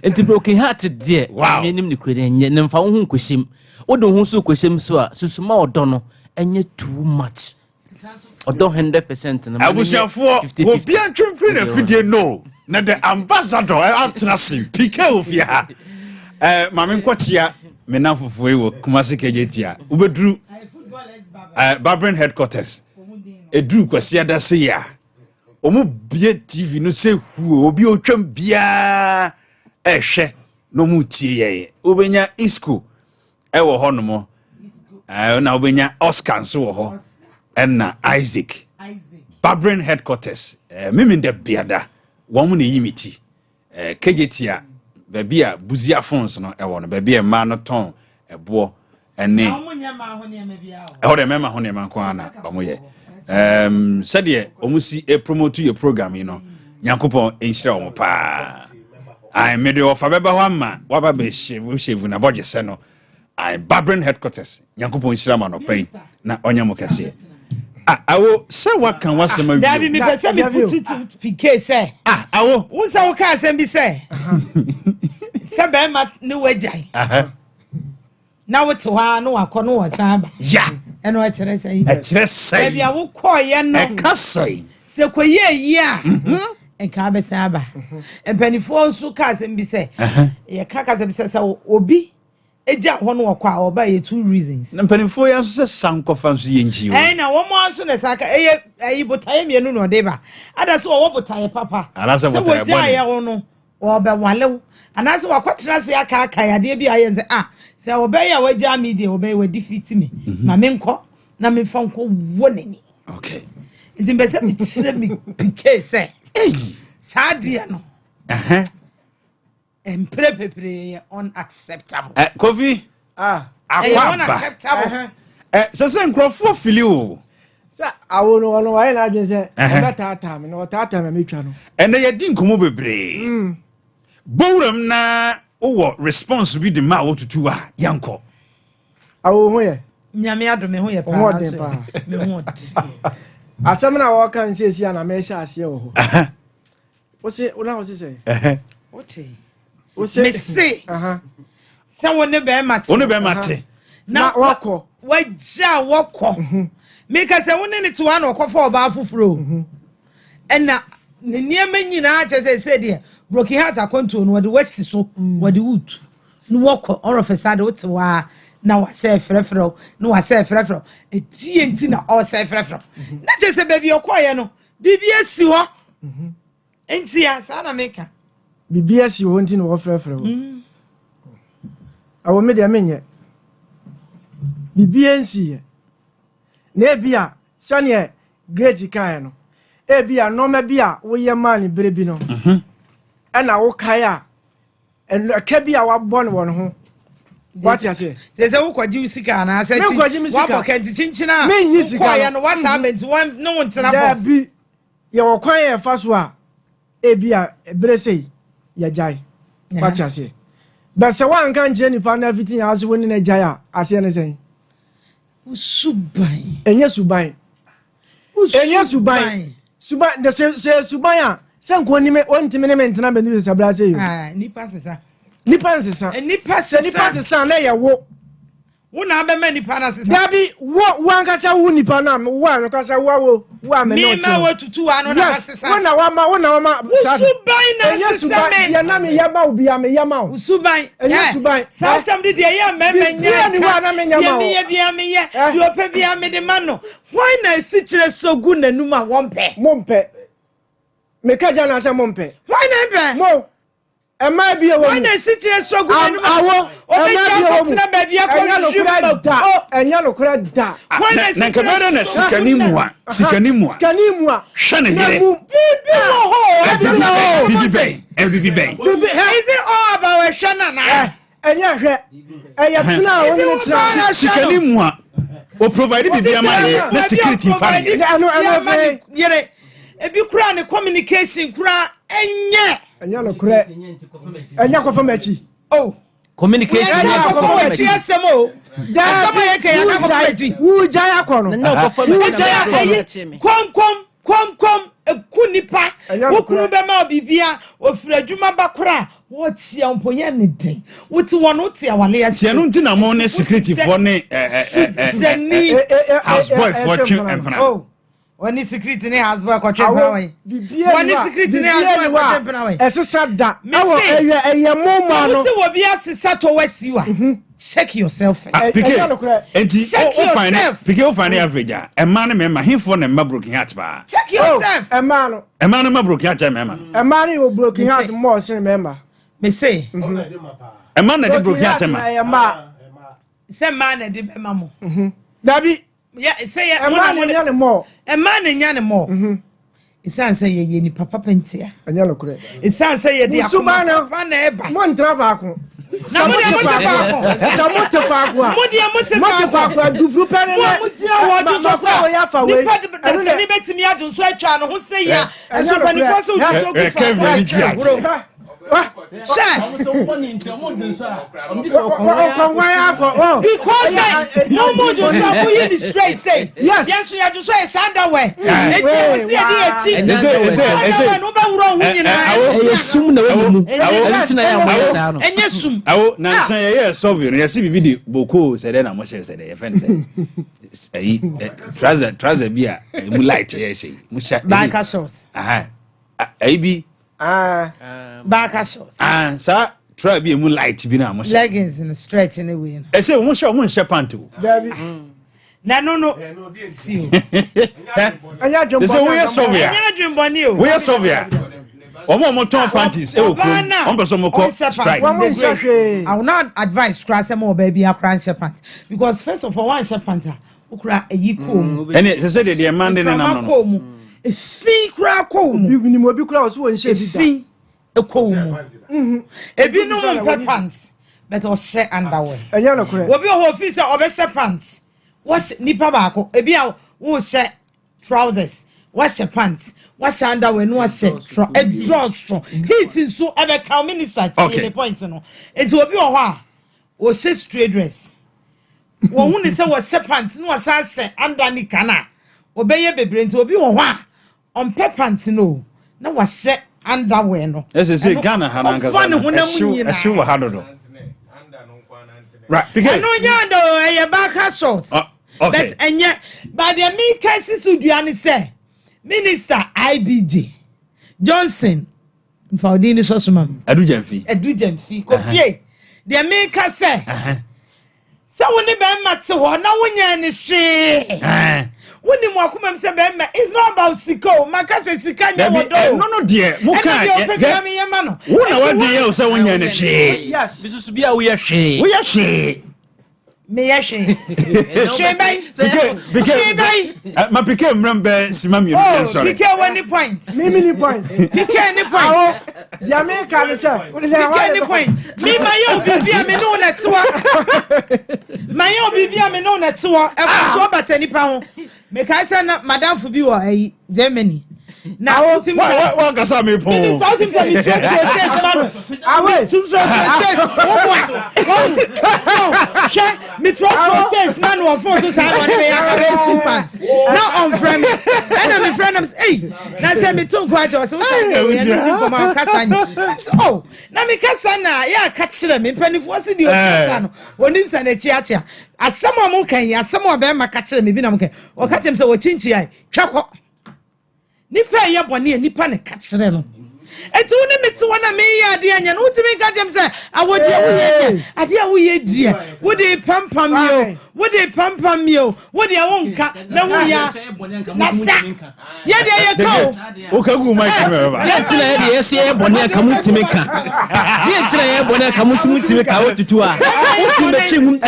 enti broken heart de menim ne kwere nye ne mfa wo hu kosim wo de hu so kosim so a susuma odo no enye too much odo 100% na abusiafo obi antwempre na fidie no na the ambassador atrasi pk ofia mame nkotia menafofo ewo kumasi kejetia ubedru Barbering headquarters edru kwasi adase ya omu bie tv no se hu obi otwam bia ehwe no mu tie ye obenya isco ewo ho no mo na obenya Oscar so wo ho enna Isaac Barbering headquarters mimi de biada won ne yimiti kejetia babia buzia phones no ewo no babia ma no ton ebo ene de mema ho ne man kwa na omoye said omusi e promote your program you know nyankopon enhira omo pa I made of abeba ho ama waba be shevu na bodje se no I Barbering headquarters nyankopon enhira ma no pai na onya mo kase awo se wakan wasema wi Dabi mi pese mi putu PK say awo won say wo ka asem bi say se be ma ne wajai na wote wa no akọ no wasaba ya eno a kire say bia wo koye no e ka say se koye yi a enka be saba empanifo nso ka asem bi say ye ka asem bi say obi eja ho no okwa oba ye two reasons empanifo ya so sankofa nso ye nji o na wo mo anso ne saka eye botaye mienu no deba ada so wo botaye papa se botaye ya ho no oba walew anase wakwatena se aka ya de bi aye nse se oba ya waja media oba we defeat me ma me nko na me fa nko wonani okay nti mbese me kire me PK se sadia no emprepepre unacceptable Kofi unacceptable se nkrofo fili o sa awo no no wa na adwen se tata me no tata me metwa no ene ye di nkomo bebre bowram na wo response bi de ma wo tutu a yanko awo ho ye nyame adome ho ye pa me ho asem na wo kan se sia na me sha ase wo ho wo se una wo se se okay wo se me se se woni be mate na wako waja wako me ka se woni ne to na okofa oba afufuro ena ne niam nyina che se de broken heart akonto no wode wasi so wode woot no wako orofesa de wotewa na wase frefro no wase frefro etie nti na o se frefro na che se baby okoye no bibia si ho enti ya sa na meka bibia si ho nti na wo frefro awo me de menye bibia nsi ye na bia sane great kan no e bia no ma bia wo ye man berebi no na wo kai a en ka bia wa bon won ho what you say say wo kwaji sika na say ti wa pocket chinchina me nyi sika kwa ya no wa sabent one no ntena boss bi ye wo kwan ye fa so a e bia beresei ya jai what you say but say one kan je nipa na everything as woni na jai a ase ne say suban enye suban suban de se suban a se nko ni me ontime ne mentena benu se sabra se yo nipa sesa nipa sesa na ye wo na be ma nipa na sesa dabi wo ankasa wo nipa na wo ankasa wo me no me ma wo tutu anu na sesa wo na wa ma suban na sesa me ya na me ya ma obi ya me ya ma suban suban sa sam de ya me nya ni wa na me nya ma ye bia me ye yo pe bia me de ma no why na si kire sogu nanum a wonpe me ka ja na se mompe why na be mo e ma bia wo why na si kire sogu nanum awo o be ja ko tena ba bia ko enya no kura da na kabere na sikanimu a hwane yere bibi ben is it all about shana na enya hwe eya tena wo ni tena sikanimu a o provide bibi amaye na security family ano yere ebi kura ne communication kura enya no kura enya ko famachi communication asemo asemo yake ya ko famachi ujaya kono na ko famachi kom ekunipa wokunu be ma bibia ofira dwuma bakora wo tia mpoye ne den woti wono tia wale ya tia no ntina mo ne security for ne house boy for twu empana wani security ne house boy ko twu empana wani security ne house boy ko twu empana we esesa da awo eye moma no so wo bia sesa to wasiwa check yourself enti o find average a man ne memma himfo ne memma broken heart ba check yourself a man no broken heart memma a man no broken heart more sin memma me say a man na broken heart memma say man na de memma mo dabi yeah say a man nya ne more a man nya ne more isan say ye ni papa pentia anya no kure isan say ye de akoma papa na eba mo ntra ba ko na mo de mo dufru pere na mo dia wo du so fa ya fa we ni betimi adun so atwa no ho say ya so panifo so du so ku fa because no more just for you the straight say yes you just say stand away awo na nsan ye solve ya see video boko say na mo share say the friend say trouser bia mu light ye say mu sha back shorts bi back shorts sa try be mu light bi na mo share leggings in stretch anyway e say mo share pant o na no see anya jumbo say we solve ya anya jumbo ni o we solve ya omo ton panties e okrom on person mo ko strike I will not advise cross them or baby a cran share pant because first of all one share pant ukura eyi kom and say the man dey na no e fi kura kom bi ni obi kura so won share fi e kom ebi no mo pants but o share underwear anya no kura obi o fi say o share pants wash nipa ba ko ebi a wo share trousers wash your pants wash underwear no wash a drugs so heat so e be count minister the point no enti obi o ho a o share straight dress wo hu ni say wo share pants no wasa share under ni kana obeye bebre enti obi o ho a on pants no na wa share underwear no say Ghana hananga so show wa hado do right because no nyando e back short but enye but the me cases uduane say Minister IBJ Johnson Mfaudini Sosuma Edu Jamfi Kofie the maker say so when the be mat ho na wonya ne hwe woni mo akoma se be ma it's not about siko maka se sika nya wodo no dear mo ka wona wade ye o se wonya ne hwe yes bisusu bia wo ye hwe me yashin ma pike mrambe simami oh pike one point me ni point pike any point dia me kan say pike any point me mayo bibia me no na tiwa mayo bibia me no na tiwa e so batani pa ho me kai say na madam fu bi wo Germany na ultim wa kasa me po this ultim say me church says man away to church says so me church says man wo for so say man me yakare 2 months now on friend and me friend am say hey na say me tun kwa je so for my kasa ni oh na me kasa na ya ka kire me panifo se di o kasa no woni sa na chia asamo mo kan ya asamo be ma ka kire me bi na mo kan o ka tem say wo chinchi ai twako nipa ye bone nipa ne ka kire no etu ne meti wana me ya ade anya no utimi ka jem say awodi awuye ade awuye die wodi pampam yo wodi pampam yo wodi awonka na wuya na sa ye de ye ka o ka gu ma ki me ba ye tina ye de yeso ye bone ka mutimi ka ye tina ye bone ka mutimi ka otutu a utimi twim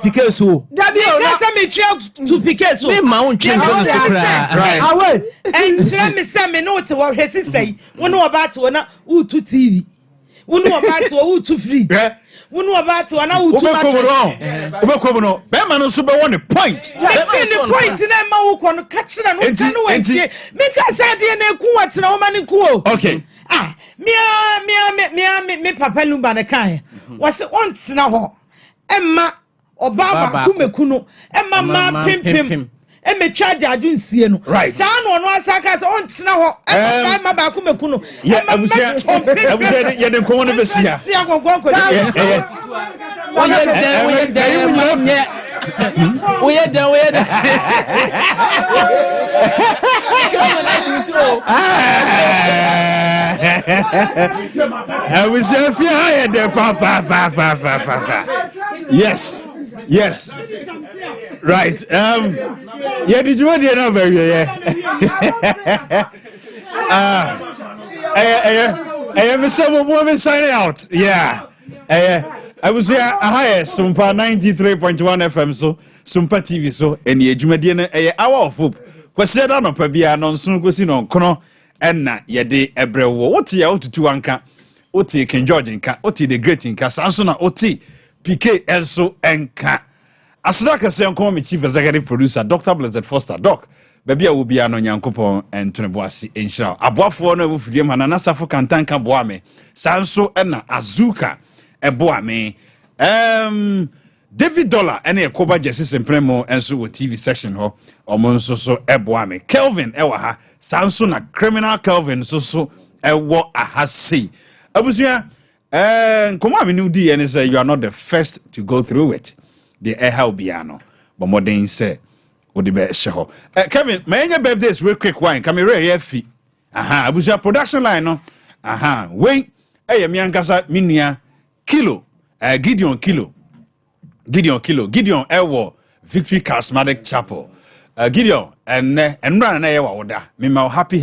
Picasso dabi o say me twa to Picasso me ma won twim ko so kra away entire me say me no te wo hwesi sei wono about na utu TV wono about utu fridge wono about na utu obekomo no be ma no so be won point the point na ma wo kono ka kira no ta no wantie me ka sa de na eku watena wo ma ne ku o okay me papa lumba na kan wase on tena ho emma obaba kumeku no emma ma pimpim me charge adunsie no sa no no asaka se on tena ho e ma ba kumeku no abusia ye de nkomo no besia sia gongonko we de abusia fia ye de pa yes right yeah did you want to know very I'm some woman signing out I was here higher Sompa 93.1 FM so Sompa TV so any ejumadi na hour of hope kwese da no pa bia no nso gosi no kono enna ye de ebrewo what ya otutu anka oti King George nka oti the great nka sanso na oti PK also enka asraka se nko me chief executive producer Dr. Blessed Foster Doc baby a wo bia no nyankopon entonebo ase enhira aboafo no abufudie ma na safo kantanka boa me sanso enna azuka eboa me David Dollar ene ekoba Jesus Empremo enso wo TV section ho omonso so eboa me Kelvin ewa ha sanso na criminal Kelvin so ewo aha sei abusia come on, we and say you are not the first to go through it. The air biano, but more than say, would the best show. Kevin, my birthday is real quick wine. Come here, fee. Aha, I was your production line, no. Aha, wait, hey, Miankasa, Minia, Kilo, Gideon Kilo, Ewo, Victory Charismatic Chapel, Gideon, and run an oda. Mima, happy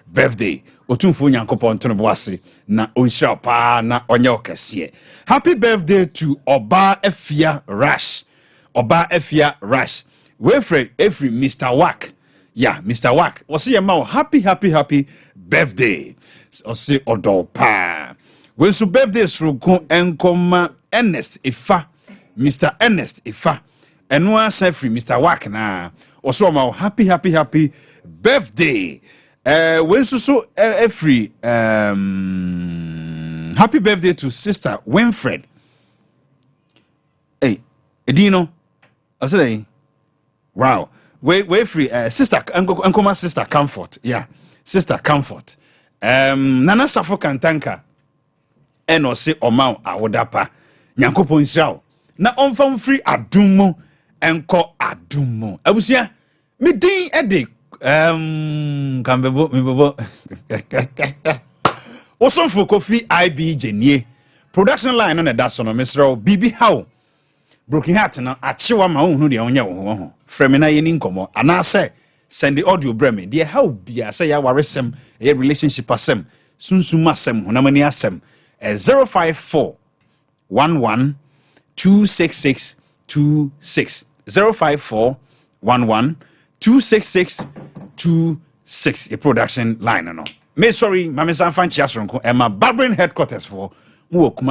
birthday. Otumfu nyankopon tonboase na onhira pa na onye okese. Happy birthday to Oba Efia Rush. Wefred every Mr. Wack. Yeah, Mr. Wack. Wasi yema happy birthday. Ose odo pa. When so birthday sruko enkoma Ernest Ifa. Mr. Ernest Ifa. Enwa say free Mr. Wack na. Oso ma happy birthday. When so every happy birthday to sister Winfred. Hey, Edino, I say, wow. Wait free sister Unkoma sister Comfort. Yeah, sister Comfort. Nana Safo Kantanka. Eno se omao awodapa. Nyankopon Israel. Na onfam free adumo enko adumo. Abusia me din ede Kambebo Osonfo Kofi IBJ nie production line on that so no Mr. Bibi how Broken Heart na achewa ma hu de onye wo ho frame na ye ni nkomo ana say send the audio breme de how bia say ya waresem a relationship asem sunsum asem hunamani asem 054 11 266 26 05411 266 26 a production line no me sorry mame san fan chia sonko e ma barbering headquarters for mu